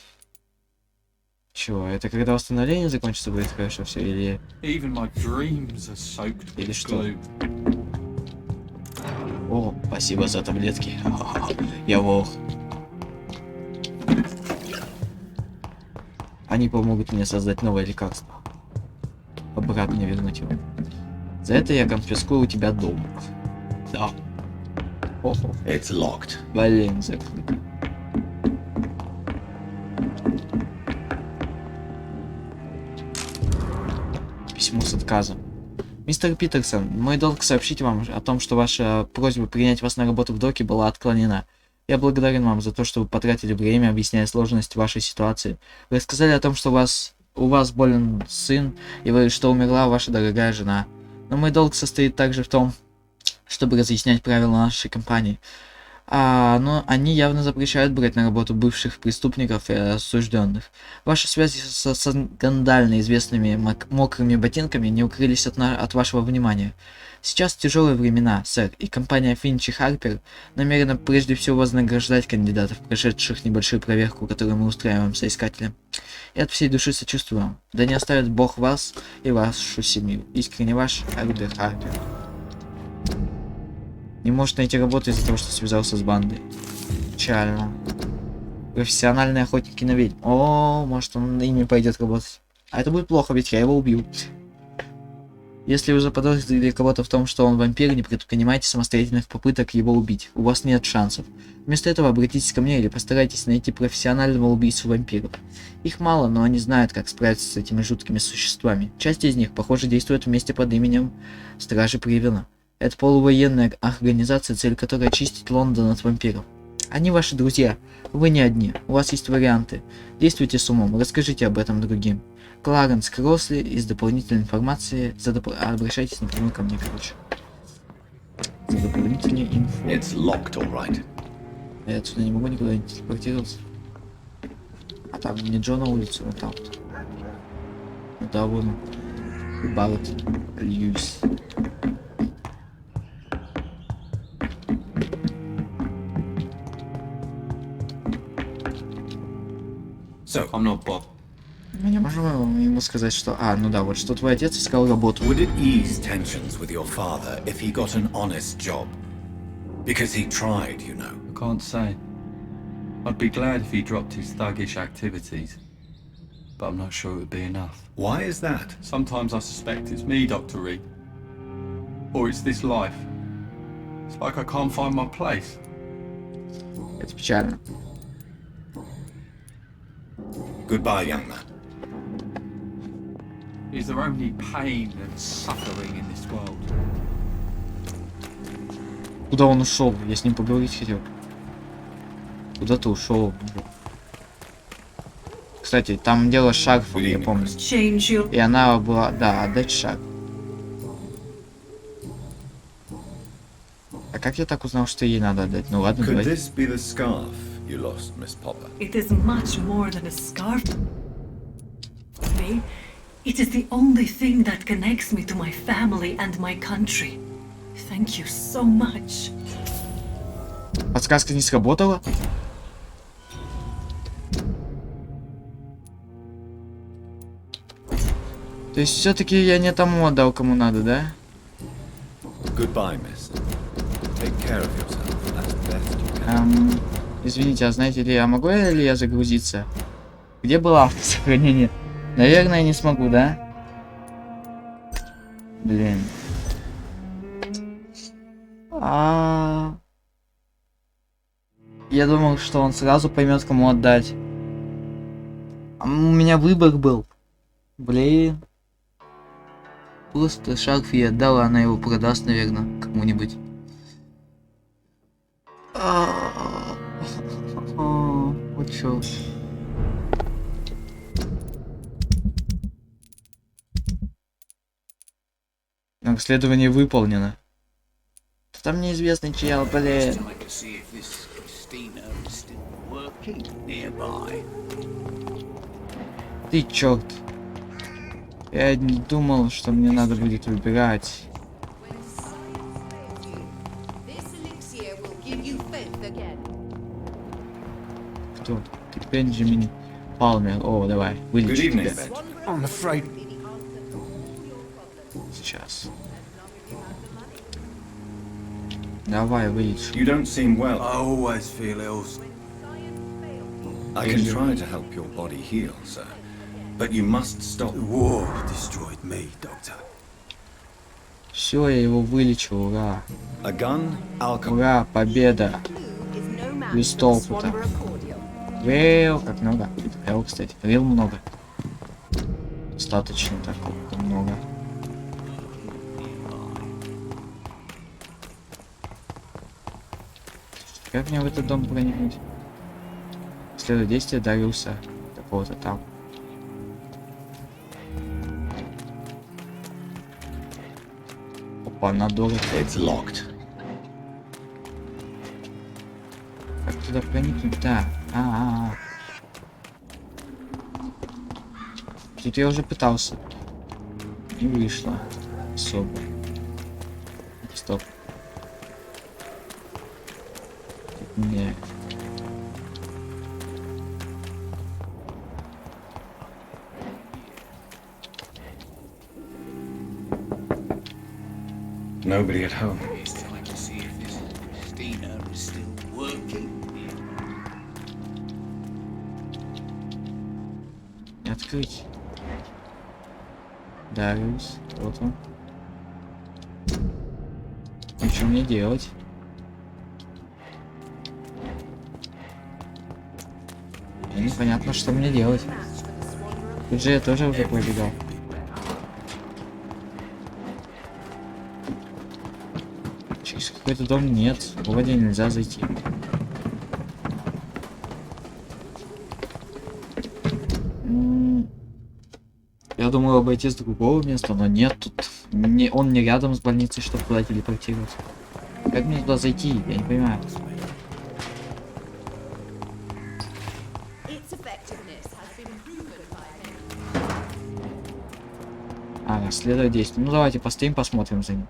Чего? Это когда восстановление закончится, будет хорошо все? Или... Even my dreams are soaked with Или что? glue. О, спасибо за таблетки. Я волк. Они помогут мне создать новое лекарство. Обратно вернуть его. За это я конфискую у тебя дом. Да. Охо. It's locked. Блин, закрыто. Письмо с отказом. Мистер Питерсон, мой долг сообщить вам о том, что ваша просьба принять вас на работу в доке была отклонена. Я благодарен вам за то, что вы потратили время, объясняя сложность вашей ситуации. Вы рассказали о том, что у вас болен сын, и что умерла ваша дорогая жена. Но мой долг состоит также в том, чтобы разъяснять правила нашей компании. Но они явно запрещают брать на работу бывших преступников и осужденных. Ваши связи со скандально известными мокрыми ботинками не укрылись от вашего внимания. Сейчас тяжелые времена, сэр, и компания Финч и Харпер намерена прежде всего вознаграждать кандидатов, прошедших небольшую проверку, которую мы устраиваем соискателям. И от всей души сочувствую вам. Да не оставит Бог вас и вашу семью. Искренне ваш Альбер Харпер. Не может найти работу из-за того, что связался с бандой. Печально. Профессиональные охотники на ведьм. О, может он ими пойдет работать. А это будет плохо, ведь я его убил. Если вы заподозрили кого-то в том, что он вампир, не предпринимайте самостоятельных попыток его убить. У вас нет шансов. Вместо этого обратитесь ко мне или постарайтесь найти профессионального убийцу вампиров. Их мало, но они знают, как справиться с этими жуткими существами. Часть из них, похоже, действует вместе под именем Стражи Привена. Это полувоенная организация, цель которой очистить Лондон от вампиров. Они ваши друзья. Вы не одни. У вас есть варианты. Действуйте с умом. Расскажите об этом другим. Кларенс Кросли из дополнительной информации. Обращайтесь напрямую ко мне, короче. За дополнительной инфо. It's locked, all right. Я отсюда не могу никуда не телепортироваться. А там не Джо на улицу, вот там вот. Ну да, вон. Барретт Льюис. So, I'm not Bob. Мы не можем ему сказать, что... ну да, вот что твой отец искал работу. Would it ease tensions with your father if he got an honest job? Because he tried, you know. I can't say. I'd be glad if he dropped his thuggish activities. But I'm not sure it would be enough. Why is that? Sometimes I suspect it's me, Dr. Reed. Or it's this life. It's like I can't find my place. Это печально. Goodbye, young man. Is there only pain and suffering in this world? Куда он ушел? Я с ним поговорить хотел. Куда ты ушел? Кстати, там дело с шарфом, я помню. И она была... Да, отдать шарф. А как я так узнал, что ей надо отдать? Ну ладно, Could давай. this be the scarf you lost, Miss Popper? It is much more than a scarf. It is the only thing that connects me to my family and my country. Thank you so much. Подсказка не сработала? То есть все-таки я не тому отдал, кому надо, да? Goodbye, miss. Take care of yourself as best you can. Извините, а знаете ли, а могу ли я загрузиться? Где было автосохранение? Наверное, не смогу, да? Блин. Я думал, что он сразу поймет, кому отдать. У меня выбор был. Блин. Просто шарф ей отдал, а она его продаст, наверное, кому-нибудь. Вот чё. Обследование выполнено. Там неизвестный чел, блин. Ты чёрт. Я не думал, что мне надо будет выбирать. Кто? Ты Бенджамин Палмер. О, давай, вылечи тебя. Сейчас. Давай, вылечи. You don't seem well. I always feel ill. I can try to help your body heal, sir. But you must stop. The war destroyed me, Doctor. Все, я его вылечу, ура. A gun, alcohol. Ура, победа. Плюс опыта. Вэйл, как много. Вэйл, кстати, вэйл много. Достаточно так много. Как мне в этот дом проникнуть? Следует действие Дариуса. Такого-то там. Опа, надолго. It's locked. Как туда проникнуть? Да. Тут я уже пытался. Не вышло. Особо. Стоп. Нет. Nobody at home. Не открыть. Дариус. Вот он. И что мне делать? Непонятно, что мне делать. Тут же я тоже уже пробегал. Через какой-то дом нет. Вроде нельзя зайти. Я думал обойти с другого места, но нет, тут он не рядом с больницей, чтобы туда телепортироваться. Как мне туда зайти? Я не понимаю. Следует действие. Ну давайте постоим, посмотрим за ним.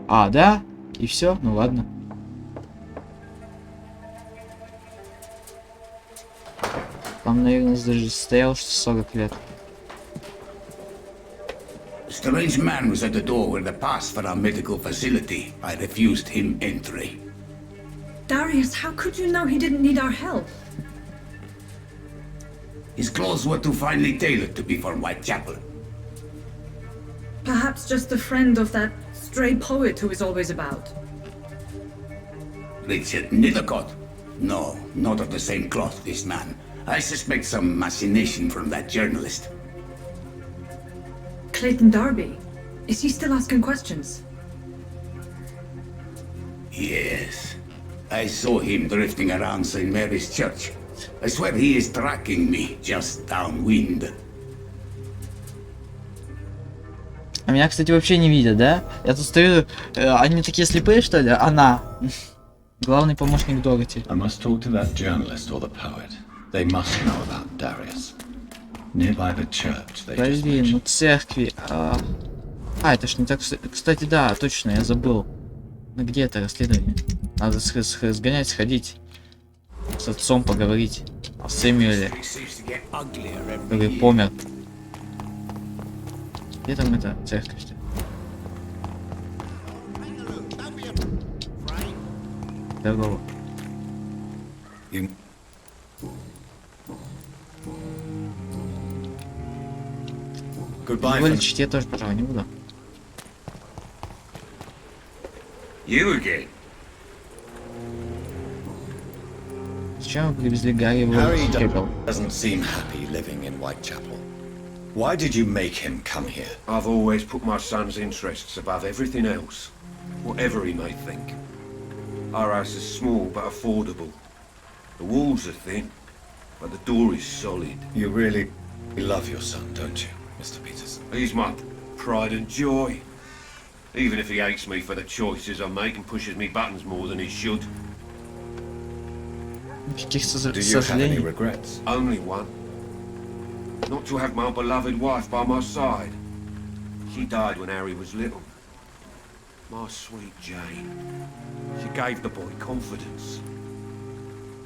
Да? И все? Ну ладно. Там, наверное, даже стоял 40 лет. A strange man was at the door with a pass for our medical facility. I refused him entry. Darius, how could you know he didn't need our help? His clothes were too finely tailored to be for Whitechapel. Perhaps just a friend of that stray poet who is always about. Richard Nethercott? No, not of the same cloth, this man. I suspect some machination from that journalist. Clayton Darby? Is he still asking questions? Yes. I saw him drifting around St. Mary's Church. I swear he is tracking me just downwind. А меня, кстати, вообще не видят, да? Я тут стою... они такие слепые, что ли? Она. Главный помощник Дороти. I must talk to that journalist or the poet. They must know about Darius. Nearby the church they just Блин, mentioned. ну церкви. Это ж не так... Кстати, да, точно, я забыл. Ну где это расследование? Надо сгонять, сходить. С отцом поговорить. Сэмюэле, It seems to get uglier every который year. помер. Где там эта церковь-то? Здорово. Goodbye. Вылечить я тоже, пожалуй, не буду. You again? Зачем вы привезли Гарри в Harry Чепел? doesn't seem happy living in Whitechapel. Why did you make him come here? I've always put my son's interests above everything else, whatever he may think. Our house is small but affordable. The walls are thin, but the door is solid. You really love your son, don't you, Mr. Peterson? He's my pride and joy. Even if he hates me for the choices I make and pushes me buttons more than he should. Никаких Do you have any сожалений. regrets? Only one. Not to have my beloved wife by my side. She died when Harry was little. My sweet Jane. She gave the boy confidence.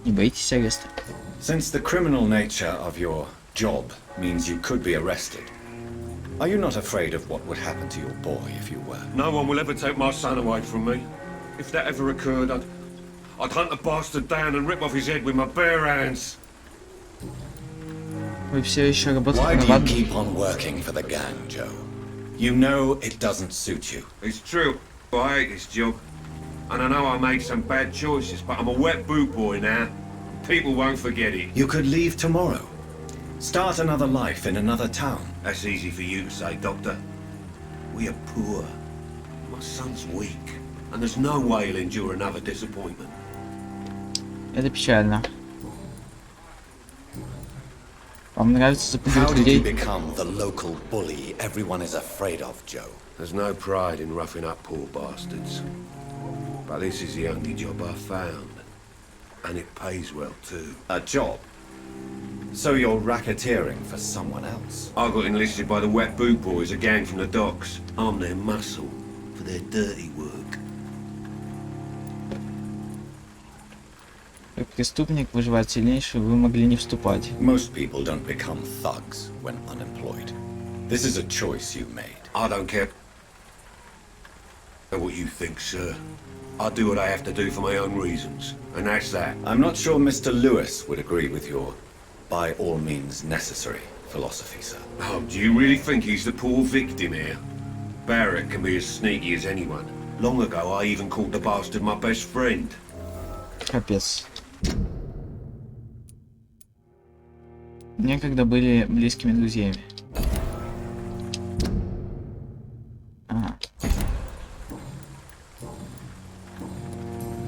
Не боитесь ареста? Since the criminal nature of your job means you could be arrested, are you not afraid of what would happen to your boy if you were? No one will ever take my son away from me. If that ever occurred, I'd hunt the bastard down and rip off his head with my bare hands. Вы все еще Why работаете do на you бабу? keep on working for the gang, Joe? You know it doesn't suit you. It's true. I hate this job. And I know I made some bad choices, but I'm a wet boot boy now. People won't forget it. You could leave tomorrow. Start another life in another town. That's easy for you to say, Doctor. We are poor. My son's weak. And there's no way he'll endure another disappointment. Это печально. Вам нравится How запугивать did you людей? become the local bully everyone is afraid of, Joe? There's no pride in roughing up poor bastards. But this is the only job I've found. And it pays well, too. A job? So you're racketeering for someone else? I got enlisted by the Wet Boot Boys, a gang from the docks. I'm their muscle for their dirty work. Как преступник выживает сильнейший, вы могли не вступать. Most people don't become thugs when unemployed. This is a choice you made. I don't care what you think, sir. I do what I have to do for my own reasons, and that's that. I'm not sure Mr. Lewis would agree with your by all means necessary philosophy, sir. Oh, do you really think he's the poor victim here? Barrett can be as sneaky as anyone. Long ago, I even called the bastard my best friend. Капец. Некогда были близкими друзьями. Ага.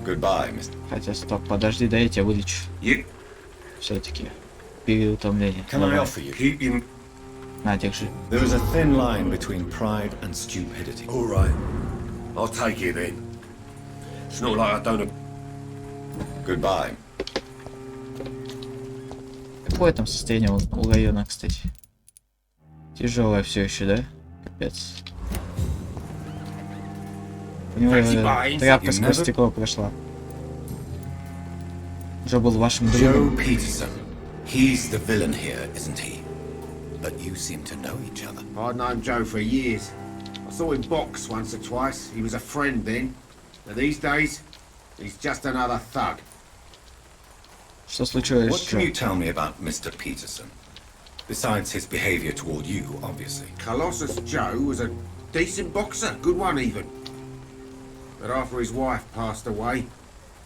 Goodbye, Mr. Хотя, стоп, подожди, дай я тебя вылечу. Все-таки. Переутомление. Can I offer you? Keep him. На, держи. There is a thin line between pride and stupidity. All right. I'll take it then. It's not like I don't... Goodbye. Какое там состояние у района, кстати? Тяжелое все еще, да? Капец. У него тряпка сквозь стекло прошла. Джо был вашим Joe другом. Peterson. He's the villain here, isn't he? But you seem to know each other. I'd known Joe for years. I saw him box once or twice. He was a friend then. But these days, he's just another thug. Что случилось, What can Джо? you tell me about Mr. Peterson? Besides his behavior toward you, obviously. Colossus Joe was a decent boxer, good one even. But after his wife passed away,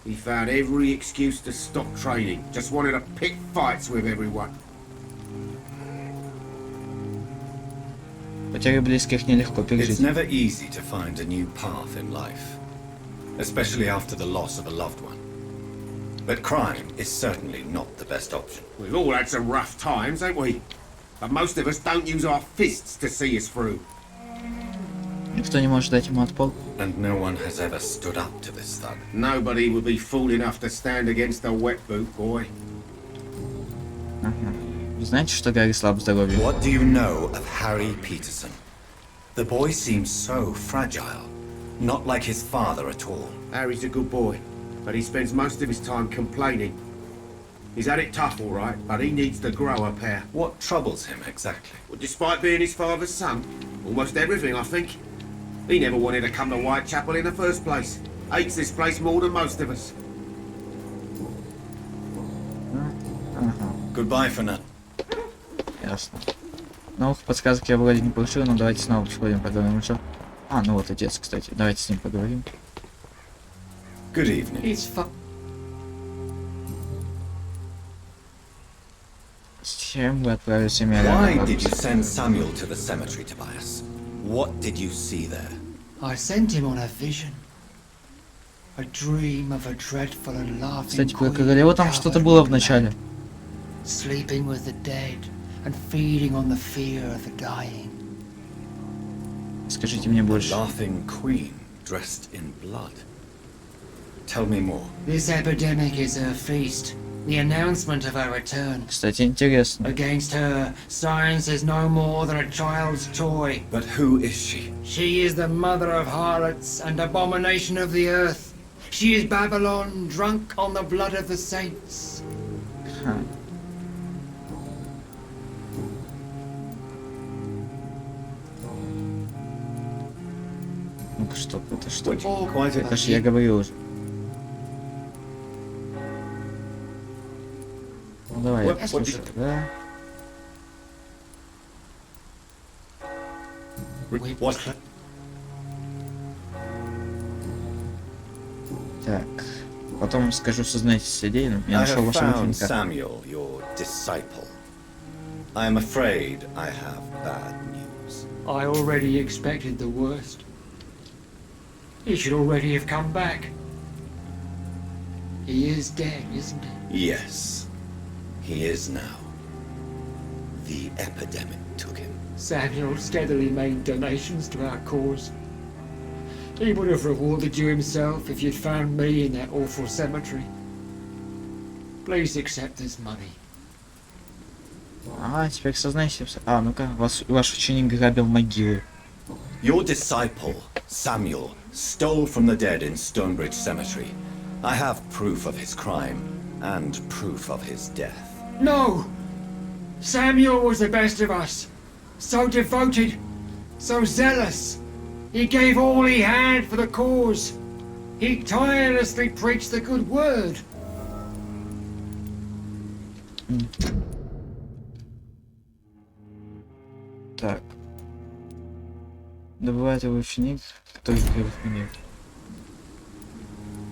he found every excuse to stop training. Just wanted to pick fights with everyone. Потерю близких нелегко It's пережить. never easy to find a new path in life, especially after the loss of a loved one. But crime is certainly not the best option. We've all had some rough times, ain't we? But most of us don't use our fists to see us through. Никто не может дать ему отпор. And no one has ever stood up to this thug. Nobody would be fool enough to stand against a wet boot boy. Ага. Вы знаете, что Гарри слаб здоровьем? What do you know of Harry Peterson? The boy seems so fragile, not like his father at all. Harry's a good boy, but he spends most of his time complaining. He's had it tough, all right, but he needs to grow a pair. What troubles him exactly? Well, despite being his father's son, almost everything, I think. He never wanted to come to Whitechapel in the first place. Hates this place more than most of us. Goodbye for now. Ясно. Новых подсказок я вроде не получил, но давайте снова сходим, поговорим. Что? А, ну вот отец, кстати. Давайте с ним поговорим. Good evening. It's fun. С чем вы отправили семья? Why did you send Samuel to the cemetery, Tobias? What did you see there? I sent him on a vision. A dream of a dreadful and laughing Кстати, про королеву там что-то было в начале. Sleeping with the dead and feeding on the fear of the dying. Скажите мне больше. Laughing queen dressed in blood. Tell me more. This epidemic is her feast, the announcement of her return. Кстати, интересно. Against her, science is no more than a child's toy. But who is she? She is the mother of harlots and abomination of the earth. She is Babylon, drunk on the blood of the saints. Ну что, это что? Это же я говорил уже. Ну давай, я послушаю, да? Так, потом скажу, сознайтесь идеей, но я нашел вашего ученика. Samuel, your disciple. I am afraid I have bad news. I already expected the worst. He should already have come back. He is dead, isn't he? Yes, he is now. The epidemic took him. Samuel steadily made donations to our cause. He would have rewarded you himself if you'd found me in that awful cemetery. Please accept this money. А, теперь сознайся. А, ну-ка, ваш ученик грабил могилы. Your disciple, Samuel, stole from the dead in Stonebridge Cemetery. I have proof of his crime and proof of his death. No! Samuel was the best of us. So devoted, so zealous. He gave all he had for the cause. He tirelessly preached the good word. Так. Добывает его ученик, который прибыл в мир.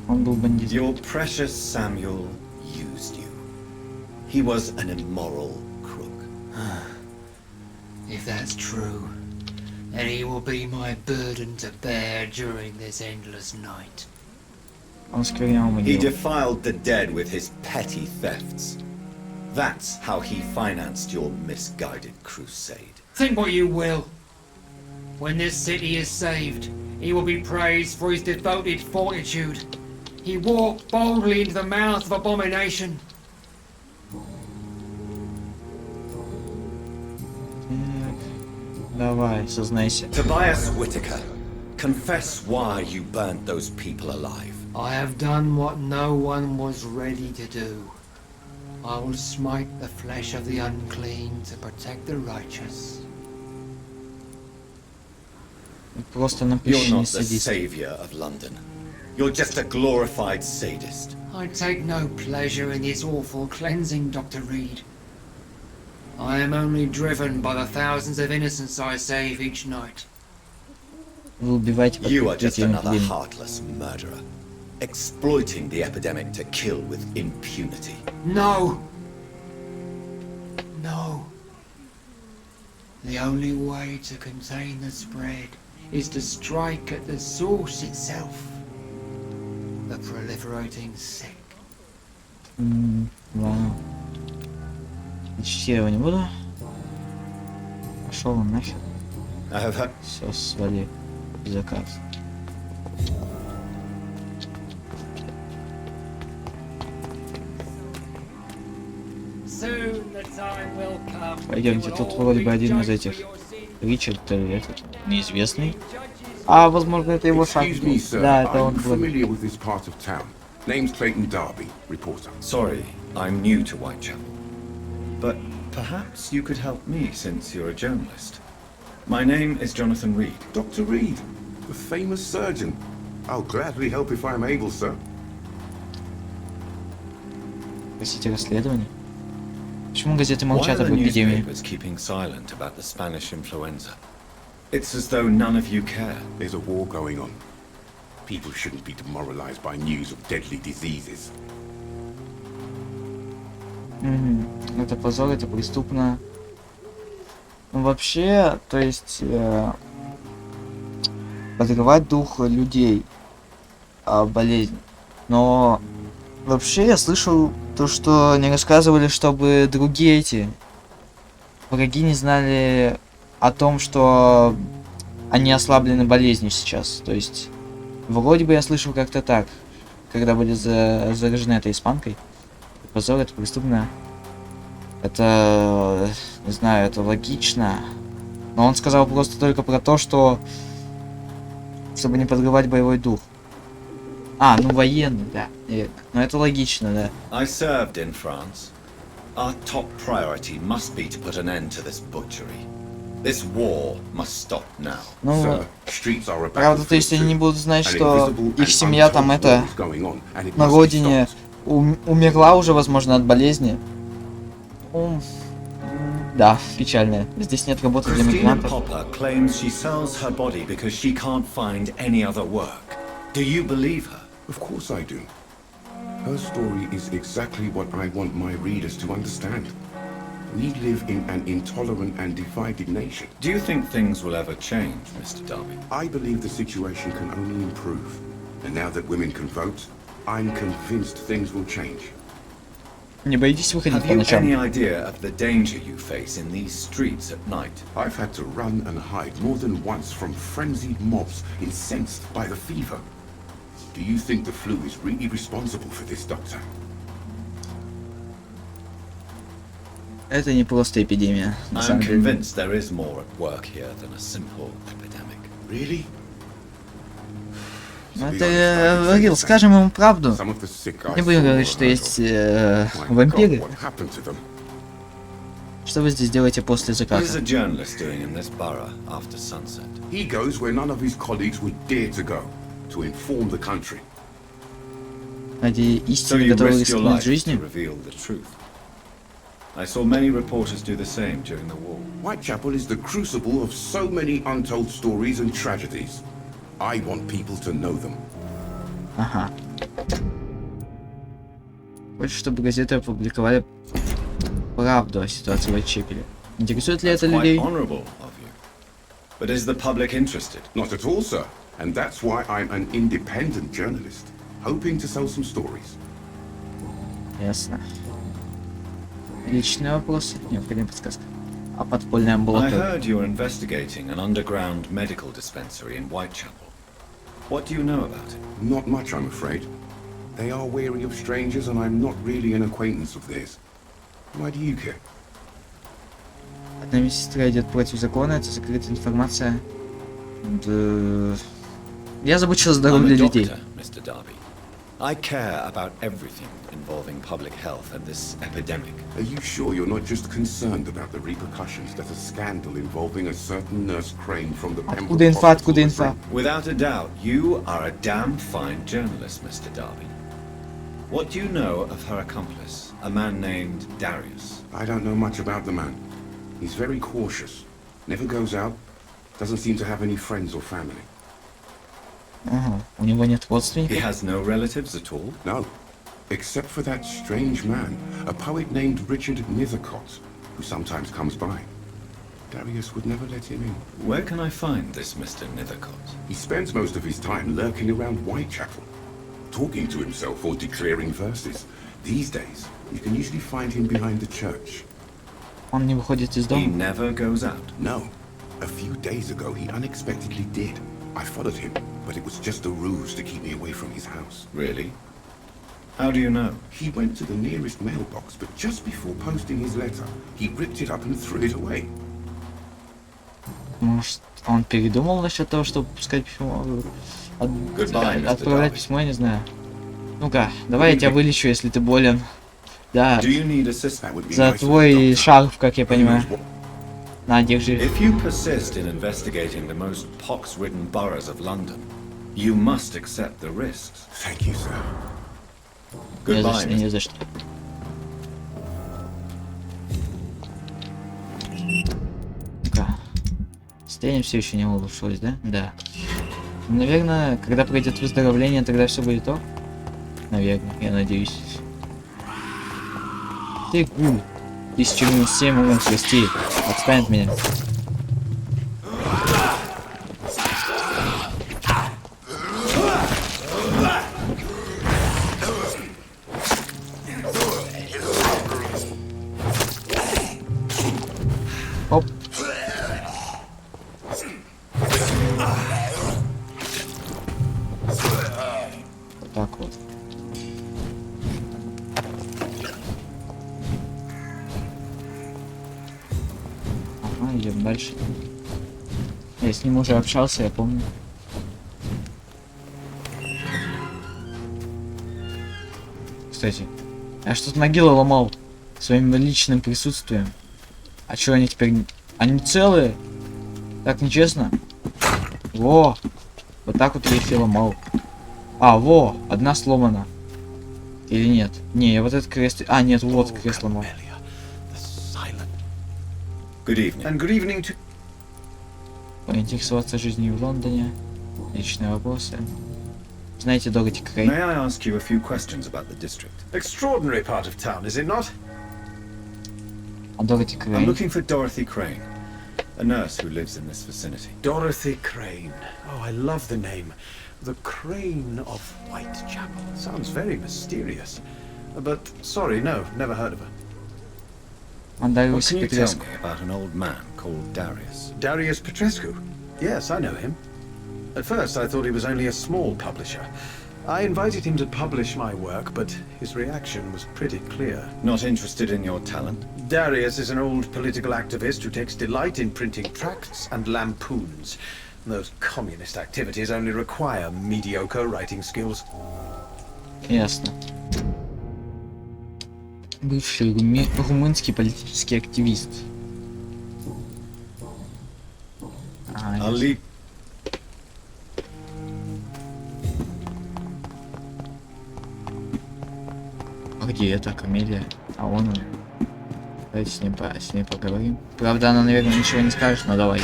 Он был бандитом. Your precious Samuel used you. He was an immoral crook. If that's true, then he will be my burden to bear during this endless night. Он сквернял могилу. He defiled the dead with his petty thefts. That's how he financed your misguided crusade. Think what you will. When this city is saved, he will be praised for his devoted fortitude. He walked boldly into the mouth of abomination. Давай, сознайся. Tobias Whitaker, confess why you burnt those people alive. I have done what no one was ready to do. I will smite the flesh of the unclean to protect the righteous. Просто You're напиши, не not the садись. savior of London. You're just a glorified sadist. I take no pleasure in this awful cleansing, Dr. Reed. I am only driven by the thousands of innocents I save each night. Вы убиваете под You are just прикрытием another эпидемии. heartless murderer, exploiting the epidemic to kill with impunity. No! No. The only way to contain the spread is to strike at the source itself. The proliferating sick. Ладно. Чтировать не буду. Пошел он нахер. Все, свали. Заказ. Пойдемте, тут вроде бы один из этих. Ричард, этот, неизвестный. А, возможно, это его шаг. Excuse me, sir. Да, это он I'm был. familiar with this part of town. Name's Clayton Darby, reporter. Sorry, I'm new to Whitechapel. But perhaps you could help me since you're a journalist. My name is Jonathan Reed. Dr. Reed, the famous surgeon. I'll gladly help if I'm able, sir. Просите расследование. Почему газеты Why молчат are об the эпидемии? newspapers keeping silent about the Spanish influenza? It's as though none of you care. There's a war going on. People shouldn't be demoralized by news of deadly diseases. Это позор, это преступно. Ну, вообще, то есть, подрывать дух людей, болезнь. Но вообще я слышал то, что не рассказывали, чтобы другие эти враги не знали о том, что они ослаблены болезнью сейчас. То есть, вроде бы я слышал как-то так, когда были заражены этой испанкой. Позор, это преступно. Это, не знаю, это логично. Но он сказал просто только про то, что чтобы не подрывать боевой дух. Ну военный, да. Но это логично, да. I served in France. Our top priority must be to put an end to this butchery. This war must stop now. Ну, правда, то есть они не будут знать, что их семья там это на родине умерла уже, возможно, от болезни. Да, печально. Здесь нет работы для мигрантов. Popper claims she sells her body because she can't find any other work. Do you believe her? Of course I do. Her story is exactly what I want my readers to understand. We live in an intolerant and divided nation. Do you think things will ever change, Mr. Darby? I believe the situation can only improve. And now that women can vote, I'm convinced things will change. Не боитесь выходить Have по you ночам? any idea of the danger you face in these streets at night? I've had to run and hide more than once from frenzied mobs incensed by the fever. Do you think the flu is really responsible for this, Doctor? Это не просто эпидемия, на I'm самом деле. convinced there is more at work here than a simple epidemic. Really? Это, Рил, скажем ему правду. Не будем говорить, что есть вампиры. Что вы здесь делаете после заката? What is a journalist doing in this borough after sunset? He goes where none of his colleagues would dare to go, to inform the country. Ради So истины, you готовы risk your рискнуть life to жизнью? reveal the truth. I saw many reporters do the same during the war. Whitechapel is the crucible of so many untold stories and tragedies. I want people to know them. Ага. Хочешь, чтобы газеты опубликовали правду о ситуации в Уайтчепеле? Интересует ли это Quite людей? honorable of you. But is the public interested? Not at all, sir. And that's why I'm an independent journalist, hoping to sell some stories. Ясно. Личные вопросы? Необходима подсказка. А подпольная I амбулатория? heard you're investigating an underground medical dispensary in Whitechapel. What do you know about it? Not much, I'm afraid. They are wary of strangers, and I'm not really an acquaintance of theirs. Why do you care? Одна медсестра идет против закона, это закрытая информация. Да... Я забочусь о I'm здоровье a людей. doctor, Mr. Darby. I care about everything involving public health and this epidemic. Are you sure you're not just concerned about the repercussions that a scandal involving a certain nurse Crane from the Pembroke Откуда инфа, откуда Hospital инфа? Without a doubt, you are a damn fine journalist, Mr. Darby. What do you know of her accomplice, a man named Darius? I don't know much about the man. He's very cautious. Never goes out. Doesn't seem to have any friends or family. Ага. У него нет He родственников? has no relatives at all? No. Except for that strange man, a poet named Richard Nethercott, who sometimes comes by. Darius would never let him in. Where can I find this Mr. Nethercott? He spends most of his time lurking around Whitechapel, talking to himself or declaring verses. These days, you can usually find him behind the church. Он не выходит из He дома? never goes out. No. A few days ago, he unexpectedly did. I followed him, but it was just a ruse to keep me away from his house. Really? How do you know? He went to the nearest mailbox, but just before posting his letter, he ripped it up and threw it away. Может, он передумал насчет того, чтобы пускать письмо? Goodbye, Mr. Отправлять Darby. письмо, я не знаю. Ну-ка, давай я тебя вылечу, если ты болен. Да. Do you need assistance? За твой шарф, как я понимаю. На, держи. If you persist in investigating the most pox-ridden boroughs of London, you must accept the risks. Thank you, sir. Не за Goodbye. что, не за что. Ну-ка. Состояние все еще не улучшилось, да? Да. Наверное, когда пройдет выздоровление, тогда все будет ок. Наверное, я надеюсь. Ты гуль. 1007 момент спасти. Отстань от меня. Оп. Так вот. Ага, идем дальше. Я с ним уже общался, я помню. Кстати, я что-то могилы ломал своим личным присутствием. А чё они теперь... Они целые? Так нечестно? Во! Вот так вот я их и ломал. А, во! Одна сломана. Или нет? Не, я вот этот крест... А, нет, вот крест ломал. Good evening. And good evening to... Поинтересоваться жизнью в Лондоне. Личные вопросы. Знаете Дороти Крейн? May I ask you a few questions about the district? Extraordinary part of town, is it not? А Дороти I'm Крейн? looking for Dorothy Crane, a nurse who lives in this vicinity. Dorothy Crane. Oh, I love the name. The Crane of Whitechapel. Sounds very mysterious. But, sorry, no, never heard of her. What Darius can you tell Petrescu. me about an old man called Darius? Darius Petrescu? Yes, I know him. At first, I thought he was only a small publisher. I invited him to publish my work, but his reaction was pretty clear. Not interested in your talent? Darius is an old political activist who takes delight in printing tracts and lampoons. Those communist activities only require mediocre writing skills. Ясно. Бывший румынский политический активист. I'll leave. А где эта Камелия? А он. Давайте с ней поговорим. Правда, она, наверное, ничего не скажет, но давай.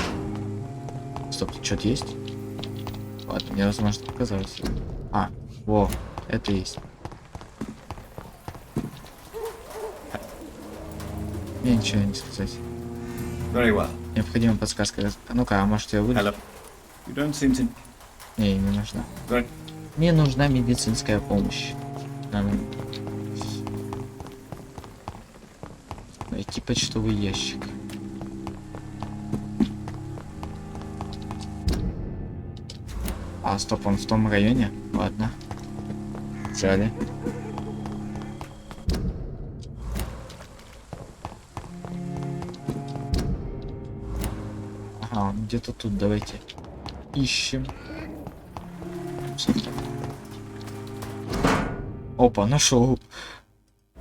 Стоп, тут что-то есть? Ладно, мне, возможно, показалось. А, во, это есть. Мне ничего не сказать. Very well. Необходима подсказка. Ну-ка, а может я выйду? Hello. You don't seem to... Не, не нужна. Right. Мне нужна медицинская помощь. Надо найти почтовый ящик. А, стоп, он в том районе? Ладно. Взяли. Ага, он где-то тут, давайте. Ищем. Опа, нашел.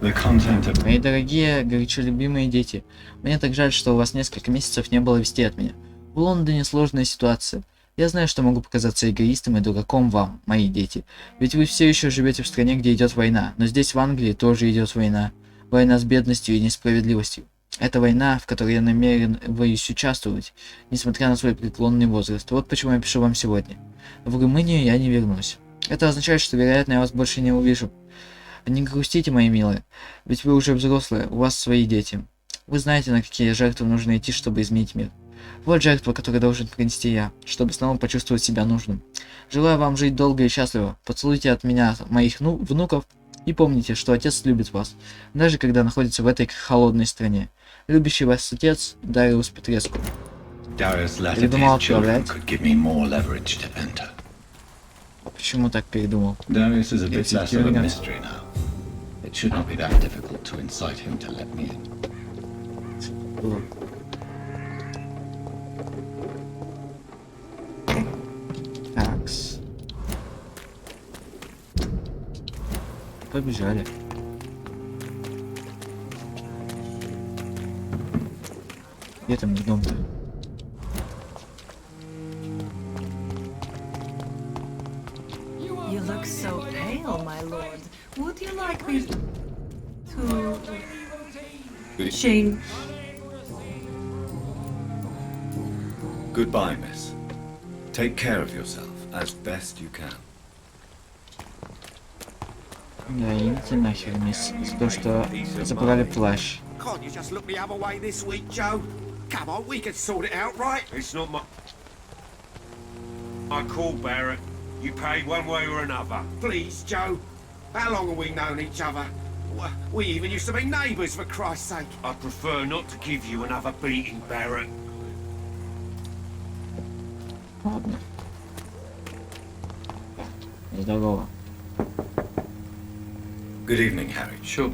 Мои дорогие, горячо любимые дети, мне так жаль, что у вас несколько месяцев не было вести от меня. В Лондоне сложная ситуация. Я знаю, что могу показаться эгоистом и дураком вам, мои дети. Ведь вы все еще живете в стране, где идет война. Но здесь, в Англии, тоже идет война. Война с бедностью и несправедливостью. Это война, в которой я намерен участвовать, несмотря на свой преклонный возраст. Вот почему я пишу вам сегодня. В Румынию я не вернусь. Это означает, что, вероятно, я вас больше не увижу. Не грустите, мои милые, ведь вы уже взрослые, у вас свои дети. Вы знаете, на какие жертвы нужно идти, чтобы изменить мир. Вот жертва, которую должен принести я, чтобы снова почувствовать себя нужным. Желаю вам жить долго и счастливо. Поцелуйте от меня моих внуков и помните, что отец любит вас, даже когда находится в этой холодной стране. Любящий вас отец Дариус Петреску. Передумал отправлять. Почему так передумал? Darius is a bit less of a mystery now. It should not be that difficult to incite him to let me in. Такс. Побежали. Где там их дом-то? You look so pale, my lord. Would you like me to change? Goodbye, miss. Take care of yourself as best you can. Да, идите нахер, мисс. За то, что забрали плащ. Can't you just look the other way this week, Joe? Come on, we can sort it out, right? It's not my call, Barrett. You pay one way or another. Please, Joe. How long have we known each other? We even used to be neighbours, for Christ's sake. I prefer not to give you another beating, Barrett. Ладно. Здорово. Good evening, Harry. Sure.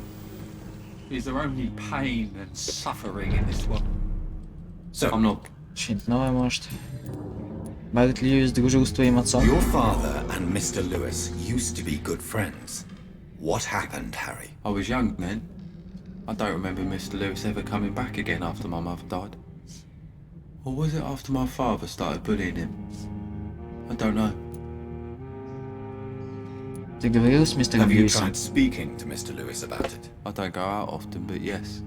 Is there only pain and suffering in this world? So, I'm not. Что-нибудь новое, может? Барретт Льюис дружил с твоим отцом? Your father and Mr. Lewis used to be good friends. What happened, Harry? I was young then. I don't remember Mr. Lewis ever coming back again after my mother died. Or was it after my father started bullying him? I don't know. Ты говорил с мистером Have you Льюисом? tried speaking to Mr. Lewis about it? I don't go out often, but yes.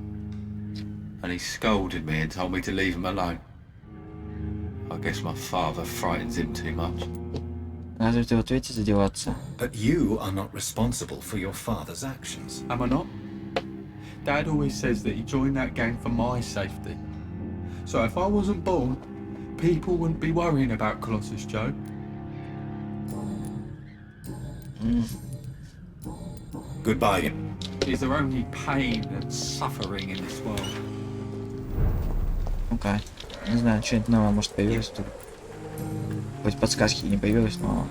And he scolded me and told me to leave him alone. I guess my father frightens him too much. Разве ты в ответе за дела отца? But you are not responsible for your father's actions. Am I not? Dad always says that he joined that gang for my safety. So if I wasn't born, people wouldn't be worrying about Colossus Joe. Goodbye. Is there only pain and suffering in this world? Ну-ка. Не знаю, что-нибудь новое может появилось тут. Хоть подсказки не появилось, но...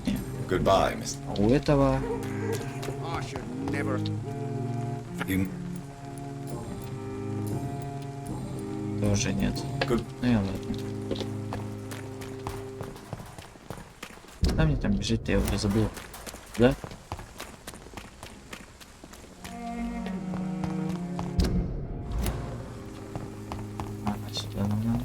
Не. Goodbye, Mr. А у этого... You... Тоже нет. Good. Ну и ладно. Куда мне там бежит-то, я уже забыл. Да? Сюда нам надо.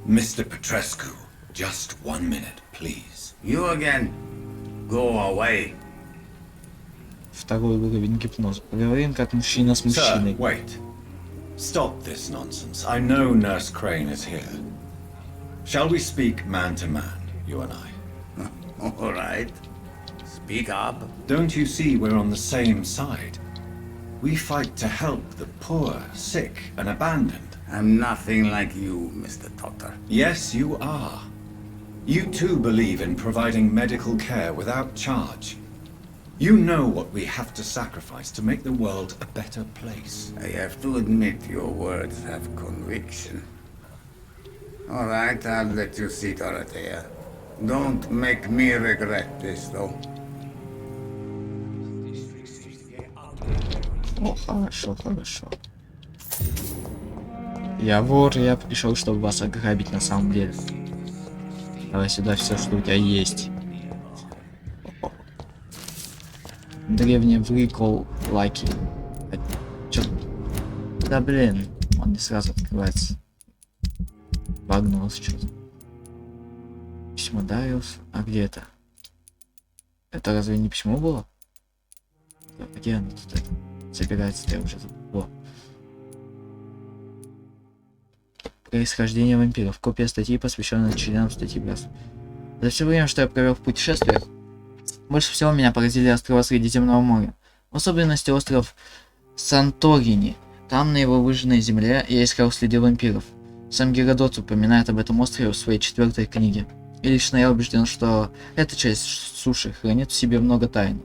Mr. Petrescu, just 1 minute, please. You again. Go away. Второй уровень гипноза. Поговорим как мужчина с мужчиной. Sir, wait. Stop this nonsense. I know Nurse Crane is here. Shall we speak man to man, you and I? All right. Speak up. Don't you see we're on the same side? We fight to help the poor, sick, and abandoned. I'm nothing like you, Mr. Totter. Yes, you are. You too believe in providing medical care without charge. You know what we have to sacrifice to make the world a better place. I have to admit your words have conviction. All right, I'll let you see, Dorothea. Don't make me regret this, though. О, хорошо, хорошо. Я вор, я пришел, чтобы вас ограбить на самом деле. Давай сюда все, что у тебя есть. Древний врикол лаки. Чё? Да блин, он не сразу открывается. Багнулся что-то. Письмо Дариус. А где это? Это разве не письмо было? Где оно тут это? Собирается, я уже забыл. Происхождение вампиров. Копия статьи, посвященная членам статьи Брас. За все время, что я провел в путешествиях, больше всего меня поразили острова Средиземного моря. В особенности остров Санторини. Там, на его выжженной земле, я искал следы вампиров. Сам Геродот упоминает об этом острове в своей 4-й книге. И лично я убежден, что эта часть суши хранит в себе много тайн.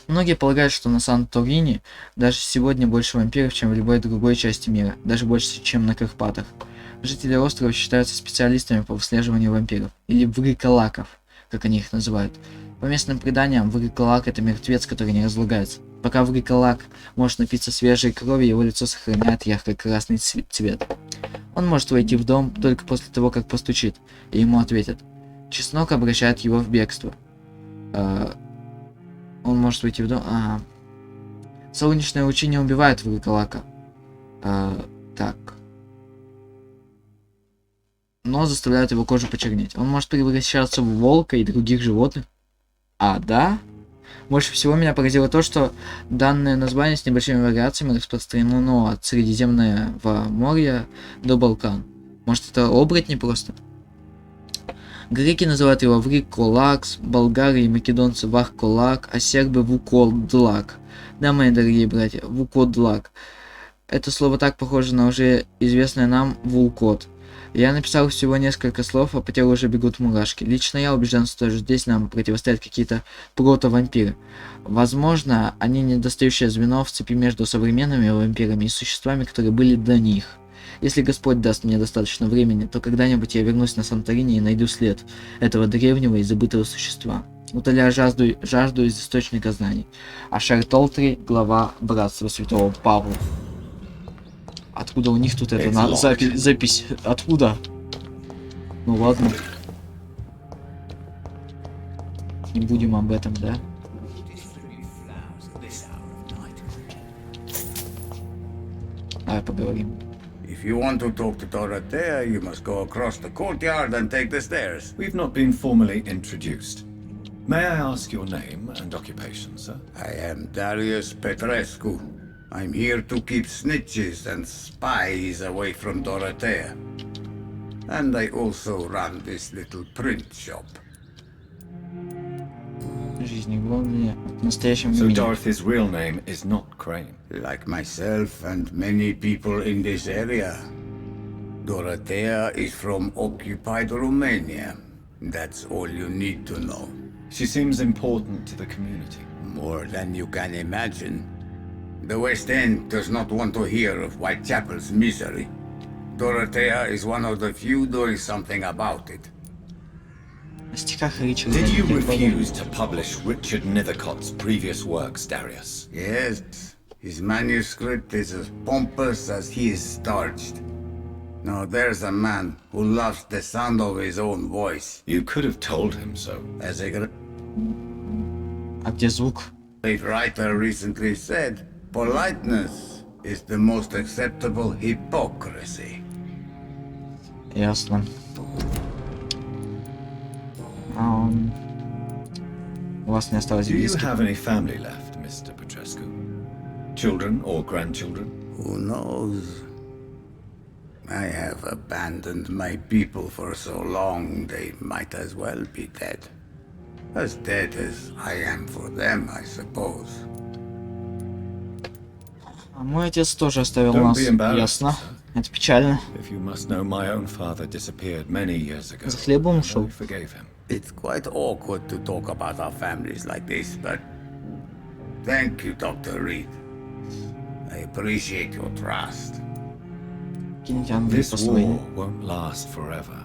Многие полагают, что на Санторини даже сегодня больше вампиров, чем в любой другой части мира, даже больше, чем на Карпатах. Жители острова считаются специалистами по выслеживанию вампиров, или вриколаков, как они их называют. По местным преданиям, вриколак — это мертвец, который не разлагается. Пока вриколак может напиться свежей крови, его лицо сохраняет ярко-красный цвет. Он может войти в дом только после того, как постучит, и ему ответят. Чеснок обращает его в бегство. Он может войти в дом... Солнечное лучи не убивают вурдалака. Так. Но заставляют его кожу почернеть. Он может превращаться в волка и других животных. А, да? Больше всего меня поразило то, что данное название с небольшими вариациями распространено от Средиземного моря до Балкан. Может, это оборотни просто? Греки называют его Вриколакс, болгары и македонцы Вахколак, а сербы Вукодлак. Да, мои дорогие братья, Вукодлак. Это слово так похоже на уже известное нам Вулкот. Я написал всего несколько слов, а по телу уже бегут мурашки. Лично я убежден, что здесь нам противостоят какие-то прото-вампиры. Возможно, они недостающее звено в цепи между современными вампирами и существами, которые были до них. Если Господь даст мне достаточно времени, то когда-нибудь я вернусь на Санторини и найду след этого древнего и забытого существа, утоляя жажду из источника знаний. Ашер Толтри, глава Братства Святого Павла. Откуда у них тут эта запись? Откуда? Ну ладно. Не будем об этом, да? Давай поговорим. If you want to talk to Dorothea, you must go across the courtyard and take the stairs. We've not been formally introduced. May I ask your name and occupation, sir? I am Darius Petrescu. I'm here to keep snitches and spies away from Dorothea. And I also run this little print shop. So Dorothy's real name is not Crane. Like myself and many people in this area, Dorothea is from occupied Romania. That's all you need to know. She seems important to the community. More than you can imagine. The West End does not want to hear of Whitechapel's misery. Dorothea is one of the few doing something about it. Did you refuse to publish Richard Nethercott's previous works, Darius? Yes. His manuscript is as pompous as he is starched. Now there's a man who loves the sound of his own voice. You could have told him so. As a great звук? writer recently said, politeness is the most acceptable hypocrisy. Ясно. У вас не осталось близких? Do you have any family left, Mr. Petrescu? Children or grandchildren? Who knows? I have abandoned my people for so long, they might as well be dead. As dead as I am for them, I suppose. А мой отец тоже оставил нас. Ясно. Это печально. If you must know, my own father disappeared many years ago. За хлебом ушел. I forgave him. It's quite awkward to talk about our families like this, but thank you, Dr. Reed. I appreciate your trust. This war won't last forever.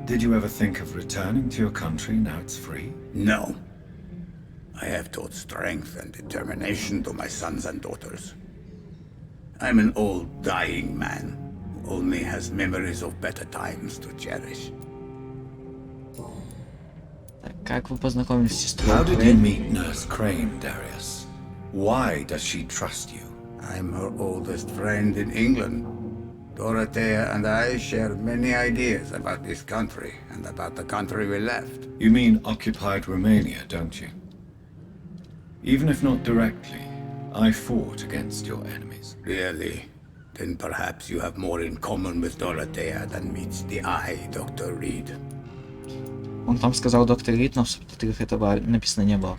Did you ever think of returning to your country now it's free? No. I have taught strength and determination to my sons and daughters. I'm an old, dying man who only has memories of better times to cherish. Как вы познакомились с сестрой? How did you meet Nurse Crane, Darius? Why does she trust you? I'm her oldest friend in England. Dorothea and I share many ideas about this country and about the country we left. You mean occupied Romania, don't you? Even if not directly, I fought against your enemies. Really? Then perhaps you have more in common with Dorothea than meets the eye, Dr. Reed. Он там сказал доктор Рид, но в субтитрах этого написано не было.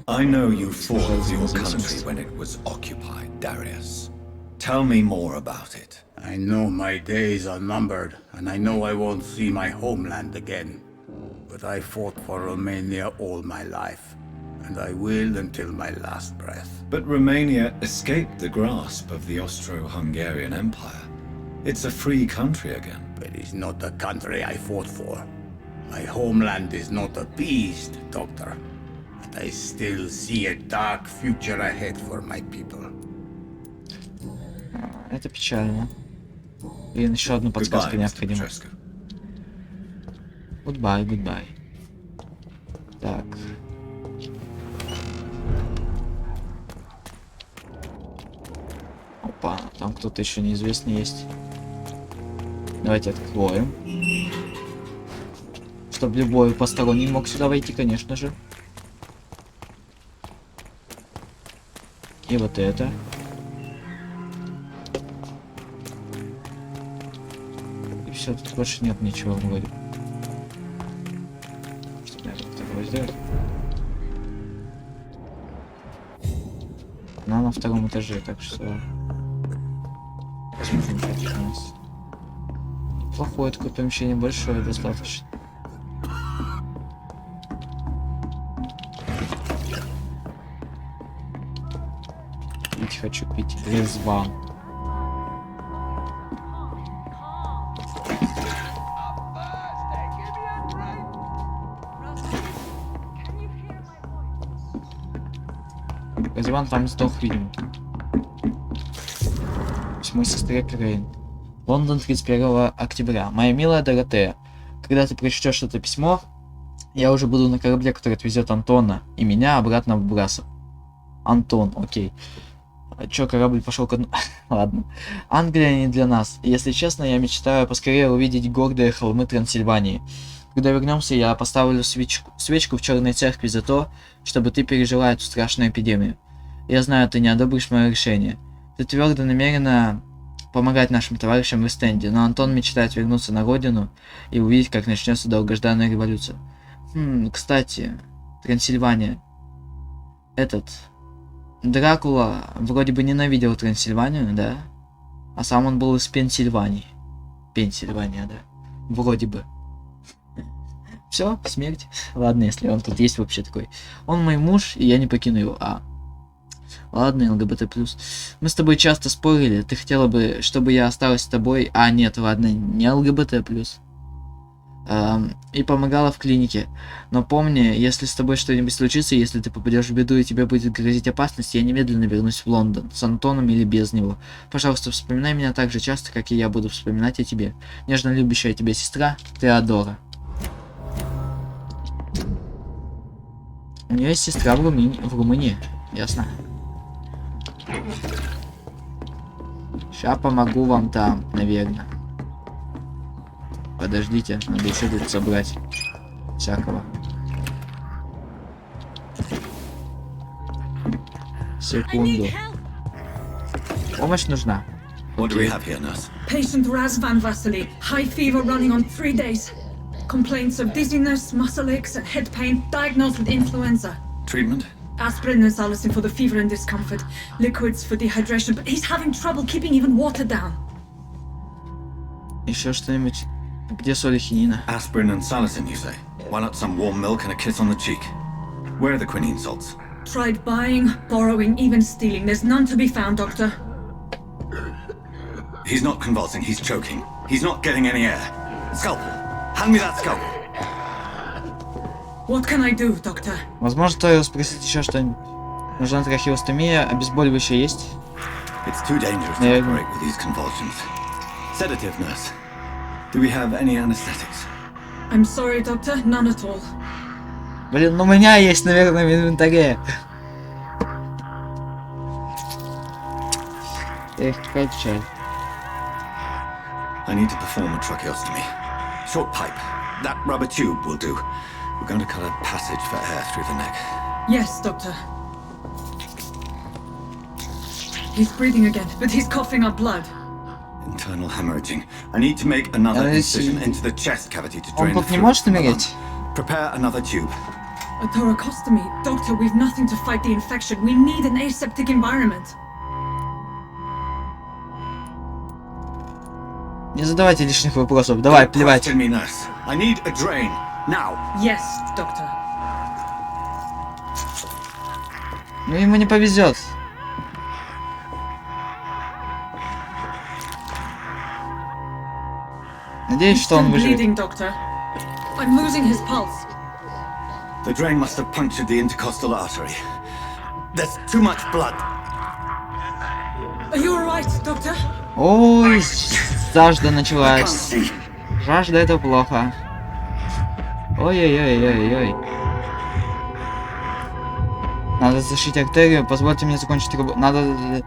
I know you fought for your country when it was occupied, Darius. Tell me more about it. I know my days are numbered, and I know I won't see my homeland again. But I fought for Romania all my life, and I will until my last breath. But Romania escaped the grasp of the Austro-Hungarian Empire. It's a free country again. It is not the country I fought for. My homeland is not appeased, Doctor. And I still see a dark future ahead for my people. Это печально. И еще одну подсказку необходима. Goodbye, goodbye. Так. Опа, там кто-то еще неизвестный есть. Давайте откроем. Чтобы любой посторонний мог сюда войти, конечно же. И вот это. И все, тут больше нет ничего вроде. Что я тут такое сделать? Она на втором этаже, так что... Посмотрим, что тут у нас. Плохое такое помещение, большое достаточно. Пить хочу, пить. Резван. Резван там сдох, видимо. Письмо сестре Крейн. Лондон, 31 октября. Моя милая Доротея, когда ты прочтешь это письмо, я уже буду на корабле, который отвезет Антона и меня обратно в Брасов. Антон, окей. Чё, корабль пошел ко дну? Ладно. Англия не для нас. Если честно, я мечтаю поскорее увидеть гордые холмы Трансильвании. Когда вернемся, я поставлю свечку в черной церкви за то, чтобы ты пережила эту страшную эпидемию. Я знаю, ты не одобришь мое решение. Ты твердо намерена помогать нашим товарищам в Эстенде, но Антон мечтает вернуться на родину и увидеть, как начнется долгожданная революция. Кстати, Трансильвания. Дракула вроде бы ненавидел Трансильванию, да? А сам он был из Пенсильвании. Пенсильвания, да. Вроде бы. Все, смерть. Ладно, если он тут есть вообще такой. Он мой муж, и я не покину его. Ладно, ЛГБТ+. Мы с тобой часто спорили. Ты хотела бы, чтобы я осталась с тобой. Нет, ладно, не ЛГБТ+. И помогала в клинике. Но помни, если с тобой что-нибудь случится, если ты попадешь в беду и тебе будет грозить опасность, я немедленно вернусь в Лондон, с Антоном или без него. Пожалуйста, вспоминай меня так же часто, как и я буду вспоминать о тебе. Нежно любящая тебя сестра, Теодора. У нее есть сестра в Румынии. Ясно. Сейчас помогу вам там, наверное. Подождите, надо еще тут собрать всякого. Секунду. Помощь нужна. What do we have here, nurse? Patient Razvan Vasily. High fever running on 3 days. Complaints of dizziness, muscle aches, and head pain. Diagnosed with influenza. Treatment? Aspirin and salicin for the fever and discomfort. Liquids for dehydration, but he's having trouble keeping even water down. Еще что-нибудь? Где соль и хинина? Aspirin and salicin, you say? Why not some warm milk and a kiss on the cheek? Where are the quinine salts? Tried buying, borrowing, even stealing. There's none to be found, Doctor. He's not convulsing, he's choking. He's not getting any air. Scalpel! Hand me that scalpel! What can I do, Doctor? Возможно, стоит спросить еще что-нибудь. Нужна трахеостомия, обезболивающее есть? It's too dangerous to operate with these convulsions. Sedative, nurse. Do we have any anesthetics? I'm sorry, Doctor, none at all. Блин, ну у меня есть, наверное, в инвентаре. Эх, качай. I need to perform a tracheostomy. Short pipe. That rubber tube will do. We're going to cut a passage for air through the neck. Yes, Doctor. He's breathing again, but he's coughing up blood. Internal hemorrhaging. I need to make another incision into the chest cavity to drain the не может умереть? Prepare another tube. A thoracostomy. Doctor, we've nothing to fight the infection. We need an aseptic environment. Не задавайте лишних вопросов. Давай, плевать. Question me, nurse. I need a drain. Now. Yes, Doctor. Ну ему не повезет. Надеюсь, что он выживет. Bleeding, Doctor. I'm losing his pulse. The drain must have punctured the intercostal artery. There's too much blood. Are you alright, Doctor? Ой, жажда началась. Жажда это плохо. Ой-ой-ой-ой-ой. Надо зашить артерию. Позвольте мне закончить работу. Надо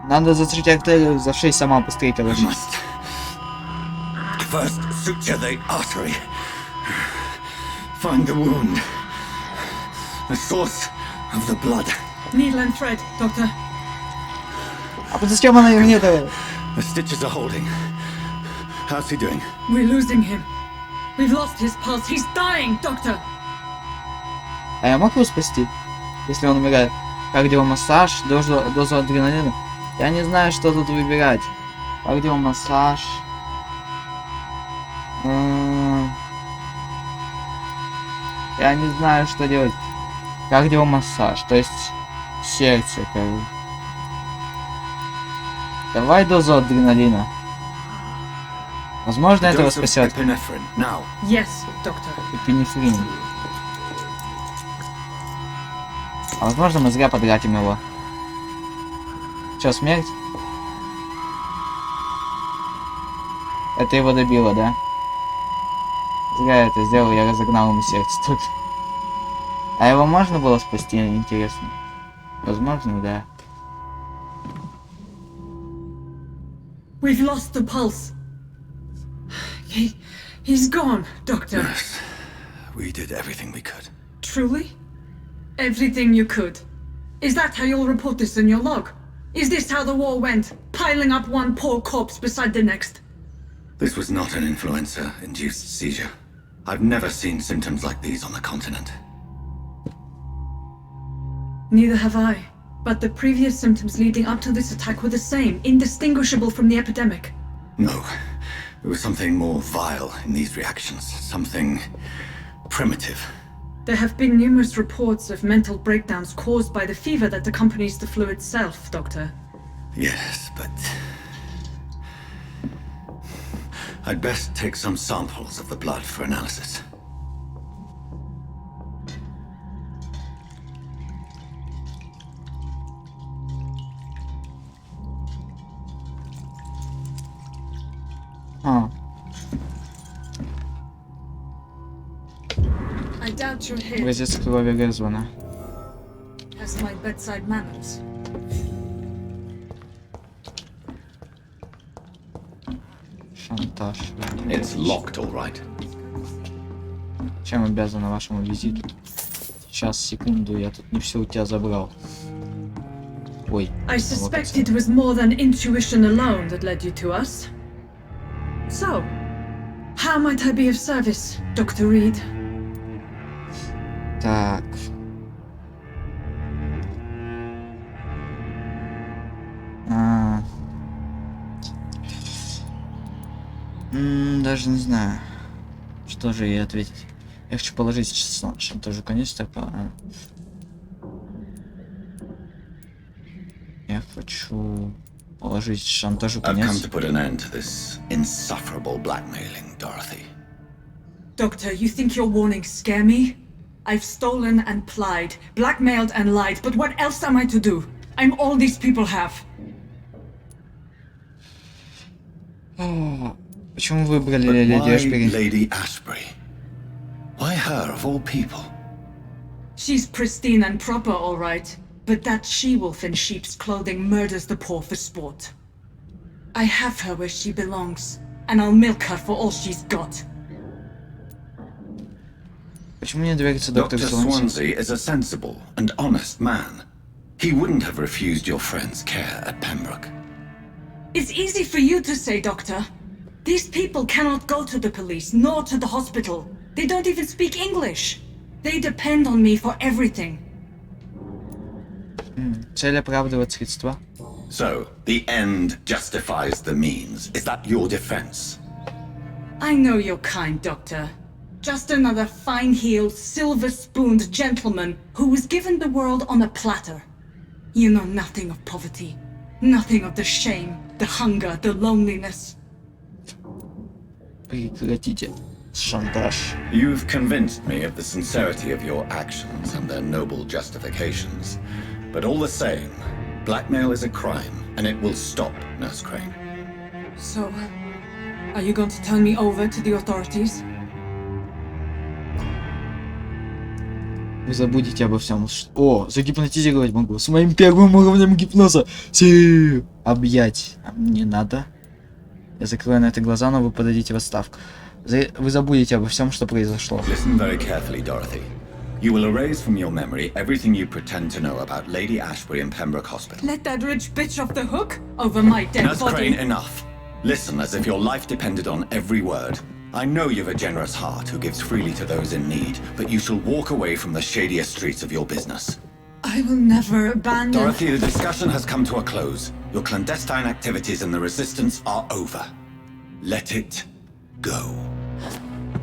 Надо зацепить артерию за шею, сама быстрее, короче. First, suture the artery. Find the wound. The source of the blood. Needle and thread, Doctor. А зачем она ее нет? The stitches are holding. How's he doing? We're losing him. We've lost his pulse. He's dying, Doctor. А я могу спасти, если он умирает? Кардиомассаж, дозу адреналина. Я не знаю, что тут выбирать. Кардиомассаж. Я не знаю, что делать. Кардиомассаж, то есть сердце, короче. Давай дозу адреналина. Возможно, этого спасет. Yes, Doctor. Эпинефрин. А возможно, мы зря потратим его. Чё, смерть? Это его добило, да? Зря я это сделал, я разогнал ему сердце тут. А его можно было спасти, интересно? Возможно, да. We've lost the pulse. He's gone, Doctor. Yes. We did everything we could. Truly? Everything you could. Is that how you'll report this in your log? Is this how the war went? Piling up one poor corpse beside the next? This was not an influenza-induced seizure. I've never seen symptoms like these on the continent. Neither have I. But the previous symptoms leading up to this attack were the same, indistinguishable from the epidemic. No. There was something more vile in these reactions. Something primitive. There have been numerous reports of mental breakdowns caused by the fever that accompanies the flu itself, Doctor. Yes, but... I'd best take some samples of the blood for analysis. I doubt you're here. Образец крови вызвана. Has my bedside manners. Шантаж. It's locked, all right. Чем обязан вашему визиту? Сейчас, секунду, я тут не все у тебя забрал. Ой. I suspect it was more than intuition alone that led you to us. So, how might I be of service, Dr. Reed? Так. Даже не знаю, что же ей ответить. Я хочу положить шантажу конец, так. Я хочу положить шантажу I've come конец. to put an end to this insufferable blackmailing, Dorothy. Doctor, you think your warnings scare me? I've stolen and plied, blackmailed and lied, but what else am I to do? I'm all these people have. Почему выбрали Леди Why Ашбери? Lady Ashbury? Why her of all people? She's pristine and proper, all right, but that she-wolf in sheep's clothing murders the poor for sport. I have her where she belongs, and I'll milk her for all she's got. Почему не довериться доктору Dr. Swansea is a sensible and honest man. He wouldn't have refused your friend's care at Pembroke. It's easy for you to say, Doctor. These people cannot go to the police, nor to the hospital. They don't even speak English. They depend on me for everything. Цель оправдывает средства. So, the end justifies the means. Is that your defense? I know you're kind, Doctor. Just another fine-heeled, silver-spooned gentleman who was given the world on a platter. You know nothing of poverty. Nothing of the shame, the hunger, the loneliness. Прекратите шантаж. You've convinced me of the sincerity of your actions and their noble justifications. But all the same, blackmail is a crime, and it will stop, Nurse Crane. So, are you going to turn me over to the authorities? Вы забудете обо всем. О, загипнотизировать могу. С моим первым уровнем гипноза. Объять. Не надо. Я закрою на это глаза, но вы подадите в отставку. Вы забудете обо всем, что произошло. Listen very carefully, Dorothy. You will erase from your memory everything you pretend to know about Lady Ashbury in Pembroke Hospital. Let that rich bitch off the hook over my dead Nurse body. Crane, enough. Listen as if your life depended on every word. I know you've a generous heart who gives freely to those in need, but you shall walk away from the shadiest streets of your business. I will never abandon... Dorothy, the discussion has come to a close. Your clandestine activities in the Resistance are over. Let it go.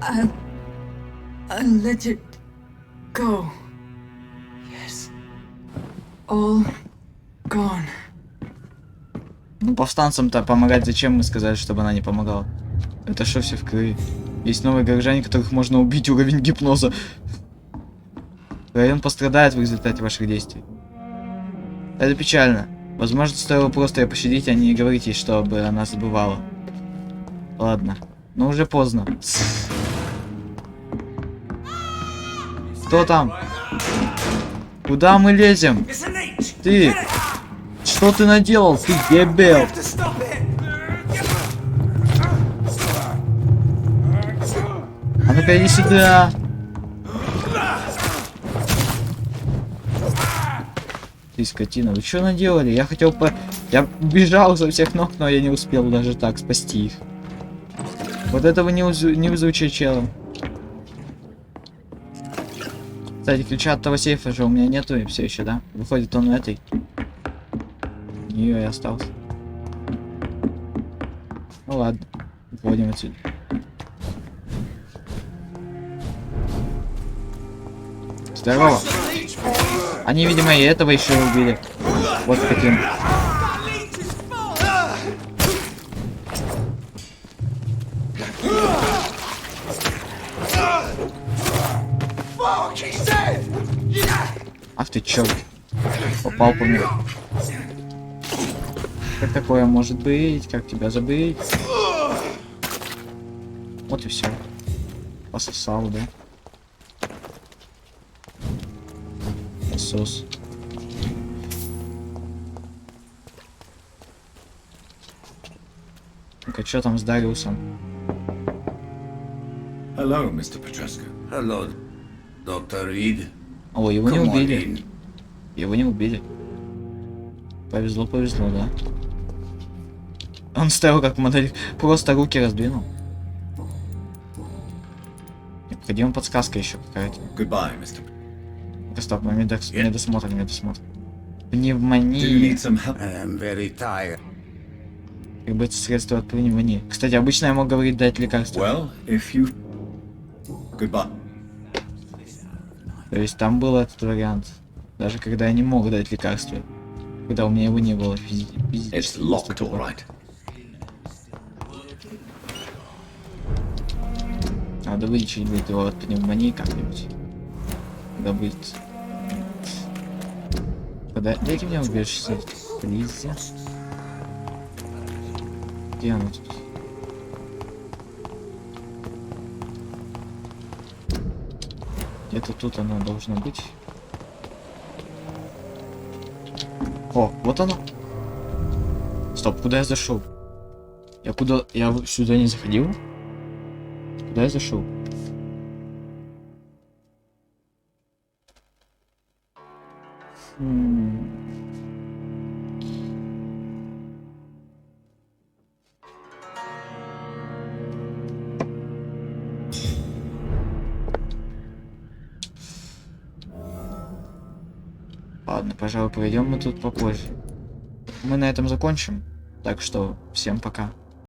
I'll let it go. Yes. All gone. Ну, повстанцам-то помогать зачем? Мы сказали, чтобы она не помогала. Это что все в крови? Есть новые горожане, которых можно убить, уровень гипноза. Район пострадает в результате ваших действий. Это печально. Возможно, стоило просто ее пощадить, а не говорить ей, чтобы она забывала. Ладно. Но уже поздно. Кто там? Куда мы лезем? Ты! Что ты наделал? Ты дебил! А ну-ка иди сюда! Ты скотина, вы что наделали? Я хотел Я бежал со всех ног, но я не успел даже так спасти их. Вот этого не вызучая чела. Кстати, ключа от того сейфа же у меня нету и все еще, да? Выходит, он в этой. Нее и остался. Ну ладно, уходим отсюда. Здорово. Они, видимо, и этого еще убили. Вот таким. Ах ты черт. Попал по мне. Как такое может быть? Как тебя забыть? Вот и все. Пососал, да? Сос. Ну-ка, что там с Дариусом? Hello, Mr. Petrescu. Hello, Dr. Reed. О, его не убили. Его не убили. Повезло, повезло, да. Он стоял как модель, просто руки раздвинул. Необходима подсказка еще какая-то. Goodbye, Mr. Стоп, медосмотр. Пневмония. Как бы это средство от пневмонии. Кстати, обычно я мог говорить дать лекарство. Well, if you... Goodbye. То есть там был этот вариант. Даже когда я не мог дать лекарство. Когда у меня его не было физически. Надо вылечить будет его от пневмонии как-нибудь. Когда будет. Дайте мне убежище, плиз. Где оно тут? Где-то тут оно должно быть. О, вот оно. Стоп, куда я зашел? Я сюда не заходил? Куда я зашел? Ладно, пожалуй, пройдем мы тут попозже. Мы на этом закончим. Так что всем пока.